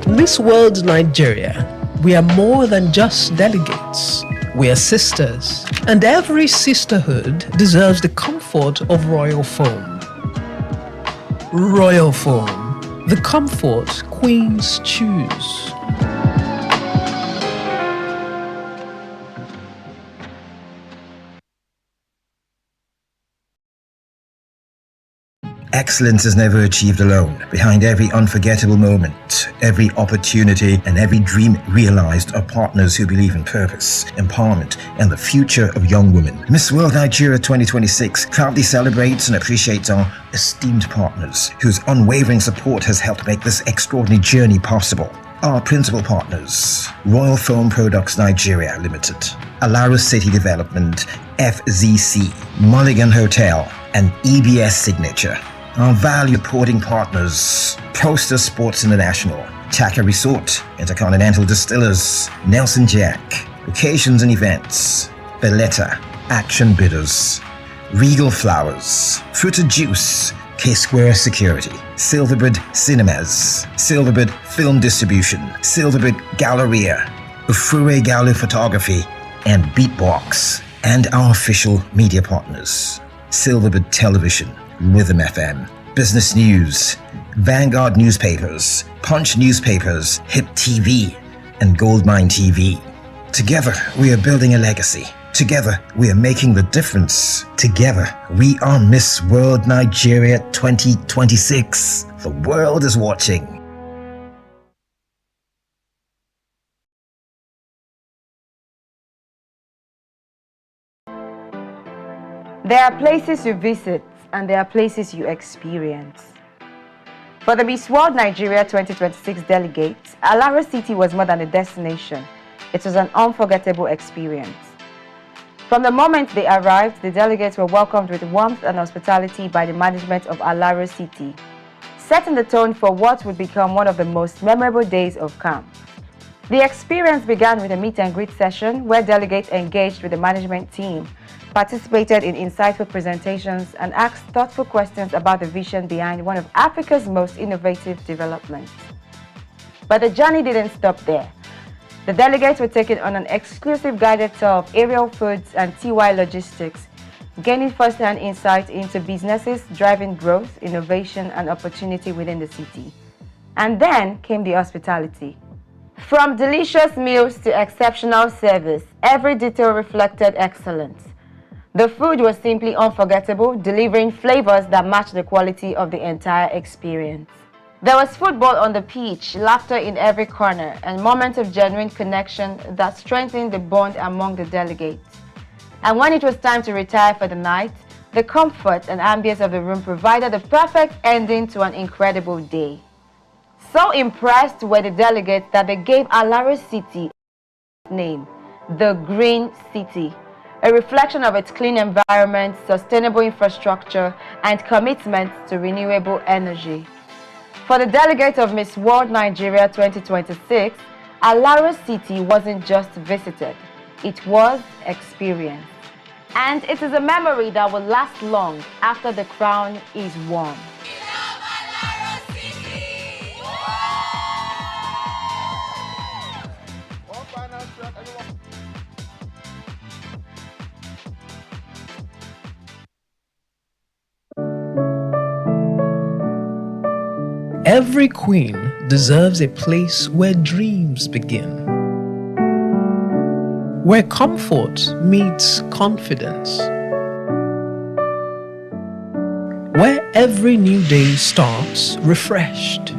Miss World Nigeria, we are more than just delegates. We are sisters, and every sisterhood deserves the comfort of Royal Foam. Royal Foam, the comfort queens choose. Excellence is never achieved alone. Behind every unforgettable moment, every opportunity, and every dream realized are partners who believe in purpose, empowerment, and the future of young women. Miss World Nigeria 2026 proudly celebrates and appreciates our esteemed partners whose unwavering support has helped make this extraordinary journey possible. Our principal partners: Royal Foam Products Nigeria Limited, Alaro City Development, FZC, Mulligan Hotel, and EBS Signature. Our valued supporting partners: Coaster Sports International, Taka Resort, Intercontinental Distillers, Nelson Jack, Occasions and Events, Valletta, Action Bidders, Regal Flowers, Fruta Juice, K-Square Security, Silverbird Cinemas, Silverbird Film Distribution, Silverbird Galleria, Ufure Gallo Photography, and Beatbox, and our official media partners: Silverbird Television, Rhythm FM, Business News, Vanguard Newspapers, Punch Newspapers, Hip TV, and Goldmine TV. Together, we are building a legacy Together, we are making the difference. Together, we are Miss World Nigeria 2026. The world is watching. There are places you visit and there are places you experience. For the Miss World Nigeria 2026 delegates, Alaro City was more than a destination. It was an unforgettable experience. From the moment they arrived, the delegates were welcomed with warmth and hospitality by the management of Alaro City, setting the tone for what would become one of the most memorable days of camp. The experience began with a meet and greet session where delegates engaged with the management team, participated in insightful presentations, and asked thoughtful questions about the vision behind one of Africa's most innovative developments. But the journey didn't stop there. The delegates were taken on an exclusive guided tour of Aerial Foods and TY Logistics, gaining first-hand insight into businesses driving growth, innovation, and opportunity within the city. And then came the hospitality. From delicious meals to exceptional service, every detail reflected excellence. The food was simply unforgettable, delivering flavors that matched the quality of the entire experience. There was football on the pitch, laughter in every corner, and moments of genuine connection that strengthened the bond among the delegates. And when it was time to retire for the night, the comfort and ambience of the room provided the perfect ending to an incredible day. So impressed were the delegates that they gave Alaro City a name, the Green City, a reflection of its clean environment, sustainable infrastructure, and commitment to renewable energy. For the delegates of Miss World Nigeria 2026, Alaro City wasn't just visited, it was experienced. And it is a memory that will last long after the crown is worn. Every queen deserves a place where dreams begin, where comfort meets confidence, where every new day starts refreshed.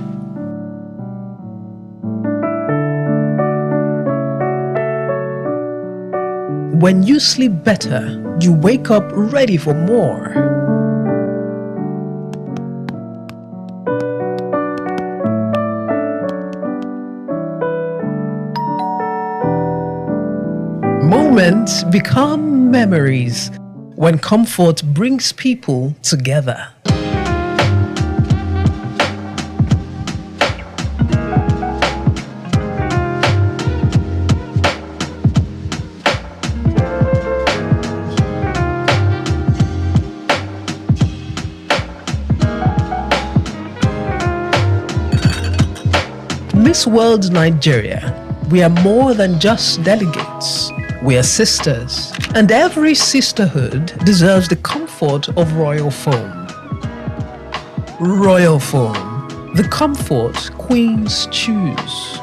When you sleep better, you wake up ready for more. Moments become memories when comfort brings people together. Miss World Nigeria, we are more than just delegates. We are sisters, and every sisterhood deserves the comfort of royal foam. Royal foam, the comfort queens choose.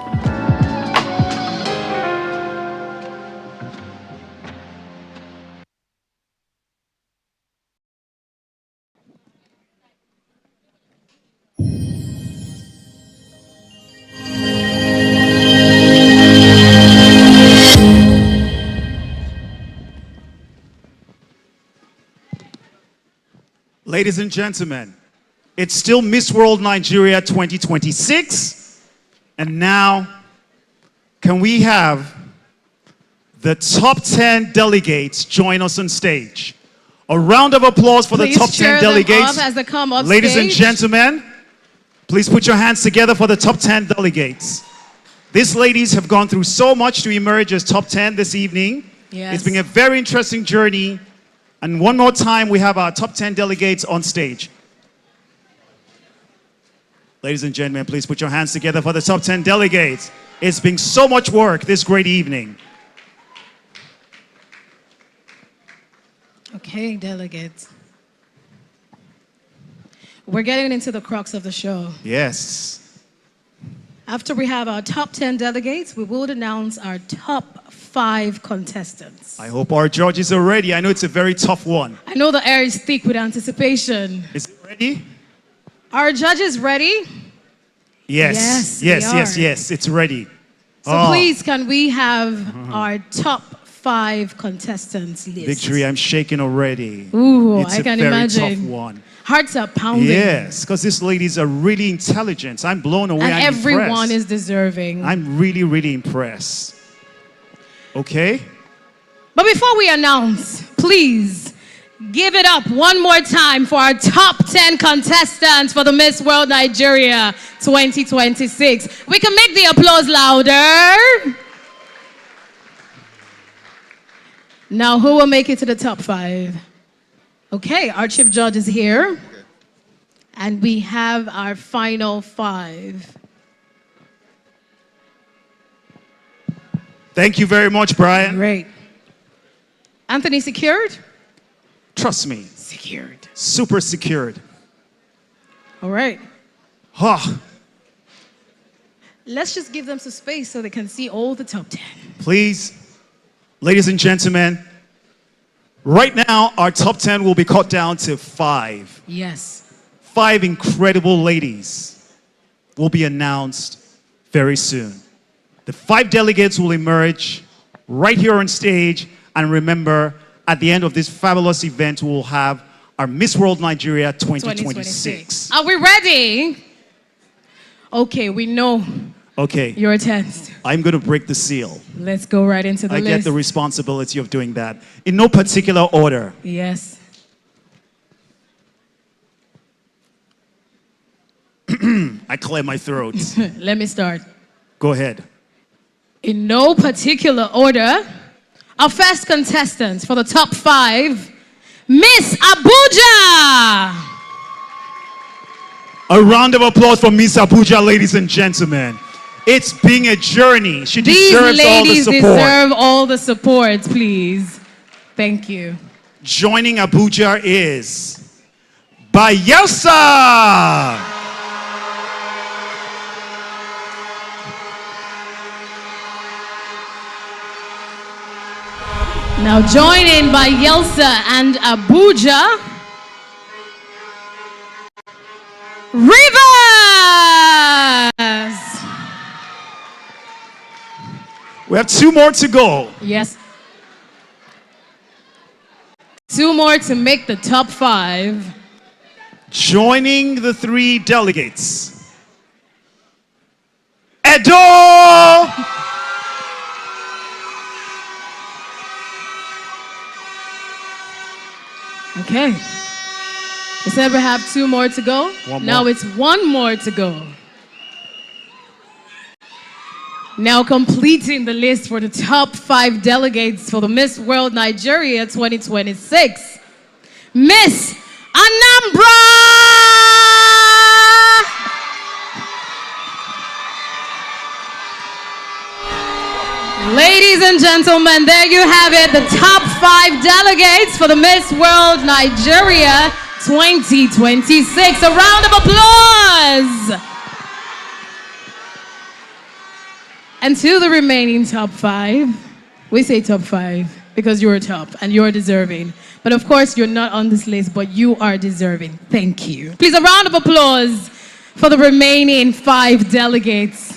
Ladies and gentlemen, it's still Miss World Nigeria 2026. And now, can we have the top 10 delegates join us on stage? A round of applause for the top 10 delegates. As they come up Ladies stage. and gentlemen, please put your hands together for the top 10 delegates. These ladies have gone through so much to emerge as top 10 this evening. Yes. It's been a very interesting journey. And one more time, we have our top 10 delegates on stage. Ladies and gentlemen, please put your hands together for the top 10 delegates. It's been so much work this great evening. Okay, delegates. We're getting into the crux of the show. Yes. After we have our top 10 delegates, we will announce our top 5 contestants. I hope our judges are ready. I know it's a very tough one. I know the air is thick with anticipation. Is it ready? Are judges ready? Yes. Yes. It's ready. So please, can we have our top 5 contestants list? Victory, I'm shaking already. Ooh, it's I can a very imagine. tough one. Hearts are pounding. Yes, because these ladies are really intelligent. I'm blown away. And I'm everyone impressed. is deserving. I'm really, really impressed. Okay? But before we announce, please give it up one more time for our top 10 contestants for the Miss World Nigeria 2026. We can make the applause louder. Now, who will make it to the top 5? Okay, our chief judge is here. And we have our final 5. Thank you very much, Brian. Great. Anthony, secured? Trust me. Secured. Super secured. All right. Huh. Let's just give them some space so they can see all the top 10. Please, ladies and gentlemen, right now our top 10 will be cut down to 5. Yes. 5 incredible ladies will be announced very soon. The 5 delegates will emerge right here on stage. And remember, at the end of this fabulous event, we will have our Miss World Nigeria 2026. Are we ready? Okay, we know. Okay. You're tense. I'm going to break the seal. Let's go right into the I list. get the responsibility of doing that. In no particular order. Yes. I clear my throat. Let me start. Go ahead. In no particular order, our first contestants for the top 5, Miss Abuja. A round of applause for Miss Abuja, ladies and gentlemen. It's been a journey. She deserves all the These ladies support. deserve all the support, please. Thank you. Joining Abuja is Bayelsa. Now joining by Yelsa and Abuja, Rivers. We have 2 more to go. Yes. 2 more to make the top 5. Joining the 3 delegates, Edo. Okay. We said we have 2 more to go. Now it's 1 more to go. Now completing the list for the top 5 delegates for the Miss World Nigeria 2026. Miss Anambra! Ladies and gentlemen, there you have it, the top 5 delegates for the Miss World Nigeria 2026. A round of applause! And to the remaining top 5, we say top 5 because you're top and you're deserving. But of course, you're not on this list, but you are deserving. Thank you. Please, a round of applause for the remaining 5 delegates.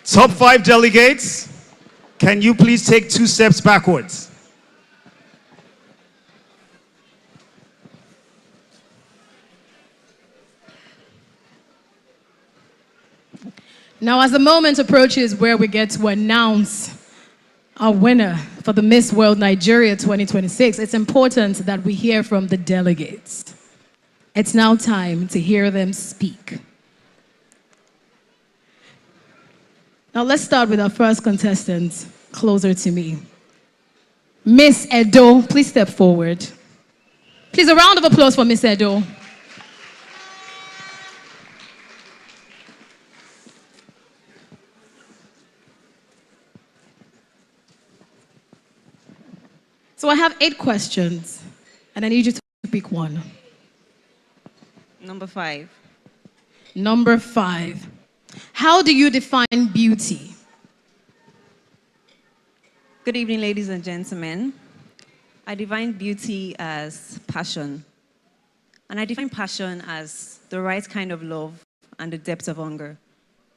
Top 5 delegates, can you please take 2 steps backwards? Now, as the moment approaches where we get to announce our winner for the Miss World Nigeria 2026, it's important that we hear from the delegates. It's now time to hear them speak. Now, let's start with our first contestant, closer to me. Miss Edo, please step forward. Please, a round of applause for Miss Edo. So I have 8 questions, and I need you to pick one. Number 5. Number 5. How do you define beauty? Good evening, ladies and gentlemen. I define beauty as passion. And I define passion as the right kind of love and the depth of hunger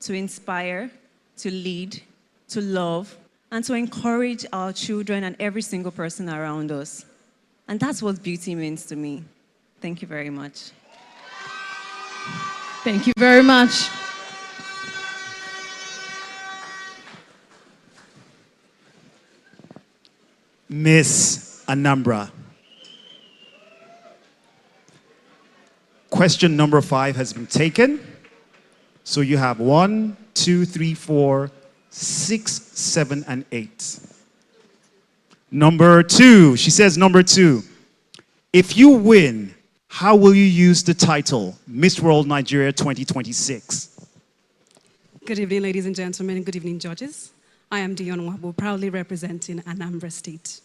to inspire, to lead, to love, and to encourage our children and every single person around us. And that's what beauty means to me. Thank you very much. Thank you very much. Miss Anambra. Question number 5 has been taken. So you have 1, 2, 3, 4, 6, 7, and 8. Number 2, she says number 2. If you win, how will you use the title Miss World Nigeria 2026? Good evening, ladies and gentlemen. Good evening, judges. I am Dion Wabo, proudly representing Anambra State.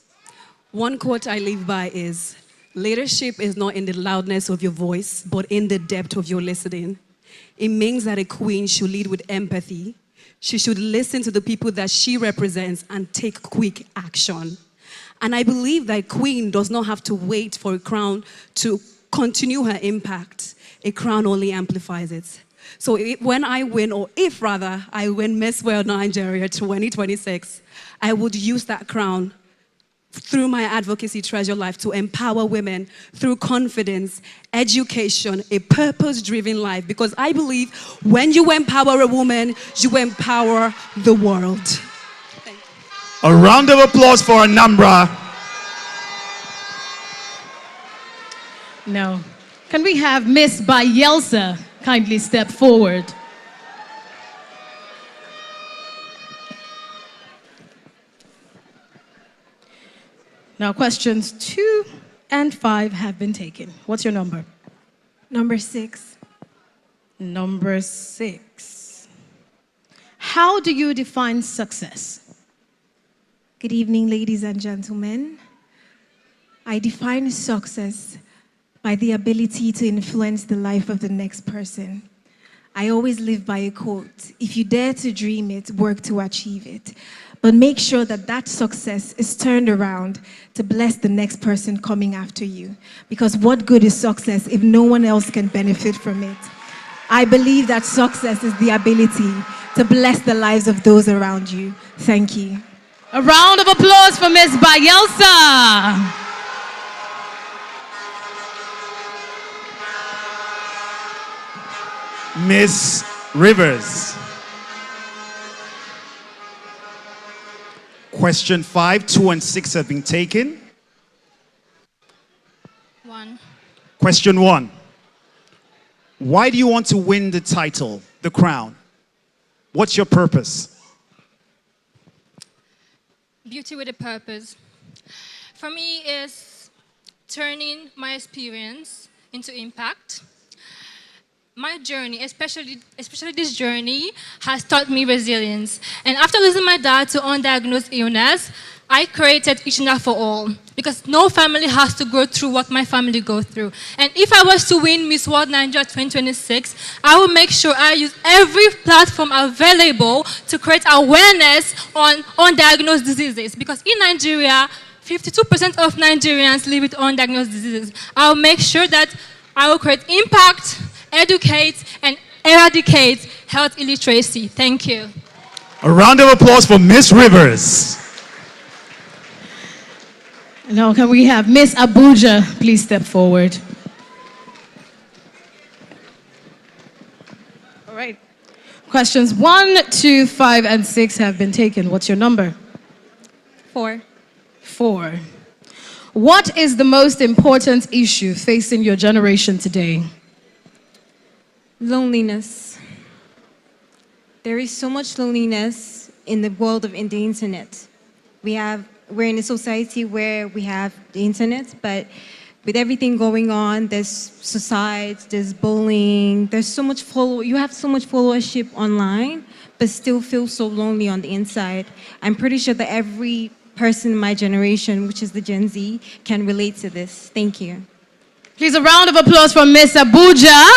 One quote I live by is, leadership is not in the loudness of your voice, but in the depth of your listening. It means that a queen should lead with empathy. She should listen to the people that she represents and take quick action. And I believe that a queen does not have to wait for a crown to continue her impact. A crown only amplifies it. So when I win, or if rather I win Miss World Nigeria 2026, I would use that crown through my advocacy treasure life to empower women through confidence, education, a purpose-driven life. Because I believe when you empower a woman, you empower the world. A round of applause for Anambra. Now, can we have Miss Bayelsa kindly step forward? Now, questions 2 and 5 have been taken. What's your number? Number 6. Number 6. How do you define success? Good evening, ladies and gentlemen. I define success by the ability to influence the life of the next person. I always live by a quote: if you dare to dream it, work to achieve it. But make sure that that success is turned around to bless the next person coming after you. Because what good is success if no one else can benefit from it? I believe that success is the ability to bless the lives of those around you. Thank you. A round of applause for Miss Bayelsa. Miss Rivers. Question 5, 2, and 6 have been taken. 1. Question 1. Why do you want to win the title, the crown? What's your purpose? Beauty with a purpose. For me, is turning my experience into impact. My journey, especially this journey, has taught me resilience. And after losing my dad to undiagnosed illness, I created Each Enough for All, because no family has to go through what my family go through. And if I was to win Miss World Nigeria 2026, I will make sure I use every platform available to create awareness on undiagnosed diseases. Because in Nigeria, 52% of Nigerians live with undiagnosed diseases. I will make sure that I will create impact, educate, and eradicate health illiteracy. Thank you. A round of applause for Miss Rivers. Now, can we have Miss Abuja please step forward? All right. Questions 1, 2, 5, and 6 have been taken. What's your number? 4. 4. What is the most important issue facing your generation today? Loneliness. There is so much loneliness in the world of in the internet. We're in a society where we have the internet, but with everything going on, there's suicide, there's bullying, there's so much you have so much followership online, but still feel so lonely on the inside. I'm pretty sure that every person in my generation, which is the Gen Z, can relate to this. Thank you. Please, a round of applause for Miss Abuja.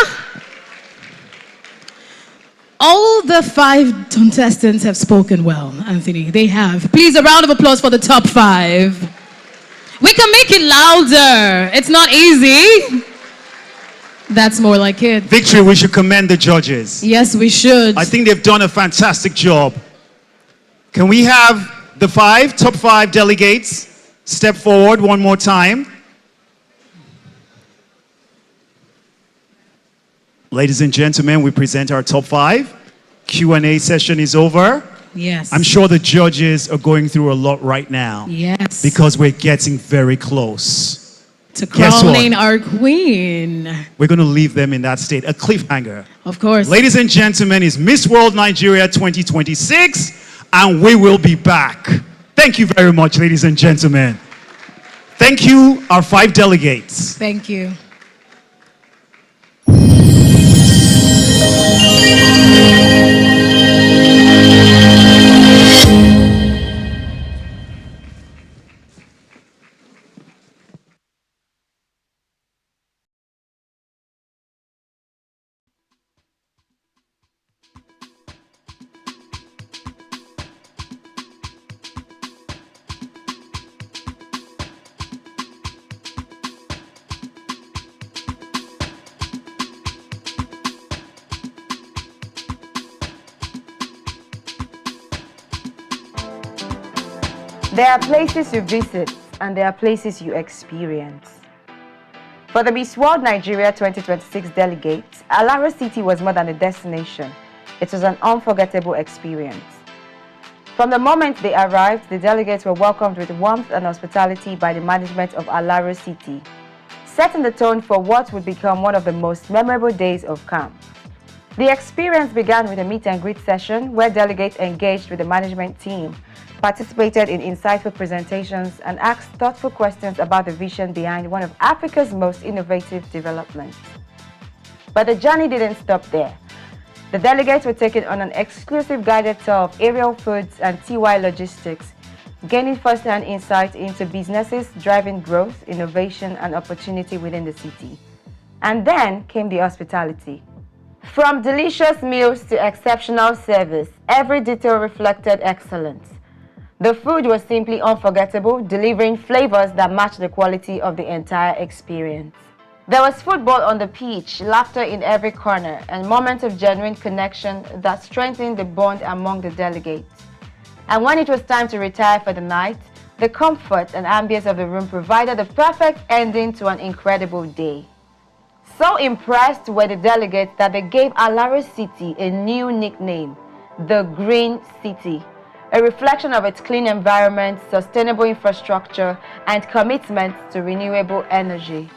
All the 5 contestants have spoken well, Anthony. They have. Please, a round of applause for the top 5. We can make it louder. It's not easy. That's more like it. Victory, we should commend the judges. Yes, we should. I think they've done a fantastic job. Can we have the top 5 delegates step forward one more time? Ladies and gentlemen, we present our top 5. Q&A session is over. Yes. I'm sure the judges are going through a lot right now. Yes. Because we're getting very close to crowning our queen. We're going to leave them in that state, a cliffhanger. Of course. Ladies and gentlemen, it's Miss World Nigeria 2026, and we will be back. Thank you very much, ladies and gentlemen. Thank you, our 5 delegates. Thank you. There are places you visit and there are places you experience. For the Miss World Nigeria 2026 delegates, Alaro City was more than a destination. It was an unforgettable experience. From the moment they arrived, the delegates were welcomed with warmth and hospitality by the management of Alaro City, setting the tone for what would become one of the most memorable days of camp. The experience began with a meet and greet session where delegates engaged with the management team, participated in insightful presentations, and asked thoughtful questions about the vision behind one of Africa's most innovative developments. But the journey didn't stop there. The delegates were taken on an exclusive guided tour of aerial foods and TY logistics, gaining first-hand insight into businesses driving growth, innovation, and opportunity within the city. And then came the hospitality. From delicious meals to exceptional service, every detail reflected excellence. The food was simply unforgettable, delivering flavors that matched the quality of the entire experience. There was football on the pitch, laughter in every corner, and moments of genuine connection that strengthened the bond among the delegates. And when it was time to retire for the night, the comfort and ambience of the room provided the perfect ending to an incredible day. So impressed were the delegates that they gave Alaro City a new nickname, the Green City, a reflection of its clean environment, sustainable infrastructure, and commitment to renewable energy.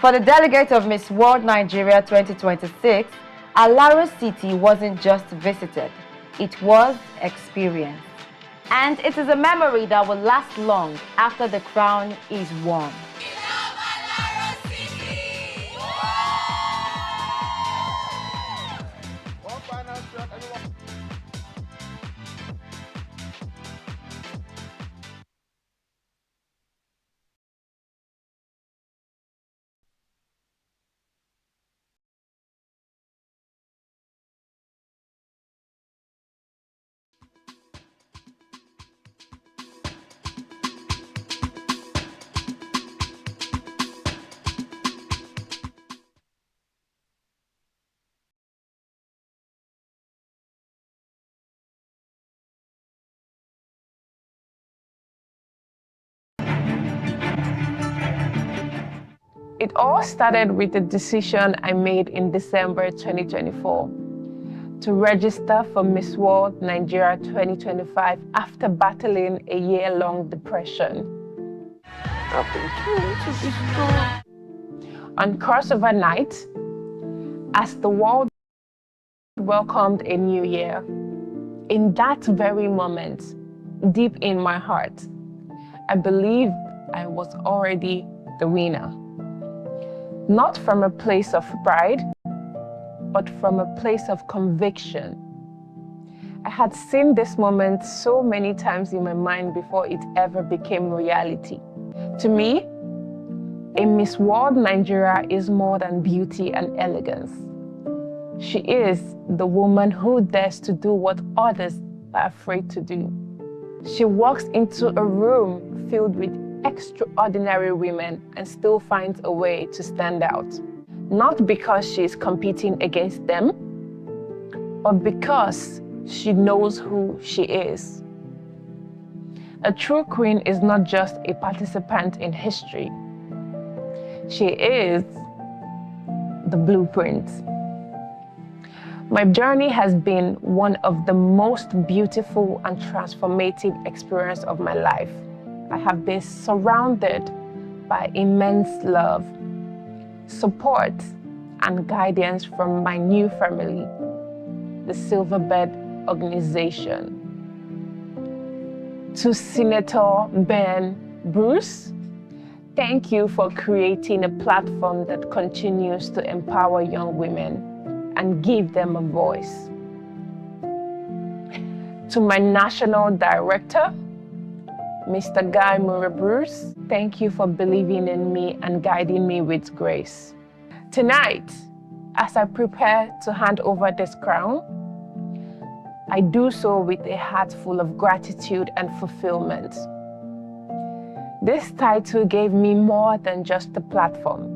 For the delegates of Miss World Nigeria 2026, Alaro City wasn't just visited, it was experienced. And it is a memory that will last long after the crown is worn. It all started with the decision I made in December 2024 to register for Miss World Nigeria 2025 after battling a year-long depression. I've been trying to be strong. On crossover night, as the world welcomed a new year, in that very moment, deep in my heart, I believed I was already the winner. Not from a place of pride, but from a place of conviction. I had seen this moment so many times in my mind before it ever became reality. To me, a Miss World Nigeria is more than beauty and elegance. She is the woman who dares to do what others are afraid to do. She walks into a room filled with extraordinary women and still finds a way to stand out. Not because she is competing against them, but because she knows who she is. A true queen is not just a participant in history. She is the blueprint. My journey has been one of the most beautiful and transformative experiences of my life. I have been surrounded by immense love, support, and guidance from my new family, the Silverbird organization. To Senator Ben Bruce, thank you for creating a platform that continues to empower young women and give them a voice. To my national director, Mr. Guy Murray Bruce, thank you for believing in me and guiding me with grace. Tonight, as I prepare to hand over this crown, I do so with a heart full of gratitude and fulfillment. This title gave me more than just a platform.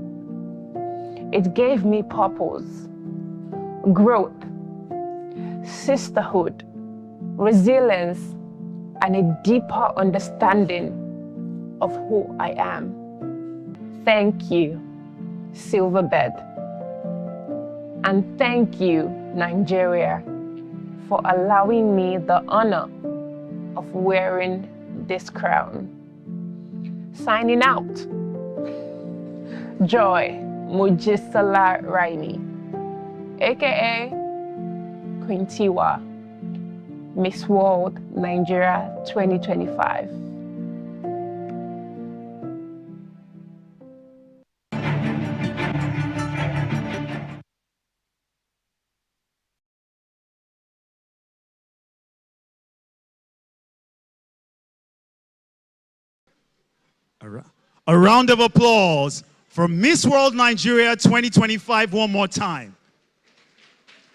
It gave me purpose, growth, sisterhood, resilience, and a deeper understanding of who I am. Thank you, Silverbird. And thank you, Nigeria, for allowing me the honor of wearing this crown. Signing out, Joy Mujisala Raimi, aka Queen Tiwa, Miss World Nigeria 2025. A round of applause for Miss World Nigeria 2025 one more time.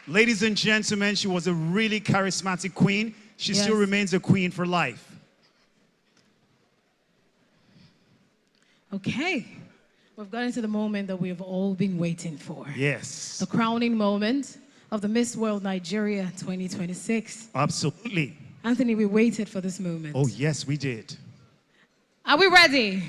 Ladies and gentlemen, she was a really charismatic queen. She still remains a queen for life. Okay, we've gotten to the moment that we've all been waiting for. Yes. The crowning moment of the Miss World Nigeria 2026. Absolutely. Anthony, we waited for this moment. Oh, yes, we did. Are we ready?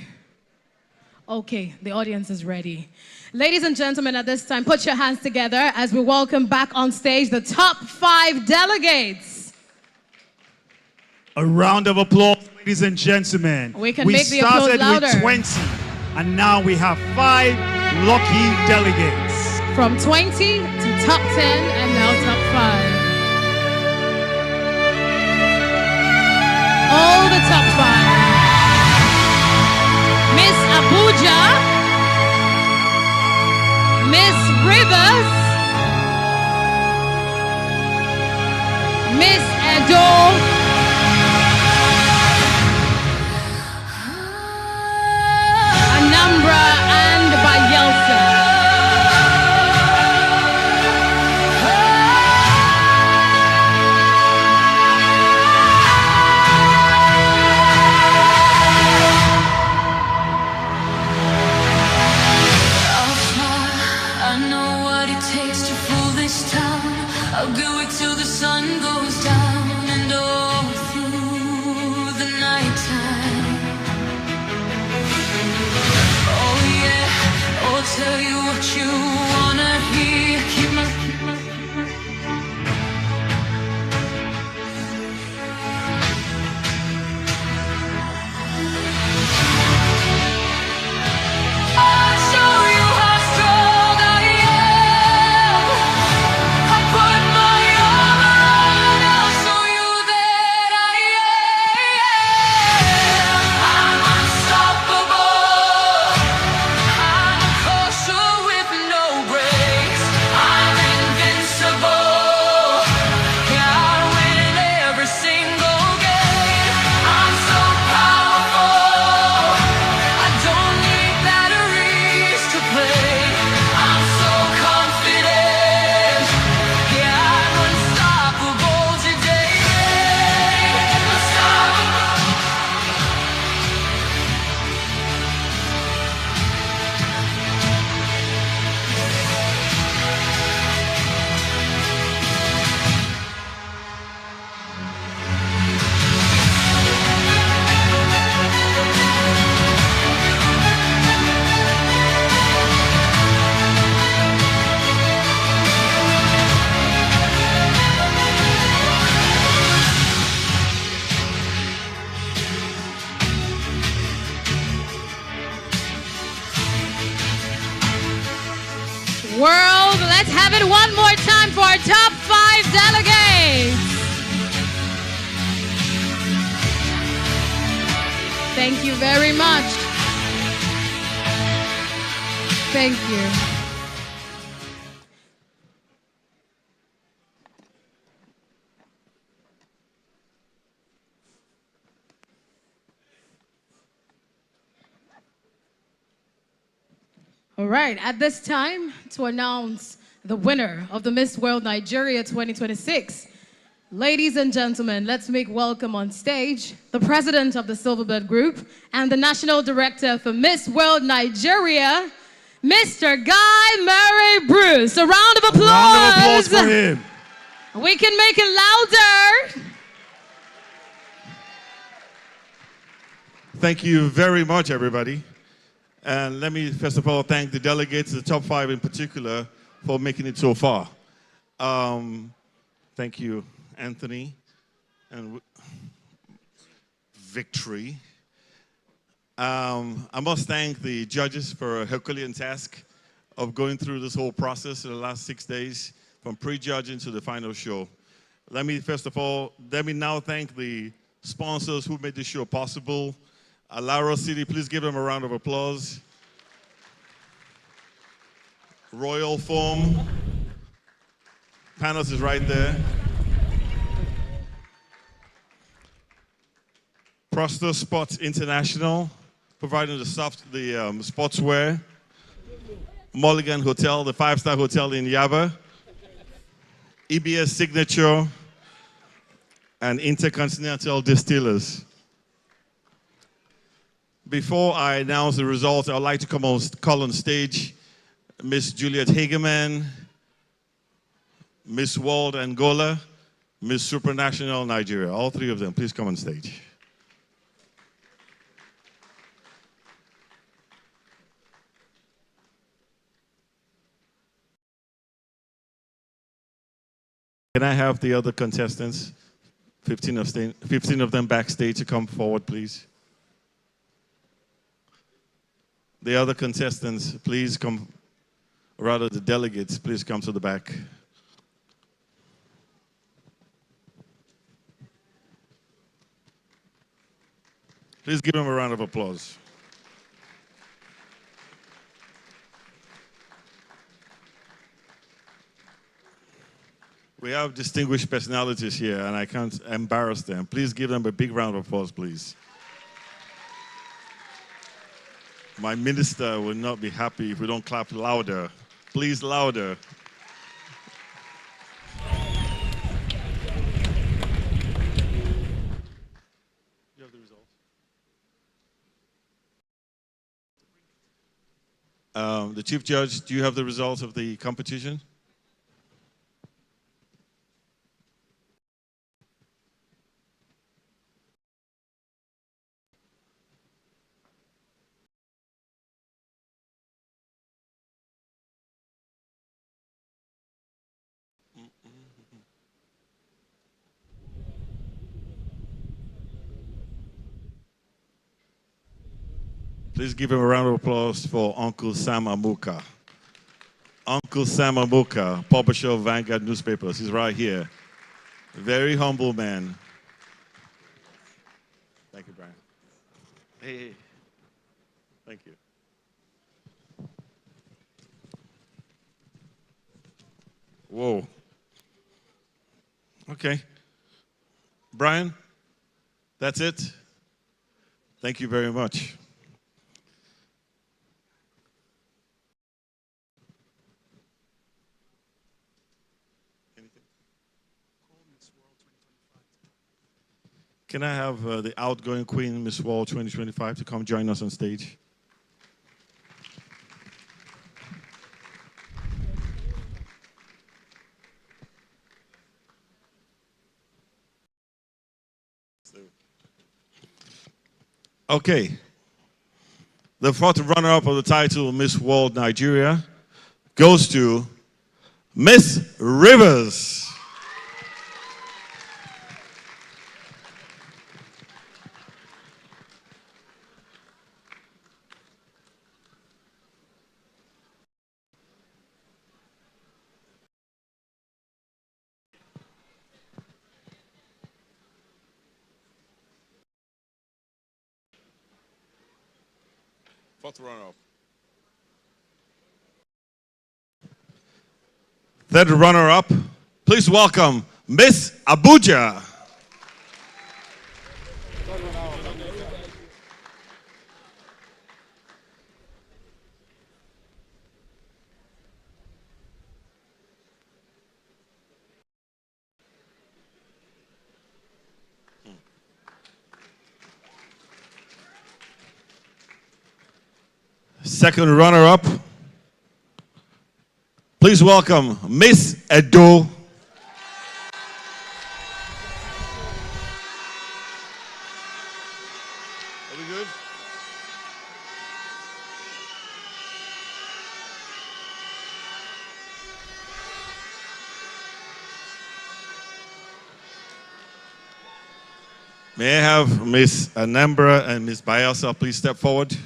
Okay, the audience is ready. Ladies and gentlemen, at this time, put your hands together as we welcome back on stage the top 5 delegates. A round of applause, ladies and gentlemen. We can make the applause started louder. with 20, and now we have 5 lucky delegates. From 20 to top 10 and now top 5. All the top 5. Miss Abuja, Miss Rivers, Miss Edo, Anambra and Bayelsa. world. Let's have it one more time for our top 5 delegates. Thank you very much. Thank you. All right, at this time, to announce the winner of the Miss World Nigeria 2026. Ladies and gentlemen, let's make welcome on stage the president of the Silverbird Group and the national director for Miss World Nigeria, Mr. Guy Murray Bruce. A round of applause. A round of applause for him. We can make it louder. Thank you very much, everybody. And let me, first of all, thank the delegates, the top 5 in particular, for making it so far. Thank you, Anthony and Victory. I must thank the judges for a Herculean task of going through this whole process in the last 6 days, from pre-judging to the final show. Let me now thank the sponsors who made this show possible. Alaro City, please give them a round of applause. Royal Foam, Panos is right there. Prosto Sports International, providing the sportswear. Mulligan Hotel, the 5-star hotel in Yaba. EBS Signature, and Intercontinental Distillers. Before I announce the results, I'd like to call on stage Miss Juliet Hageman, Miss World Angola, Miss Supranational Nigeria. All 3 of them, please come on stage. Can I have the other contestants, 15 of them backstage, to come forward, please? The other contestants, please come, rather the delegates, please come to the back. Please give them a round of applause. We have distinguished personalities here, and I can't embarrass them. Please give them a big round of applause, please. My minister will not be happy if we don't clap louder. Please, louder. You have the results? The Chief Judge, do you have the results of the competition? Please give him a round of applause for Uncle Sam Amuka. Uncle Sam Amuka, publisher of Vanguard newspapers. He's right here. Very humble man. Thank you, Brian. Hey. Thank you. Whoa. Okay. Brian, that's it? Thank you very much. Can I have the outgoing Queen, Miss World 2025, to come join us on stage? Okay. The fourth runner-up of the title, Miss World Nigeria, goes to Miss Rivers. Fourth runner-up. Third runner-up, please welcome Miss Abuja. Second runner-up, please welcome Miss Edo. May I have Miss Anambra and Miss Bayelsa please step forward?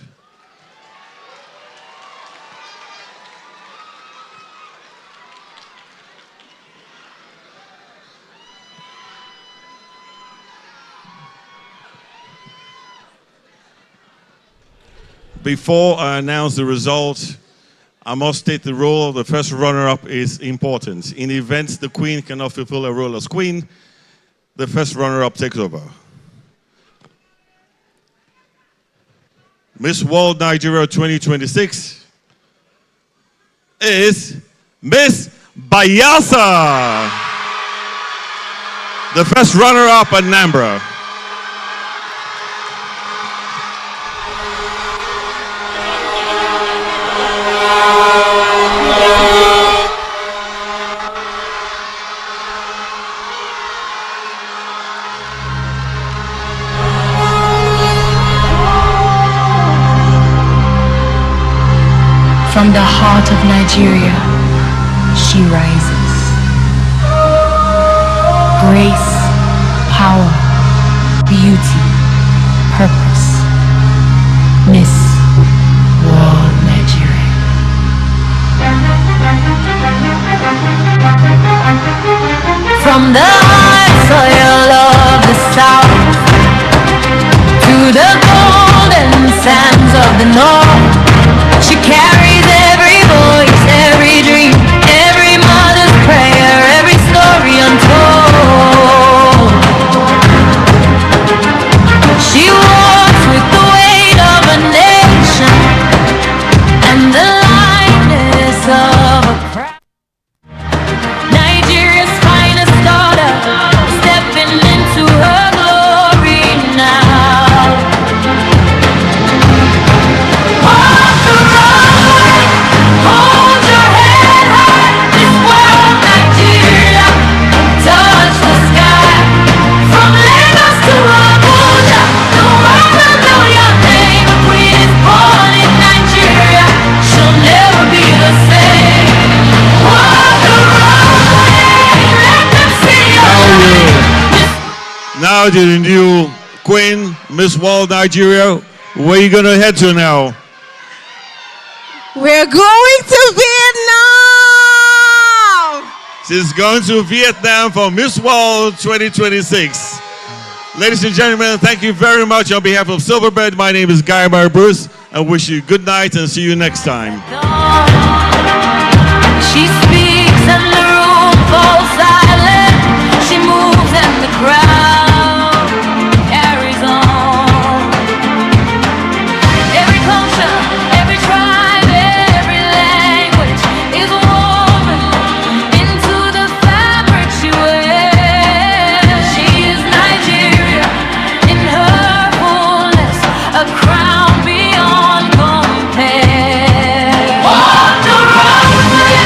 Before I announce the result, I must state the role of the first runner-up is important. In events the Queen cannot fulfill her role as Queen, the first runner-up takes over. Miss World Nigeria 2026 is Miss Bayelsa, the first runner-up at Nambra. From the heart of Nigeria, she rises. Grace, power, beauty, purpose. Miss World Nigeria. From the high soil of the south to the golden sands of the north, she carries every voice, every dream, every mother's prayer, every story untold. She walks with the weight of a nation and the lightness of a crowd. Nigeria's finest daughter, stepping into her glory now. Walk the runway, hold your head high. This world, Nigeria, touch the sky. From Lagos to Abuja, the world will know your name. A queen is born in Nigeria, she'll never be the same. Walk the runway, let them see your light. Now to the new Queen, Miss World Nigeria. Where are you going to head to now? We're going to Vietnam! She's going to Vietnam for Miss World 2026. Ladies and gentlemen, thank you very much on behalf of Silverbird. My name is Guy Mary Bruce. I wish you good night and see you next time. She speaks and the room falls silent. She moves and the crowd carries on. Every culture, every tribe, every language is woven into the fabric she wears. She is Nigeria in her fullness, a crown beyond compare. On the runway,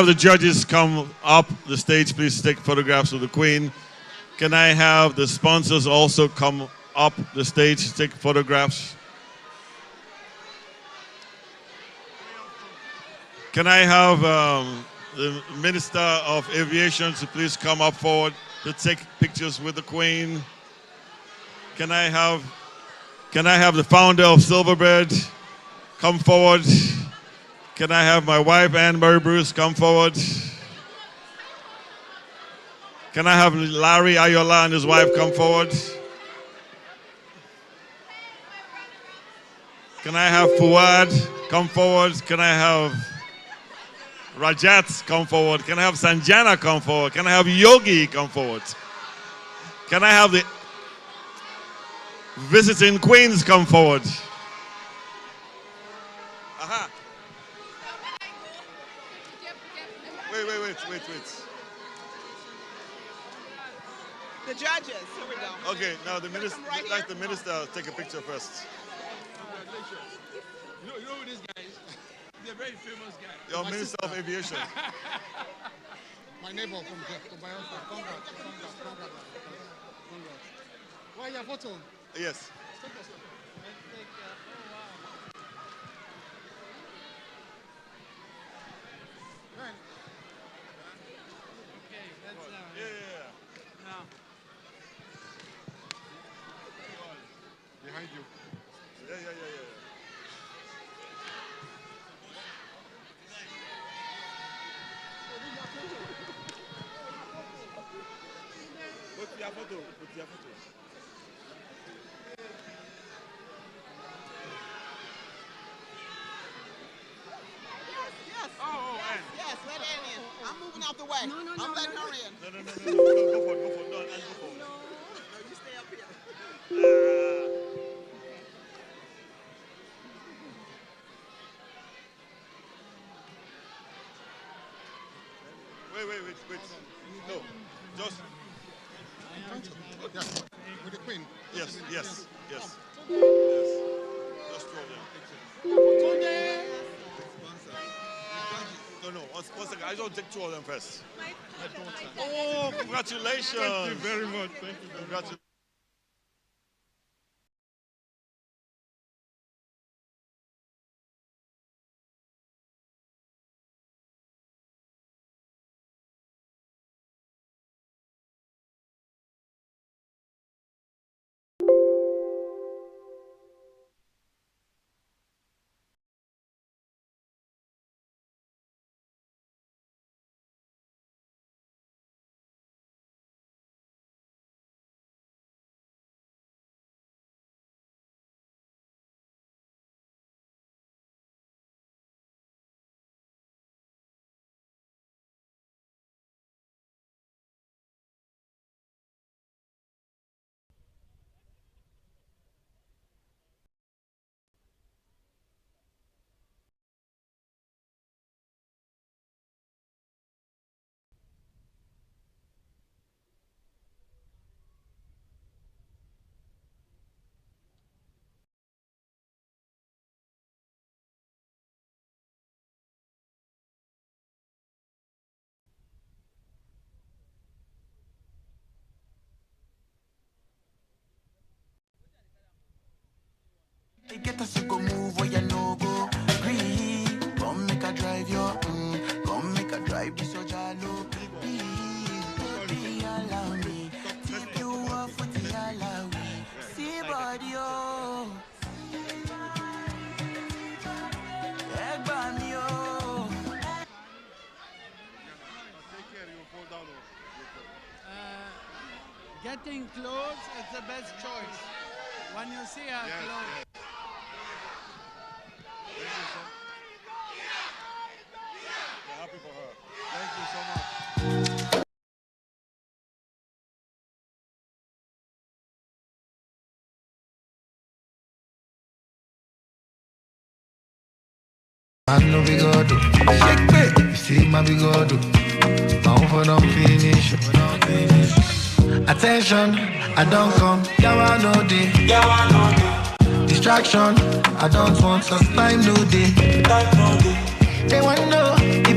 the judges come up the stage, please take photographs of the Queen? Can I have the sponsors also come up the stage to take photographs? Can I have the Minister of Aviation to please come up forward to take pictures with the Queen? Can I have the founder of Silverbird come forward? Can I have my wife, Anne Mary Bruce, come forward? Can I have Larry Ayola and his wife come forward? Can I have Fuad come forward? Can I have Rajat come forward? Can I have Sanjana come forward? Can I have Yogi come forward? Can I have the visiting queens come forward? Aha. Wait. The judges, here we go. Okay, now the minister, let the minister take a picture first. You know who this guy is? He's a very famous guy. Your Minister of Aviation. My neighbor from Bayelsa. Congrats. Why your photo? Yes. Behind you. Yeah. Put your photo. Yes, let Ann in. I'm moving out the way. I'm letting her in. No. Go for it. No, you stay up here. Wait. No, just. With the Queen. Yes. Just throw them. No. One second. I just want to take two of them first. Oh, congratulations. Thank you very much. Congratulations. Get us to go move where you know go. Green, come make a drive your come make a drive this your jalo. Please, allow me. Tip you off with the allow me. See body oh. Egg me oh. Getting clothes is the best choice. When you see her clothes. We're happy for her. Thank you so much. I know we go do. Shake it. You see my big go do. Bound for them finish. Attention, I don't come. Yawa no day. Distraction, I don't want. Cause time no day. They want to know if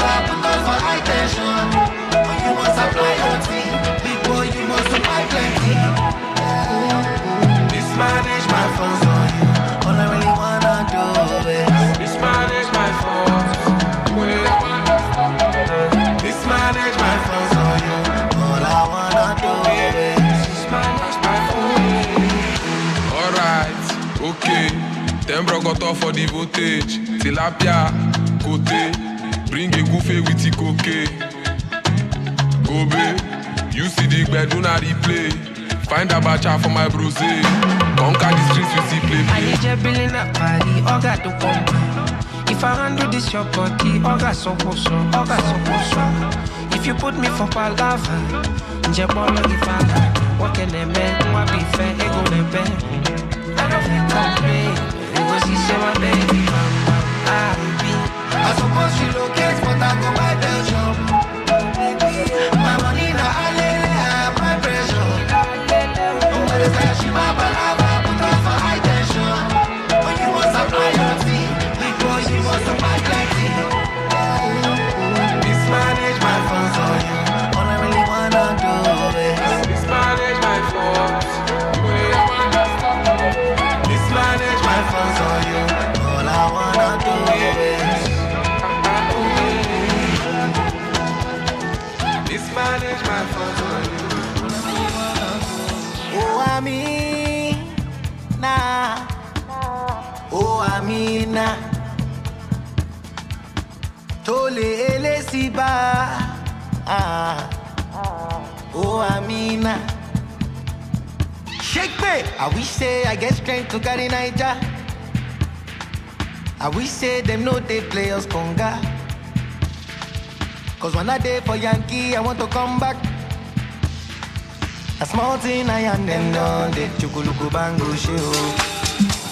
okay. Then bro got off for the voltage. Tilapia, kote. Bring a goofy with the cocaine. Go be, you see the bed, do not replay. Find a bacha for my bruise. Conquer the streets with the play. I need you building up party, Oga to come. If I handle this your body, Oga so. If you put me for palava, Njebolo ifala. What can they make? What be fair? Ego nebe. I don't feel complain. You go see say my baby mama. I suppose she locates, but I go by Belgium. My money na alele, my pressure. But it's like she my palava, put her for high tension. When you want some loyalty, big boy, she wants some bad lighting. Mismanage my funds on you. All I really wanna do is mismanage my funds. Mismanage my funds on you. All I wanna do is mismanage my funds on you. Oh, Amina. Oh, Amina. Tole ele siba. Oh, Amina. Shake me. I wish say I get strength to carry Niger. I wish say them know they play us conga. Cause when I day for Yankee, I want to come back. A small thing I am them done. They chukuluku bango show.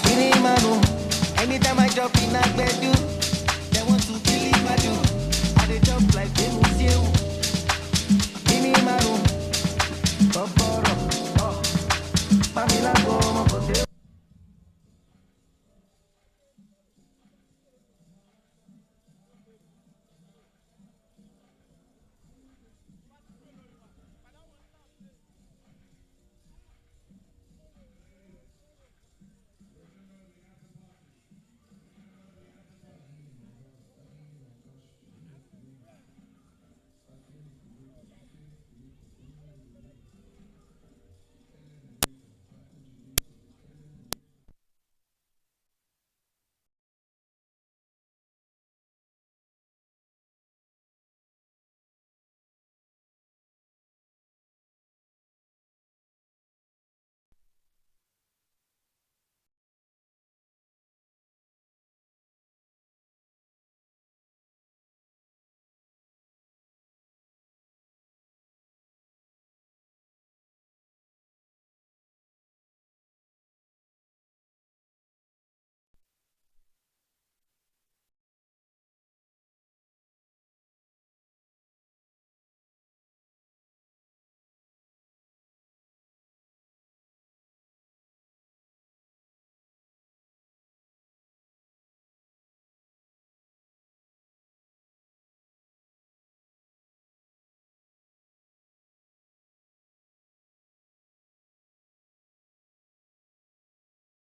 Minimum. Anytime I jump in a bedroom, they want to believe I do. I they jump like they must you. Minimum.